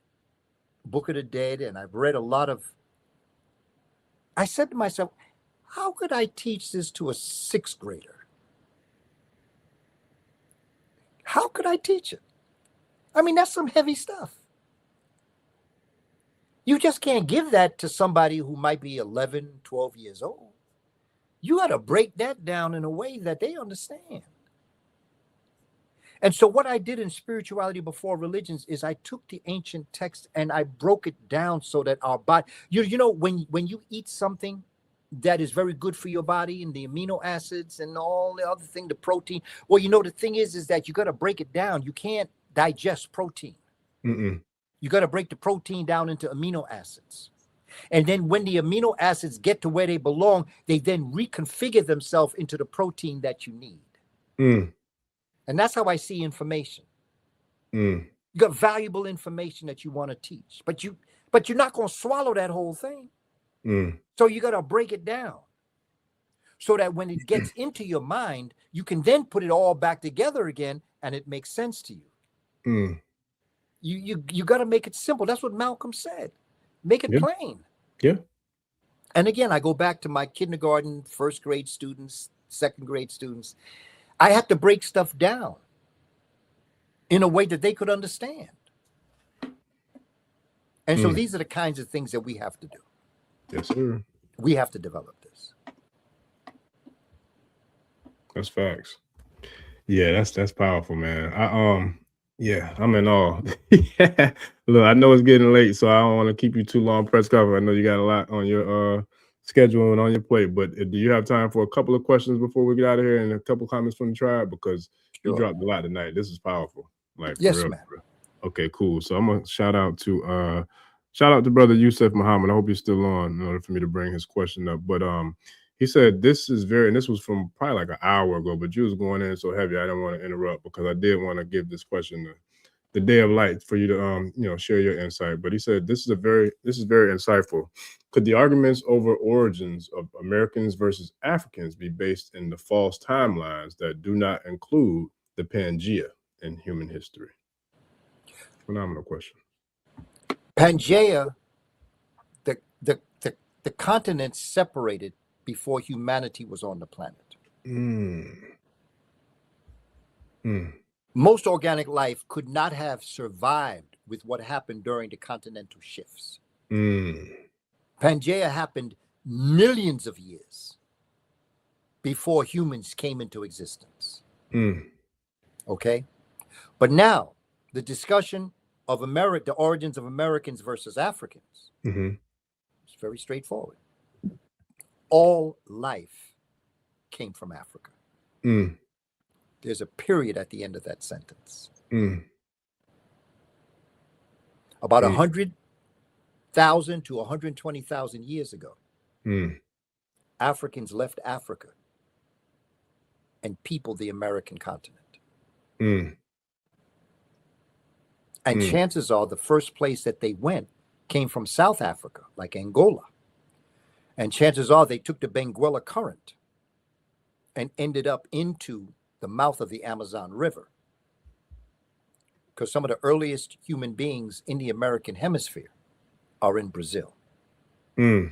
Book of the Dead, and I've read a lot of, I said to myself, how could I teach this to a 6th grader? How could I teach it? I mean, that's some heavy stuff. You just can't give that to somebody who might be 11, 12 years old. You got to break that down in a way that they understand. And so what I did in spirituality before religions is I took the ancient text and I broke it down so that our body, you know, when you eat something that is very good for your body and the amino acids and all the other thing, the protein, well, you know, the thing is that you got to break it down. You can't digest protein. You got to break the protein down into amino acids. And then when the amino acids get to where they belong, they then reconfigure themselves into the protein that you need. And that's how I see information. You got valuable information that you want to teach, but you're not going to swallow that whole thing. So you got to break it down so that when it gets into your mind, you can then put it all back together again and it makes sense to you. You got to make it simple. That's what Malcolm said. Make it plain. Yeah. And again, I go back to my kindergarten, 1st grade students, 2nd grade students. I had to break stuff down in a way that they could understand. And so these are the kinds of things that we have to do. Yes, sir. We have to develop this. That's facts. Yeah, that's powerful, man. Yeah, I'm in awe. Yeah. Look, I know it's getting late, so I don't want to keep you too long. Press cover. I know you got a lot on your schedule and on your plate, but do you have time for a couple of questions before we get out of here and a couple of comments from the tribe? Because you dropped a lot tonight. This is powerful. Like, yes, for real, man. for real. Okay, cool. So I'm gonna shout out to brother Yusuf Muhammad. I hope he's still on in order for me to bring his question up. But he said this was from probably like an hour ago, but you was going in so heavy I didn't want to interrupt because I did want to give this question the day of light for you to share your insight. But he said this is very insightful. Could the arguments over origins of Americans versus Africans be based in the false timelines that do not include the Pangea in human history? Phenomenal question. Pangea, the continents separated before humanity was on the planet. Most organic life could not have survived with what happened during the continental shifts. Pangea happened millions of years before humans came into existence. Okay? But now, the discussion of the origins of Americans versus Africans, it's very straightforward. All life came from Africa. There's a period at the end of that sentence. About 100,000 to 120,000 years ago, Africans left Africa and peopled the American continent. And chances are the first place that they went came from South Africa, like Angola. And chances are they took the Benguela Current and ended up into the mouth of the Amazon River. Because some of the earliest human beings in the American hemisphere are in Brazil. The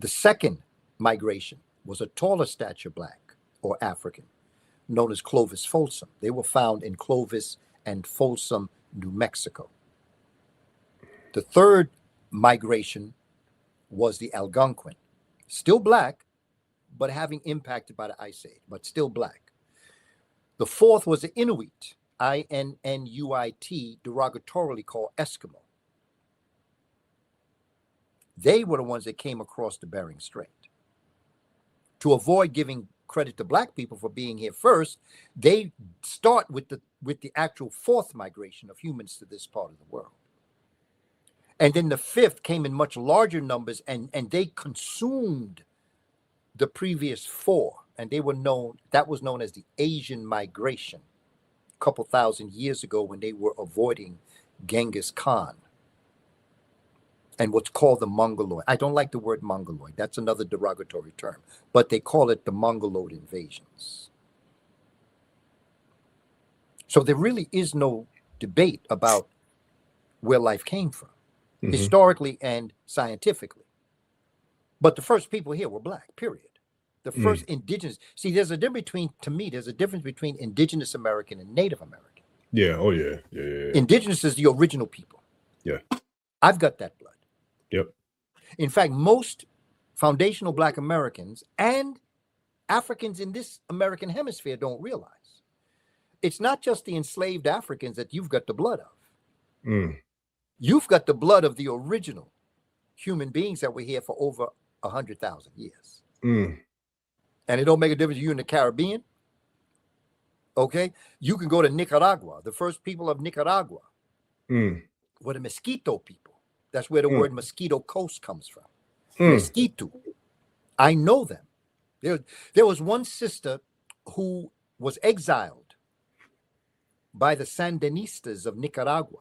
second migration was a taller stature Black or African, known as Clovis Folsom. They were found in Clovis and Folsom, New Mexico. The third migration was the Algonquin, still Black, but having impacted by the Ice Age, but still Black. The fourth was the Inuit, I-N-N-U-I-T, derogatorily called Eskimo. They were the ones that came across the Bering Strait. To avoid giving credit to Black people for being here first, they start with the actual fourth migration of humans to this part of the world. And then the fifth came in much larger numbers, and they consumed the previous four, and that was known as the Asian migration a couple thousand years ago, when they were avoiding Genghis Khan and what's called the Mongoloid. I don't like the word Mongoloid. That's another derogatory term, but they call it the Mongoloid invasions. So there really is no debate about where life came from, historically and scientifically. But the first people here were black, period. The first indigenous. See, there's a difference between indigenous American and Native American. Yeah. Oh, yeah. Yeah. Indigenous is the original people. Yeah. I've got that blood. Yep. In fact, most foundational black Americans and Africans in this American hemisphere don't realize it's not just the enslaved Africans that you've got the blood of. You've got the blood of the original human beings that were here for over 100,000 years. And it don't make a difference if you're in the Caribbean. Okay? You can go to Nicaragua, the first people of Nicaragua were the Mosquito people. That's where the word Mosquito Coast comes from. Mosquito. I know them. There was one sister who was exiled by the Sandinistas of Nicaragua.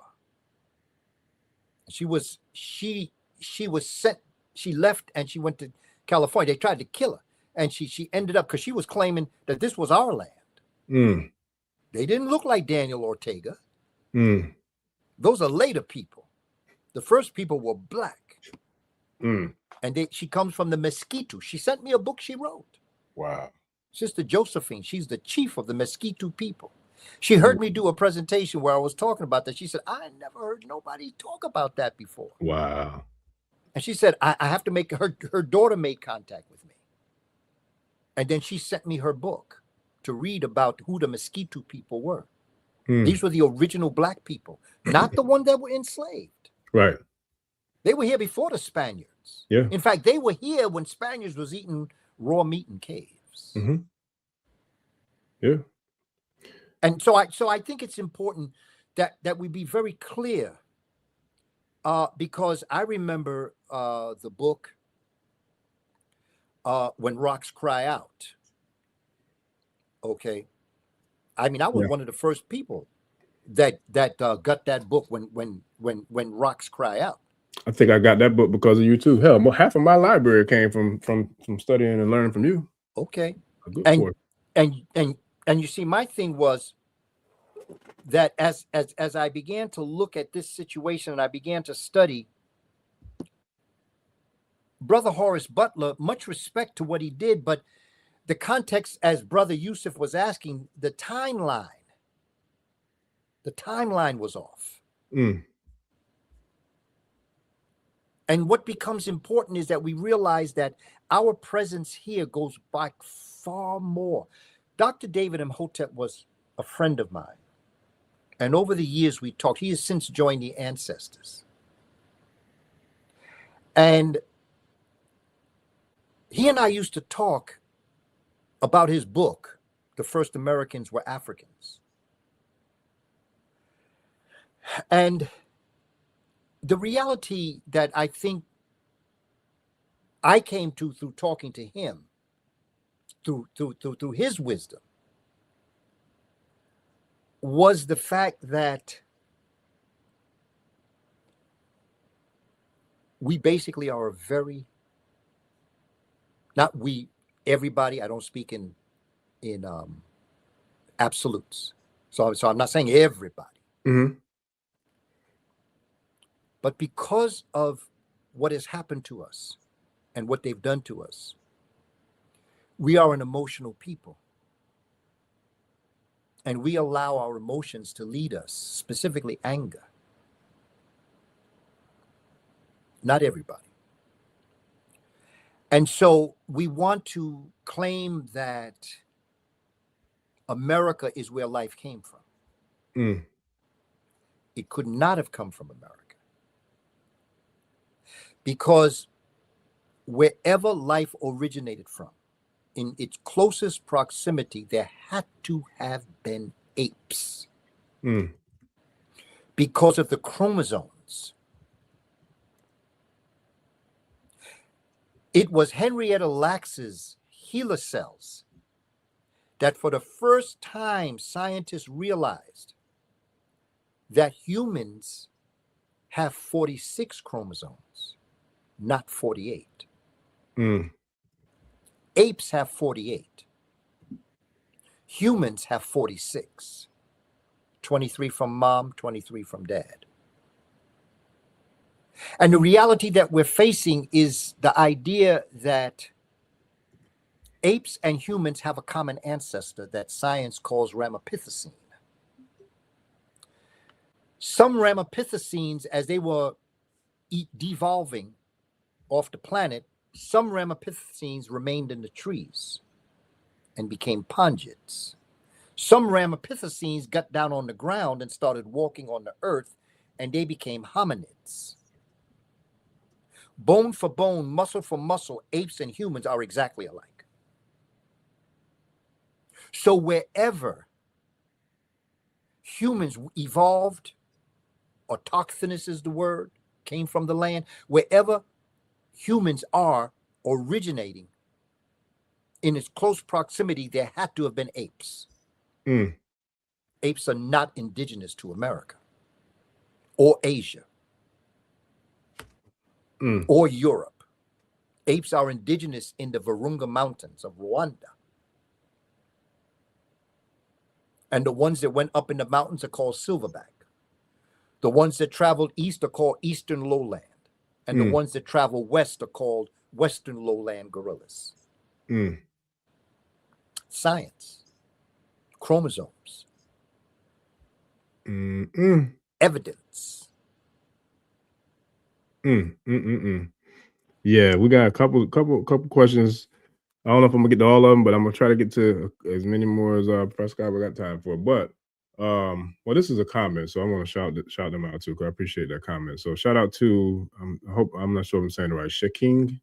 She was sent. She left and she went to California. They tried to kill her, and she ended up, because she was claiming that this was our land. They didn't look like Daniel Ortega. Those are later people. The first people were black, and she comes from the Mosquito. She sent me a book she wrote. Wow. Sister Josephine, she's the chief of the Mosquito people. She heard me do a presentation where I was talking about that. She said, I never heard nobody talk about that before. Wow. And she said, I have to make her daughter made contact with me. And then she sent me her book to read about who the Mosquito people were. These were the original black people, not the ones that were enslaved. Right. They were here before the Spaniards. Yeah. In fact, they were here when Spaniards was eating raw meat in caves. Yeah. And so I think it's important that we be very clear, because I remember the book When Rocks Cry Out. Okay, I mean, I was one of the first people that got that book when Rocks Cry Out. I think I got that book because of you too. Hell, half of my library came from studying and learning from you. Okay, and you see, my thing was that as I began to look at this situation and I began to study Brother Horace Butler, much respect to what he did, but the context, as Brother Yusuf was asking, the timeline was off. And what becomes important is that we realize that our presence here goes back far more. Dr. David Imhotep was a friend of mine. And over the years we talked. He has since joined the Ancestors. And he and I used to talk about his book, The First Americans Were Africans. And the reality that I think I came to through talking to him, through his wisdom, was the fact that we basically are a very, not we, everybody, I don't speak in absolutes. So I'm not saying everybody. But because of what has happened to us and what they've done to us, we are an emotional people. And we allow our emotions to lead us, specifically anger. Not everybody. And so we want to claim that America is where life came from. It could not have come from America. Because wherever life originated from, in its closest proximity, there had to have been apes. Because of the chromosomes It was Henrietta Lacks's HeLa cells that for the first time scientists realized that humans have 46 chromosomes, not 48. Apes have 48. Humans have 46. 23 from mom, 23 from dad. And the reality that we're facing is the idea that apes and humans have a common ancestor that science calls Ramapithecine. Some Ramapithecines, as they were devolving off the planet, some Ramapithecines remained in the trees and became pongids. Some Ramapithecines got down on the ground and started walking on the earth, and they became hominids. Bone for bone, muscle for muscle, apes and humans are exactly alike. So wherever humans evolved, autochthonous is the word, came from the land, wherever humans are originating, in its close proximity, there had to have been apes. Apes are not indigenous to America or Asia or Europe. Apes are indigenous in the Virunga Mountains of Rwanda. And the ones that went up in the mountains are called silverback. The ones that traveled east are called eastern lowland. And the ones that travel west are called western lowland gorillas. Science, chromosomes, evidence. Yeah, we got a couple questions. I don't know if I'm gonna get to all of them, but I'm gonna try to get to as many more as Professor Kaba got time for. But well, this is a comment, so I want to shout them out too, because I appreciate that comment. So shout out to I hope I'm not sure if I'm saying it right. Sheking.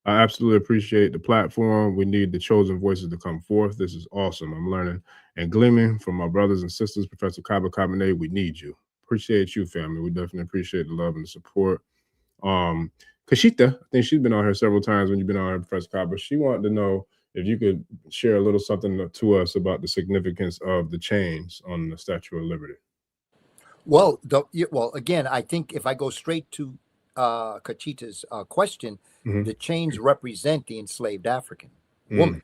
I absolutely appreciate the platform. We need the chosen voices to come forth. This is awesome. I'm learning and gleaming from my brothers and sisters. Professor Kaba, Kamene, we need you. Appreciate you, family. We definitely appreciate the love and the support. Kashita, I think she's been on here several times when you've been on here, Professor Kaba. She wanted to know if you could share a little something to us about the significance of the chains on the Statue of Liberty. Well, again, I think if I go straight to Kachita's question, the chains represent the enslaved African woman,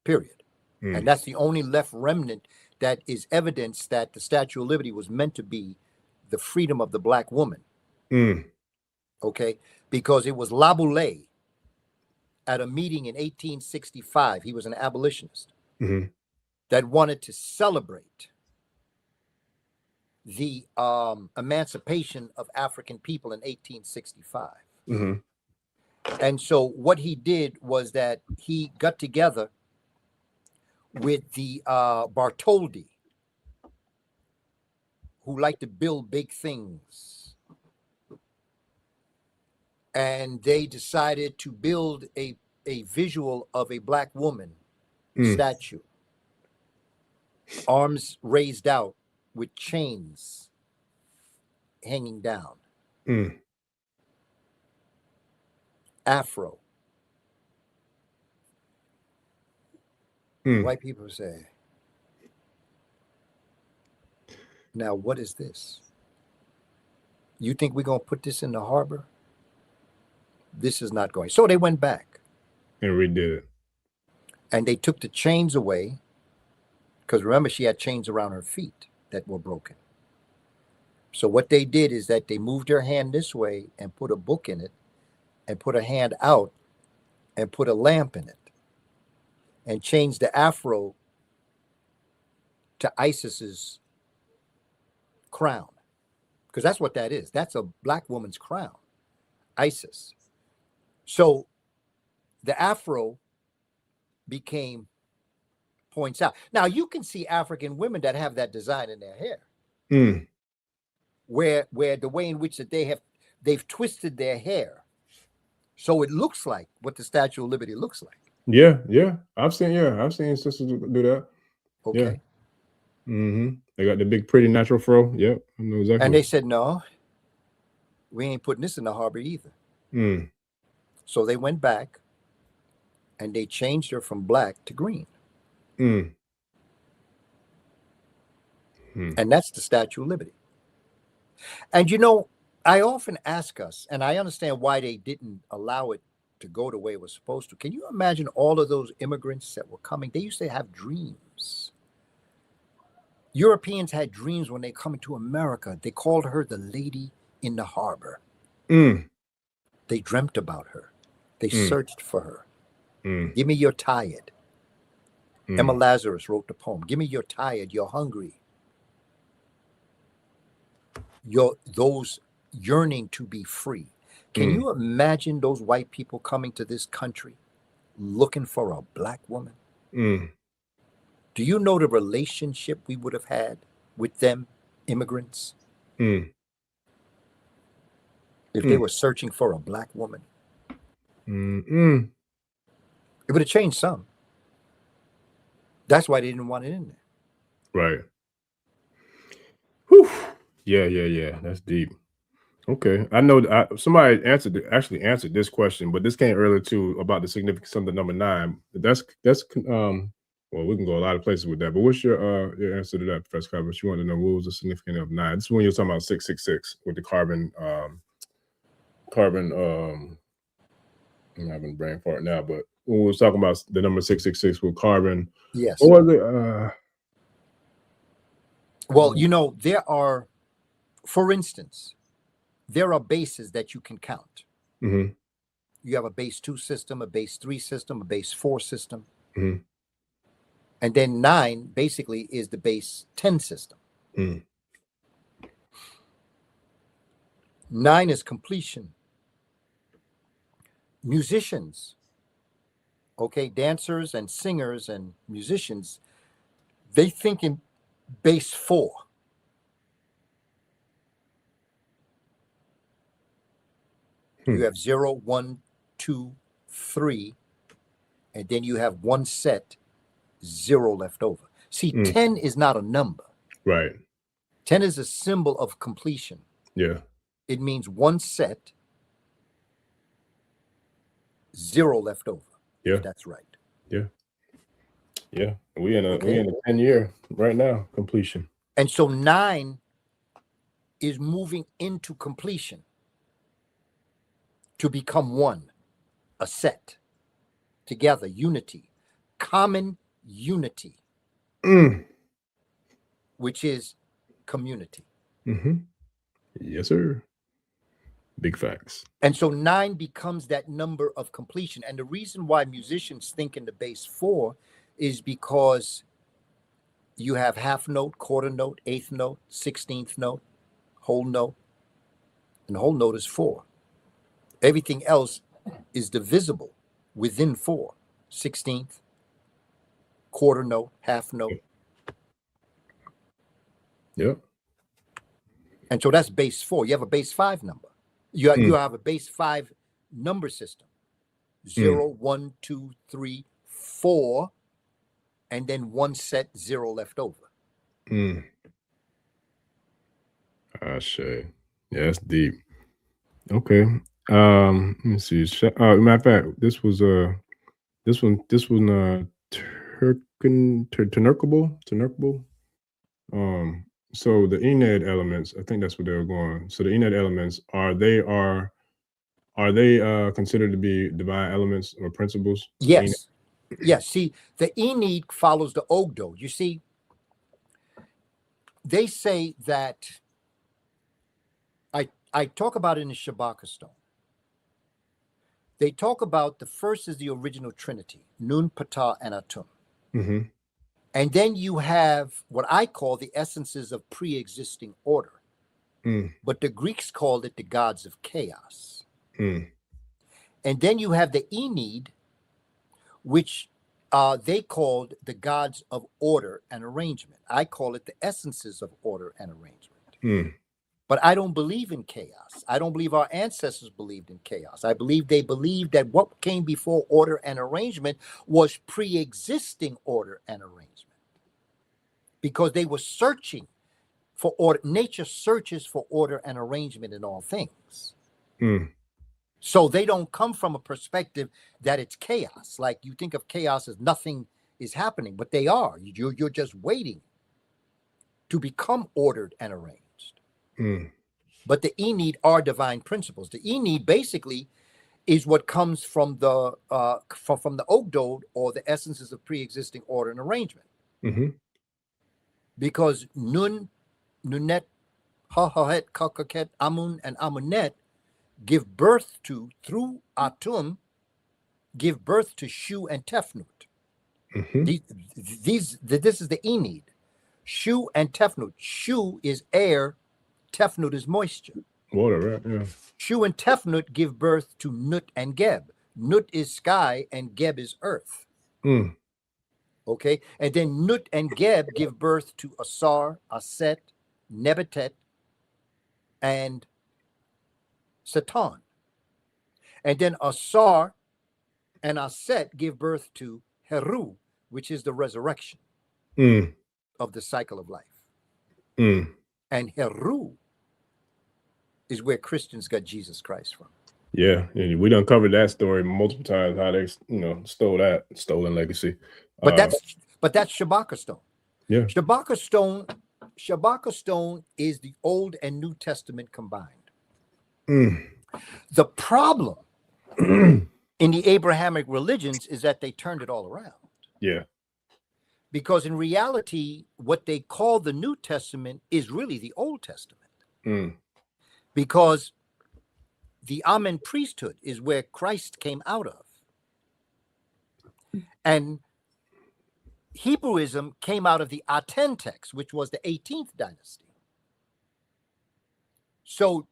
period. And that's the only left remnant that is evidence that the Statue of Liberty was meant to be the freedom of the black woman. Okay, because it was Laboulaye at a meeting in 1865, he was an abolitionist, that wanted to celebrate the emancipation of African people in 1865. And so what he did was that he got together with the Bartholdi, who liked to build big things. And they decided to build a visual of a black woman statue, arms raised out with chains hanging down, afro. White people say, now what is this? You think we're going to put this in the harbor? This is not going. So they went back and redid it. And they took the chains away, because remember, she had chains around her feet that were broken. So what they did is that they moved her hand this way and put a book in it, and put her hand out and put a lamp in it, and changed the afro to Isis's crown, because that's what that is. That's a black woman's crown, Isis. So the afro points out. Now you can see African women that have that design in their hair, where the way in which that they've twisted their hair, so it looks like what the Statue of Liberty looks like. Yeah. I've seen sisters do that. Okay. Yeah. They got the big, pretty natural fro. Yep, I know exactly. And they said, no, we ain't putting this in the harbor either. Mm. So they went back and they changed her from black to green. Mm. Mm. And that's the Statue of Liberty. And, you know, I often ask us, and I understand why they didn't allow it to go the way it was supposed to. Can you imagine all of those immigrants that were coming? They used to have dreams. Europeans had dreams when they come into America. They called her the lady in the harbor. Mm. They dreamt about her. They searched for her. Mm. Give me your tired. Mm. Emma Lazarus wrote the poem. Give me your tired, you're hungry. Those yearning to be free. Can you imagine those white people coming to this country looking for a black woman? Mm. Do you know the relationship we would have had with them immigrants Mm. if they were searching for a black woman? Mm. It would have changed some. That's why they didn't want it in there. Right. Whew. Yeah. That's deep. Okay. I know somebody actually answered this question, but this came earlier too about the significance of the number 9. That's well, we can go a lot of places with that. But what's your answer to that, Professor Kaba? You want to know what was the significance of 9? This is when you're talking about 666 with the carbon. I'm having a brain fart now, but when we was talking about the number 666 with carbon, Yes. what was it? Well, you know, there are, for instance, there are bases that you can count. Mm-hmm. You have a base 2 system, a base 3 system, a base 4 system. Mm-hmm. And then 9 basically is the base 10 system. Mm. 9 is completion. Musicians, okay, dancers and singers and musicians, they think in base 4. You have 0, 1, 2, 3, and then you have one set, 0 left over. See, 10 is not a number. Right. 10 is a symbol of completion. Yeah. It means one set, 0 left over. Yeah. If that's right. Yeah. Yeah. We in a 10-year right now, completion. And so 9 is moving into completion to become one, a set, together, unity, common unity, which is community. Mm-hmm. Yes, sir. Big facts. And so 9 becomes that number of completion. And the reason why musicians think in the base 4 is because you have half note, quarter note, eighth note, 16th note, whole note. And the whole note is 4. Everything else is divisible within 4. 16th, quarter note, half note. Yep. And so that's base 4. You have a base 5 number. You have a base 5 number system. 0, 1, 2, 3, 4, and then one set, 0 left over. Ase. Yeah, that's deep. Okay. Let me see. Matter of fact, this one Turnurkable. So the Ened elements, I think that's what they were going. So the Ened elements are they considered to be divine elements or principles? Yes. Yes. See, the Ened follows the Ogdo. You see, they say that I talk about it in the Shabaka Stone. They talk about the first is the original Trinity, Nun, Ptah, and Atum. Mm-hmm. And then you have what I call the essences of pre-existing order. But the Greeks called it the gods of chaos. And then you have the Ened, which they called the gods of order and arrangement. I call it the essences of order and arrangement. But I don't believe in chaos. I don't believe our ancestors believed in chaos. I believe they believed that what came before order and arrangement was pre-existing order and arrangement. Because they were searching for order. Nature searches for order and arrangement in all things. So they don't come from a perspective that it's chaos. Like you think of chaos as nothing is happening, but they are. You're just waiting to become ordered and arranged. But the Enid are divine principles. The Enid basically is what comes from the Ogdod, or the essences of pre-existing order and arrangement. Because Nun, Nunet, Ha-Ha-Het, Kakaket, Amun, and Amunet give birth to, through Atum, give birth to Shu and Tefnut. This is the Enid. Shu and Tefnut. Shu is air, Tefnut is moisture. Water, right? Yeah. Shu and Tefnut give birth to Nut and Geb. Nut is sky and Geb is earth. Okay, and then Nut and Geb give birth to Asar, Aset, Nebatet, and Satan. And then Asar and Aset give birth to Heru, which is the resurrection of the cycle of life. And Heru is where Christians got Jesus Christ from. Yeah, we done covered that story multiple times, how they stole that stolen legacy. But that's Shabaka stone. Yeah. Shabaka stone is the Old and New Testament combined. The problem in the Abrahamic religions is that they turned it all around. Yeah. Because in reality, what they call the New Testament is really the Old Testament. Because the Amen priesthood is where Christ came out of. And Hebrewism came out of the Aten text, which was the 18th dynasty. So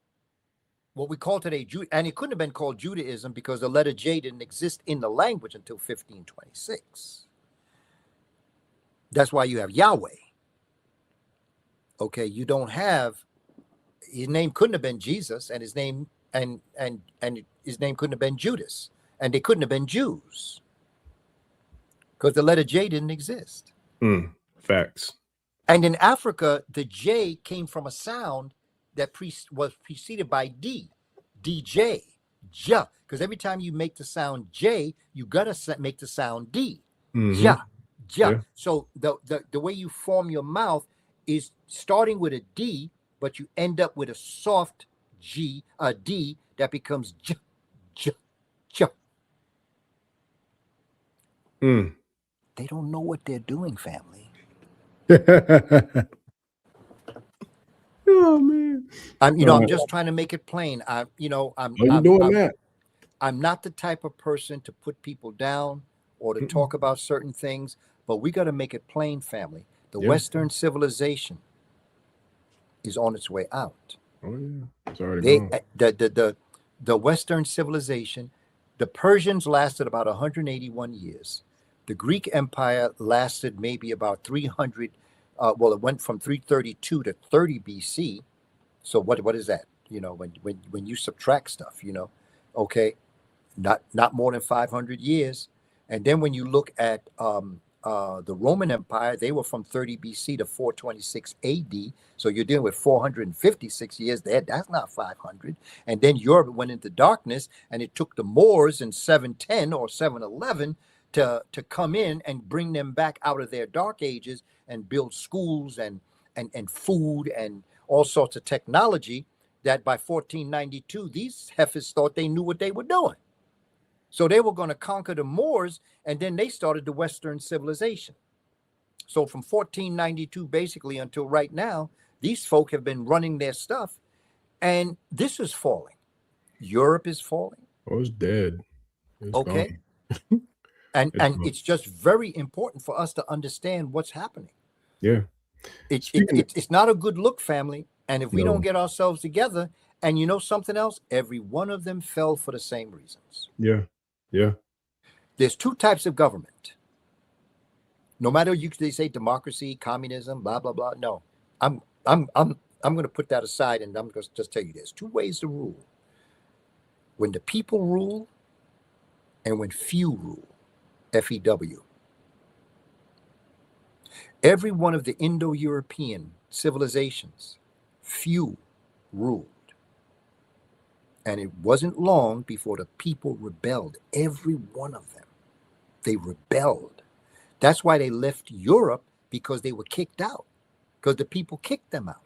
what we call today, and it couldn't have been called Judaism because the letter J didn't exist in the language until 1526. That's why you have Yahweh. Okay, you don't have, his name couldn't have been Jesus, and his name and his name couldn't have been Judas, and they couldn't have been Jews because the letter J didn't exist. Facts. And in Africa, the J came from a sound that was preceded by D, DJ, ja, because every time you make the sound J, you gotta make the sound D, ja, ja. Yeah. So the way you form your mouth is starting with a D, but you end up with a soft G, a D that becomes J, J, J. They don't know what they're doing, family. Oh man! I'm just trying to make it plain. I'm that. I'm not the type of person to put people down or to talk about certain things, but we got to make it plain, family. The Western civilization is on its way out. Oh yeah, it's already gone. The Western civilization, the Persians lasted about 181 years. The Greek Empire lasted maybe about 300. It went from 332 to 30 BC. So what is that? When you subtract stuff, okay, not more than 500 years. And then when you look at the Roman Empire, they were from 30 BC to 426 AD. So you're dealing with 456 years there. That's not 500. And then Europe went into darkness, and it took the Moors in 710 or 711 to come in and bring them back out of their dark ages and build schools and food and all sorts of technology that by 1492, these heifers thought they knew what they were doing. So they were going to conquer the Moors, and then they started the Western civilization. So from 1492 basically until right now, these folk have been running their stuff, and this is falling. Europe is falling. Oh, it's dead. It's okay. Gone. And it's just very important for us to understand what's happening. Yeah. It's not a good look, family. And if we don't get ourselves together, and you know something else, every one of them fell for the same reasons. Yeah. Yeah. There's two types of government. No matter they say democracy, communism, blah blah blah. No, I'm going to put that aside, and I'm going to just tell you there's two ways to rule. When the people rule, and when few rule. FEW. Every one of the Indo-European civilizations, few ruled. And it wasn't long before the people rebelled. Every one of them. They rebelled. That's why they left Europe, because they were kicked out. Because the people kicked them out.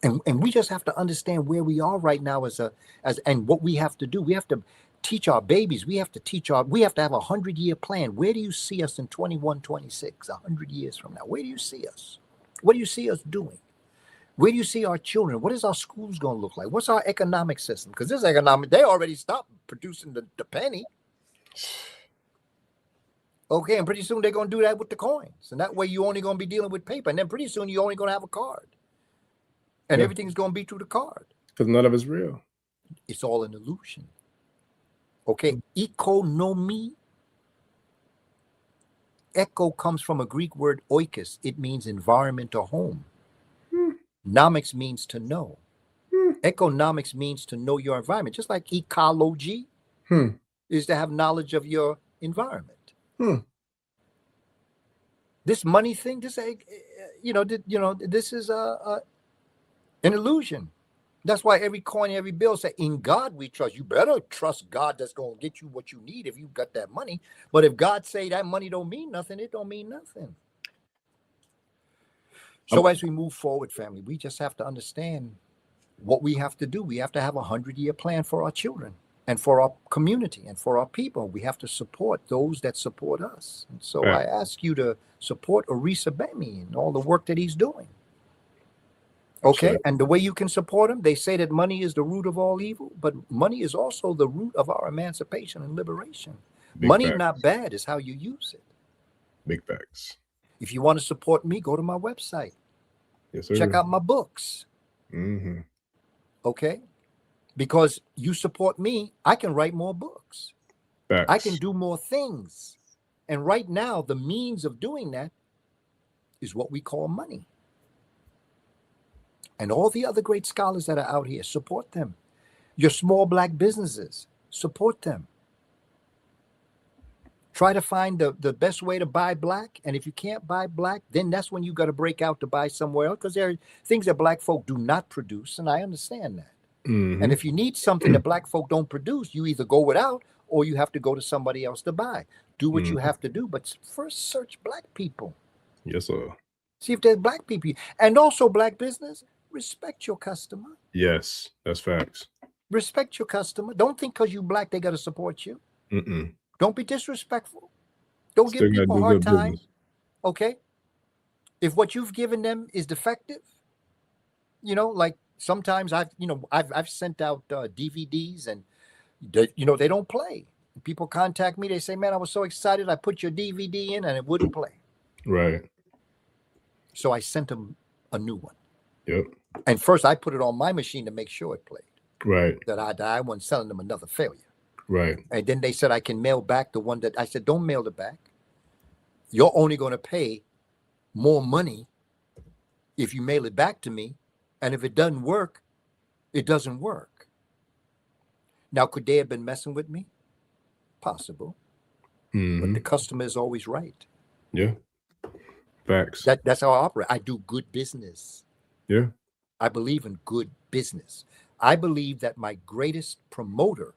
And we just have to understand where we are right now and what we have to do. We have to teach our babies. We have to have a 100-year plan. Where do you see us in 21, 26, 100 years from now? Where do you see us? What do you see us doing? Where do you see our children? What is our schools going to look like? What's our economic system? Because this economic, they already stopped producing the penny. Okay, and pretty soon they're going to do that with the coins. And that way you're only going to be dealing with paper. And then pretty soon you're only going to have a card. And everything's going to be through the card. Because none of it's real. It's all an illusion. Okay, economy. Echo comes from a Greek word oikos. It means environment or home. Nomics means to know. Economics means to know your environment. Just like ecology is to have knowledge of your environment. This money thing, this is an illusion. That's why every coin, every bill say, in God we trust. You better trust God that's going to get you what you need if you got that money. But if God say that money don't mean nothing, it don't mean nothing. So as we move forward, family, we just have to understand what we have to do. We have to have a 100-year plan for our children and for our community and for our people. We have to support those that support us. And so I ask you to support Ase Bemi and all the work that he's doing. Okay, sure. And the way you can support him, they say that money is the root of all evil, but money is also the root of our emancipation and liberation. Money not bad, is how you use it. Big facts. If you want to support me, go to my website. Yes, sir. Check out my books. Okay, because you support me, I can write more books. Facts. I can do more things. And right now, the means of doing that is what we call money. And all the other great scholars that are out here, support them. Your small black businesses, support them. Try to find the best way to buy black. And if you can't buy black, then that's when you got to break out to buy somewhere else, because there are things that black folk do not produce. And I understand that. And if you need something that black folk don't produce, you either go without or you have to go to somebody else to buy. Do what you have to do. But first search black people. Yes, sir. See if there's black people. And also black business. Respect your customer. Yes, that's facts. Respect your customer. Don't think because you black, they got to support you. Don't be disrespectful. Don't give people a hard time. Okay? If what you've given them is defective, like sometimes I've sent out DVDs and, they don't play. People contact me. They say, man, I was so excited. I put your DVD in and it wouldn't play. Right. So I sent them a new one. Yep. And first I put it on my machine to make sure it played. Right. That I wasn't selling them another failure. Right. And then they said I can mail back the one that I said, don't mail it back. You're only going to pay more money if you mail it back to me. And if it doesn't work, it doesn't work. Now, could they have been messing with me? Possible. But the customer is always right. Yeah. Facts. That's how I operate. I do good business. Yeah. I believe in good business. I believe that my greatest promoter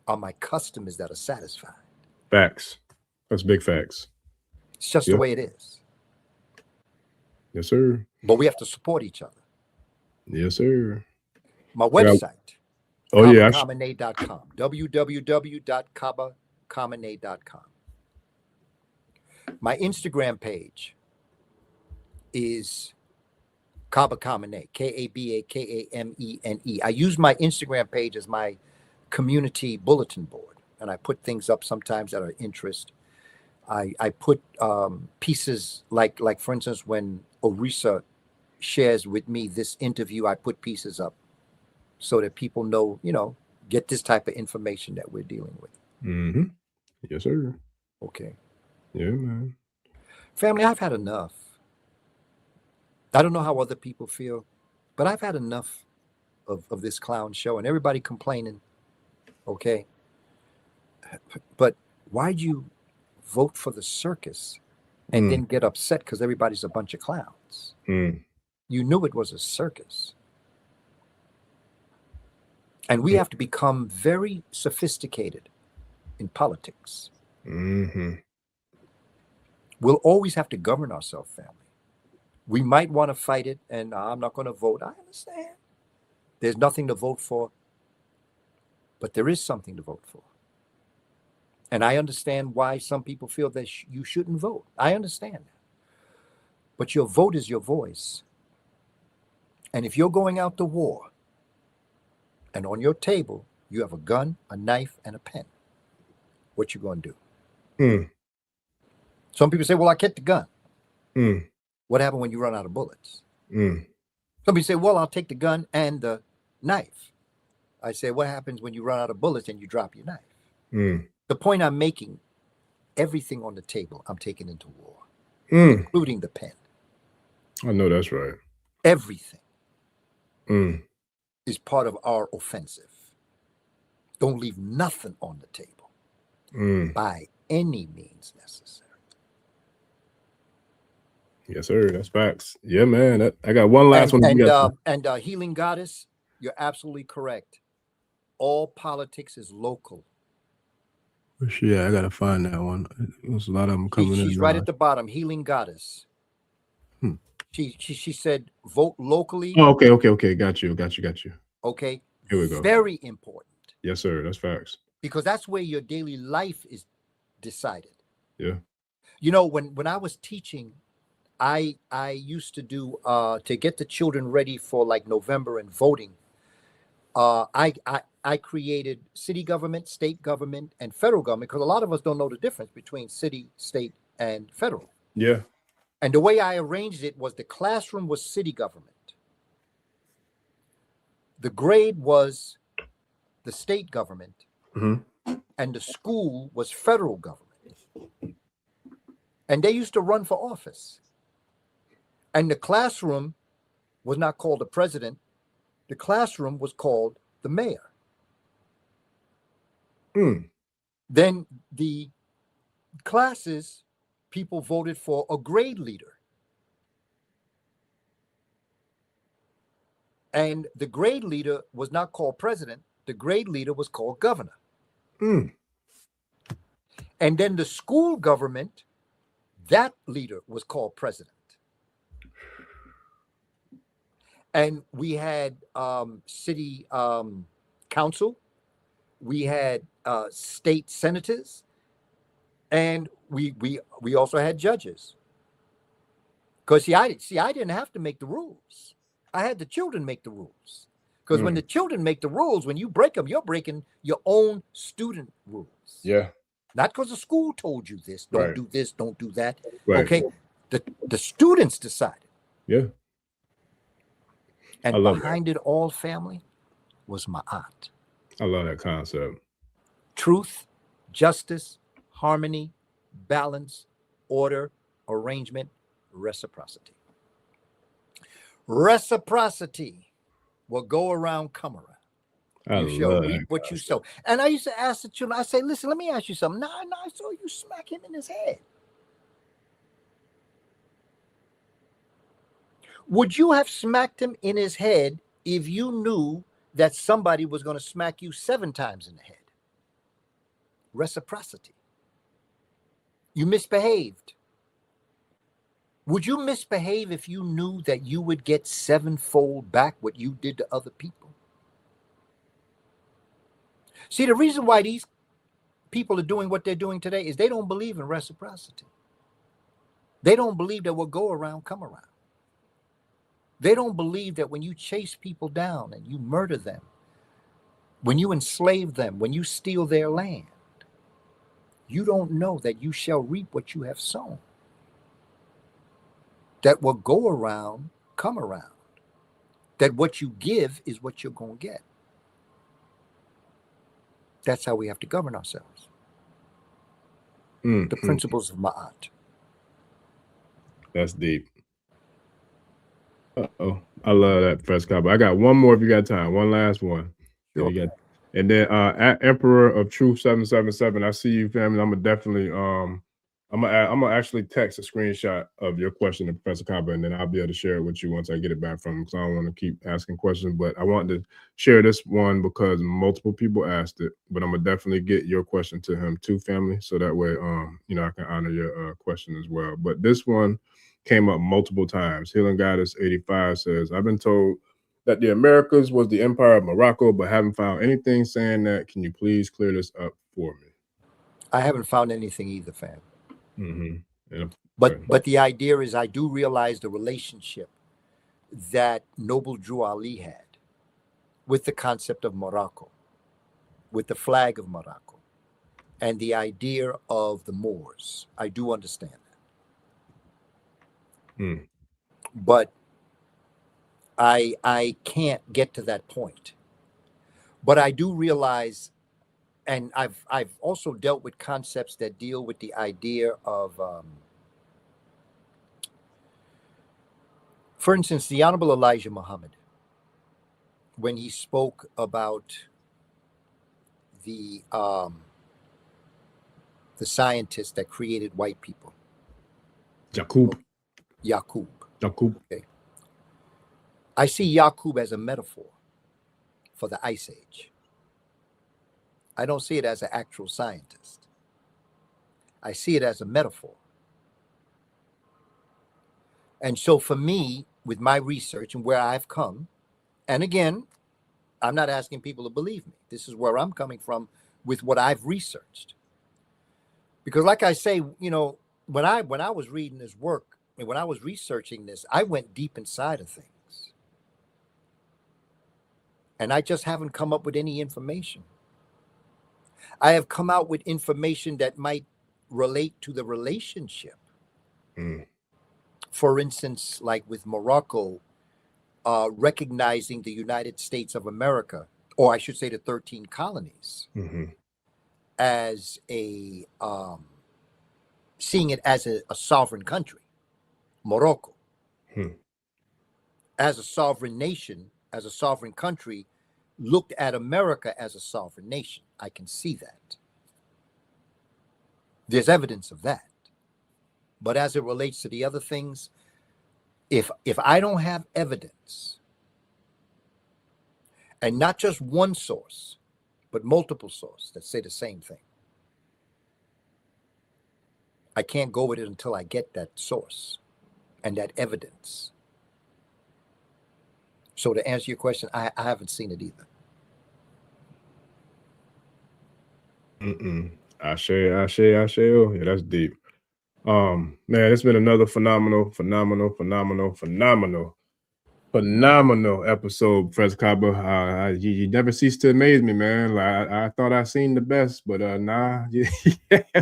are my customers that are satisfied. Facts. That's big facts. It's just the way it is. Yes, sir. But we have to support each other. Yes, sir. My website. Kamene.com. www.kabakamene.com. My Instagram page is Kaba Kamene, Kabakamene. I use my Instagram page as my community bulletin board, and I put things up sometimes that are of interest. I put pieces like for instance, when Ase shares with me this interview, I put pieces up so that people know, get this type of information that we're dealing with. Yes, sir. Okay. Yeah, man. Family, I've had enough. I don't know how other people feel, but I've had enough of this clown show and everybody complaining. Okay. But why'd you vote for the circus and then get upset because everybody's a bunch of clowns? You knew it was a circus. And we have to become very sophisticated in politics. Mm-hmm. We'll always have to govern ourselves, family. We might want to fight it, and I'm not going to vote. I understand. There's nothing to vote for, but there is something to vote for. And I understand why some people feel that you shouldn't vote. I understand that. But your vote is your voice. And if you're going out to war, and on your table, you have a gun, a knife, and a pen, what you going to do? Some people say, well, I kept the gun. What happened when you run out of bullets? Some people say, well, I'll take the gun and the knife. I say, what happens when you run out of bullets and you drop your knife? The point I'm making, everything on the table, I'm taking into war, including the pen. I know that's right. Everything is part of our offensive. Don't leave nothing on the table by any means necessary. Yes, sir. That's facts. Yeah, man. I got one last one. And Healing Goddess, you're absolutely correct. All politics is local. Yeah, I gotta find that one. There's a lot of them coming in. She's right at the bottom. Healing Goddess. She said vote locally. Oh, okay. Got you. Okay. Here we go. Very important. Yes, sir. That's facts. Because that's where your daily life is decided. Yeah. You know, when I was teaching, I used to do to get the children ready for like November and voting. I created city government, state government, and federal government, because a lot of us don't know the difference between city, state, and federal. Yeah. And the way I arranged it was the classroom was city government. The grade was the state government, and the school was federal government. And they used to run for office. And the classroom was not called the president. The classroom was called the mayor. Then the classes, people voted for a grade leader. And the grade leader was not called president. The grade leader was called governor. And then the school government, that leader was called president. And we had city council, we had state senators, and we also had judges. Because I didn't have to make the rules. I had the children make the rules. Because when the children make the rules, when you break them, you're breaking your own student rules. Yeah. Not because the school told you this, don't do this, don't do that. Right. Okay. The students decided. Yeah. And behind it all, family, was my aunt. I love that concept. Truth, justice, harmony, balance, order, arrangement, reciprocity. Reciprocity will go around, come around. You shall reap what you sow. And I used to ask the children, I say, listen, let me ask you something. No, I saw you smack him in his head. Would you have smacked him in his head if you knew that somebody was going to smack you 7 times in the head? Reciprocity. You misbehaved. Would you misbehave if you knew that you would get 7-fold back what you did to other people? See, the reason why these people are doing what they're doing today is they don't believe in reciprocity. They don't believe that what go around, come around. They don't believe that when you chase people down and you murder them, when you enslave them, when you steal their land, you don't know that you shall reap what you have sown. That what go around, come around. That what you give is what you're going to get. That's how we have to govern ourselves. The principles of Ma'at. That's deep. Uh-oh. I love that, Professor Kaba. I got one more if you got time. One last one. Sure. And then at Emperor of Truth 777. I see you, family. I'm gonna definitely I'm gonna actually text a screenshot of your question to Professor Kaba, and then I'll be able to share it with you once I get it back from him, because I don't want to keep asking questions. But I want to share this one because multiple people asked it. But I'm gonna definitely get your question to him too, family, so that way, you know, I can honor your question as well. But this one came up multiple times. Healing Goddess 85 says, "I've been told that the Americas was the empire of Morocco, but haven't found anything saying that. Can you please clear this up for me?" I haven't found anything either, fam. Mm-hmm. Yeah. But the idea is, I do realize the relationship that Noble Drew Ali had with the concept of Morocco, with the flag of Morocco, and the idea of the Moors. I do understand that. But I can't get to that point. But I do realize, and I've also dealt with concepts that deal with the idea of, for instance, the Honorable Elijah Muhammad, when he spoke about the scientist that created white people, Yaqub. Okay. I see Yaqub as a metaphor for the Ice Age. I don't see it as an actual scientist. I see it as a metaphor. And so for me, with my research and where I've come, and again, I'm not asking people to believe me. This is where I'm coming from with what I've researched. Because like I say, you know, when I was reading this work and when I was researching this, I went deep inside of things. And I just haven't come up with any information. I have come out with information that might relate to the relationship. For instance, like with Morocco, recognizing the United States of America, or I should say the 13 colonies, as a, seeing it as a sovereign country, Morocco. As a sovereign nation, as a sovereign country, looked at America as a sovereign nation. I can see that. There's evidence of that. But as it relates to the other things, if I don't have evidence, and not just one source, but multiple sources that say the same thing, I can't go with it until I get that source and that evidence. So to answer your question, I haven't seen it either. Ashe. Oh, yeah, that's deep. Man, it's been another phenomenal episode, Professor Kaba. You never cease to amaze me, man. Like, I thought I seen the best, but nah,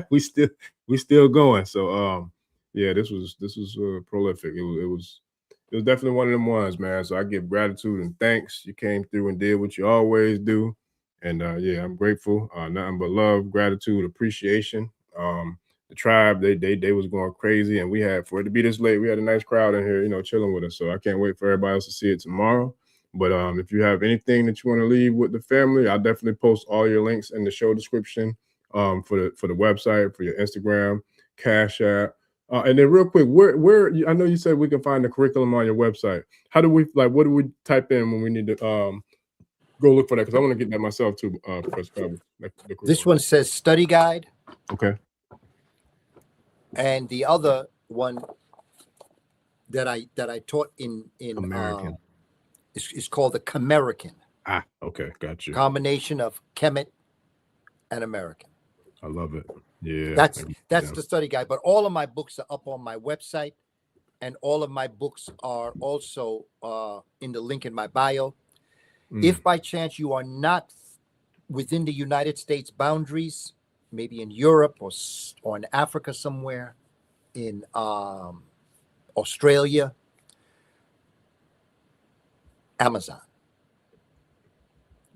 we still going. So yeah, this was prolific. It was definitely one of them ones, man. So I give gratitude and thanks. You came through and did what you always do. And yeah, I'm grateful. Nothing but love, gratitude, appreciation. The tribe, they was going crazy, and we had, for it to be this late, we had a nice crowd in here, you know, chilling with us. So I can't wait for everybody else to see it tomorrow. But if you have anything that you want to leave with the family, I'll definitely post all your links in the show description, for the website, for your Instagram, Cash App. And then real quick, where I know you said we can find the curriculum on your website. How do we, like, what do we type in when we need to go look for that? Because I want to get that myself too, Professor Kaba. This one says study guide. Okay. And the other one that I taught in American is called the Kamerican. Okay, got you. Combination of Kemet and American. I love it. Yeah, that's the study guide. But all of my books are up on my website, and all of my books are also in the link in my bio. If by chance you are not within the United States boundaries, maybe in Europe or in Africa somewhere, in Australia, Amazon.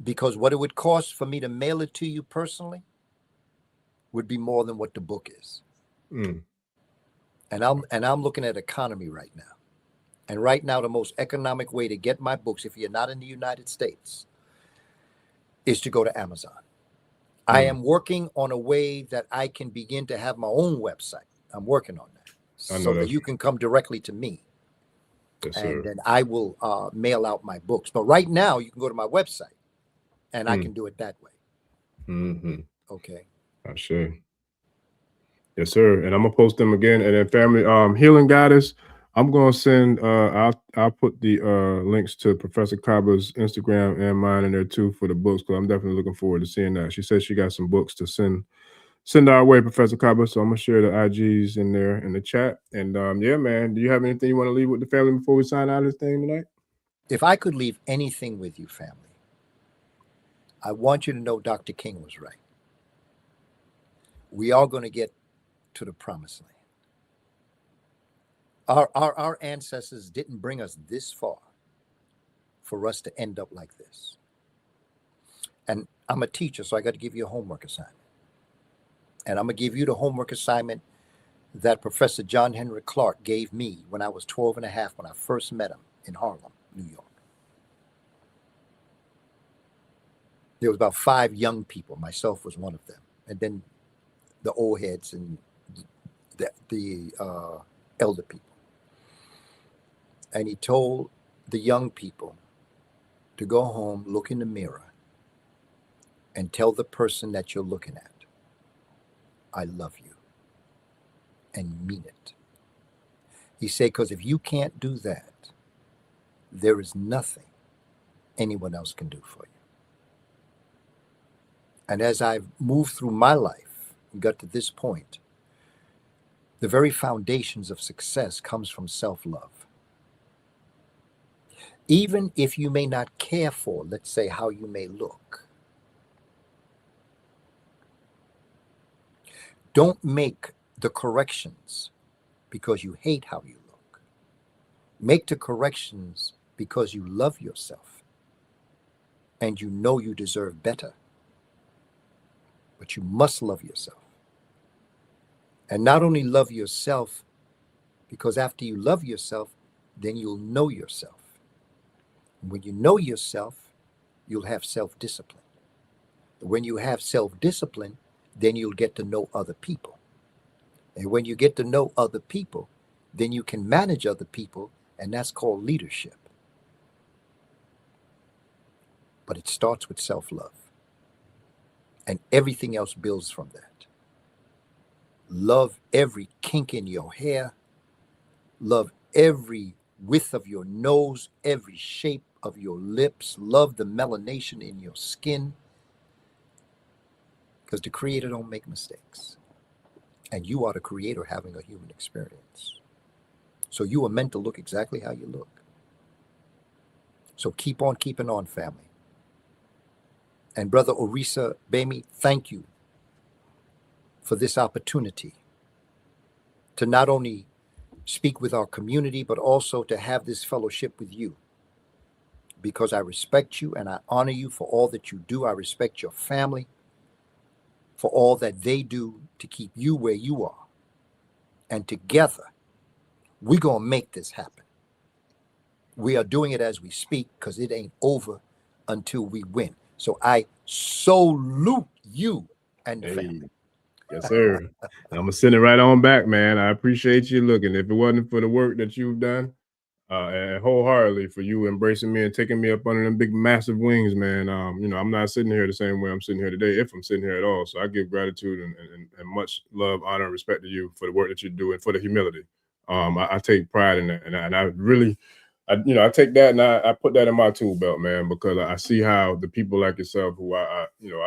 Because what it would cost for me to mail it to you personally would be more than what the book is. And I'm looking at economy right now. And right now, the most economic way to get my books, if you're not in the United States, is to go to Amazon. I am working on a way that I can begin to have my own website. I'm working on that, I know so that that's you can come directly to me, yes, and sir. then I will mail out my books. But right now, you can go to my website, and I can do it that way. Mm-hmm. Okay. I sure. Yes, sir. And I'm gonna post them again. And then family, Healing Goddess, I'm gonna send I'll put the links to Professor Kaba's Instagram and mine in there too for the books, because I'm definitely looking forward to seeing that. She said she got some books to send our way, Professor Kaba. So I'm gonna share the IGs in there in the chat. And yeah, man, do you have anything you want to leave with the family before we sign out of this thing tonight? If I could leave anything with you, family, I want you to know Dr. King was right. We are going to get to the promised land. Our ancestors didn't bring us this far for us to end up like this. And I'm a teacher, so I got to give you a homework assignment. And I'm going to give you the homework assignment that Professor John Henry Clark gave me when I was 12 and a half, when I first met him in Harlem, New York. There was about 5 young people. Myself was one of them. And then the old heads and the elder people. And he told the young people to go home, look in the mirror, and tell the person that you're looking at, I love you, and mean it. He said, because if you can't do that, there is nothing anyone else can do for you. And as I've moved through my life and got to this point, the very foundations of success comes from self-love. Even if you may not care for, let's say, how you may look, don't make the corrections because you hate how you look. Make the corrections because you love yourself and you know you deserve better. But you must love yourself. And not only love yourself, because after you love yourself, then you'll know yourself. And when you know yourself, you'll have self-discipline. When you have self-discipline, then you'll get to know other people. And when you get to know other people, then you can manage other people, and that's called leadership. But it starts with self-love. And everything else builds from that. Love every kink in your hair. Love every width of your nose, every shape of your lips. Love the melanation in your skin. Because the Creator don't make mistakes. And you are the Creator having a human experience. So you are meant to look exactly how you look. So keep on keeping on, family. And Brother Orisa Bemi, thank you for this opportunity to not only speak with our community, but also to have this fellowship with you. Because I respect you and I honor you for all that you do. I respect your family for all that they do to keep you where you are. And together, we're going to make this happen. We are doing it as we speak because it ain't over until we win. So I salute you and the family. Yes, sir. I'm going to send it right on back, man. I appreciate you looking. If it wasn't for the work that you've done, and wholeheartedly for you embracing me and taking me up under them big, massive wings, man. I'm not sitting here the same way I'm sitting here today, if I'm sitting here at all. So I give gratitude and much love, honor, and respect to you for the work that you do and for the humility. I take pride in that, and I really, I take that and I put that in my tool belt, man, because I see how the people like yourself, who I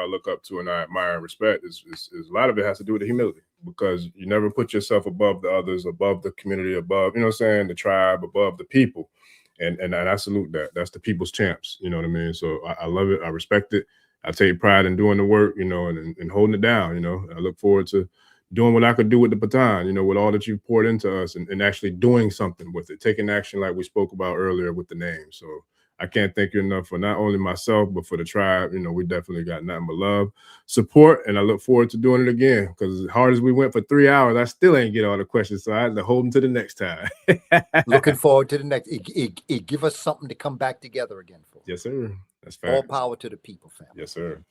look up to and I admire and respect, is a lot of it has to do with the humility, because you never put yourself above the others, above the community, above, the tribe, above the people. And I salute that. That's the people's champs. You know what I mean? So I love it. I respect it. I take pride in doing the work, and holding it down. I look forward to doing what I could do with the baton, with all that you've poured into us, and actually doing something with it, taking action like we spoke about earlier with the name. So I can't thank you enough for not only myself, but for the tribe. We definitely got nothing but love, support, and I look forward to doing it again, because as hard as we went for 3 hours, I still ain't get all the questions, so I had to hold them to the next time. Looking forward to the next. It give us something to come back together again for. Yes, sir. That's All facts. power to the people, family. Yes, sir.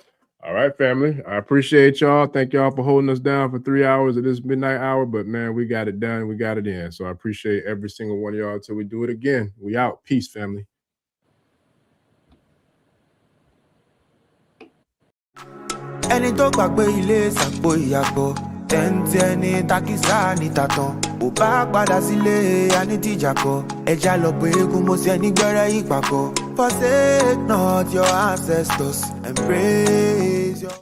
All right, family. I appreciate y'all. Thank y'all for holding us down for 3 hours of this midnight hour. But man, we got it done. We got it in. So I appreciate every single one of y'all until we do it again. We out. Peace, family. Ẹni tó gbàgbé ilé sàpò ìyàgbọ́ tẹ́ǹtì ẹni takísà ní tàtàn ò bá padà sílé anítìjàkọ ẹja lọ pé eégún mo sí ẹni gbẹ́rẹ́ ìpàkọ́. Forsake not your ancestors and praise your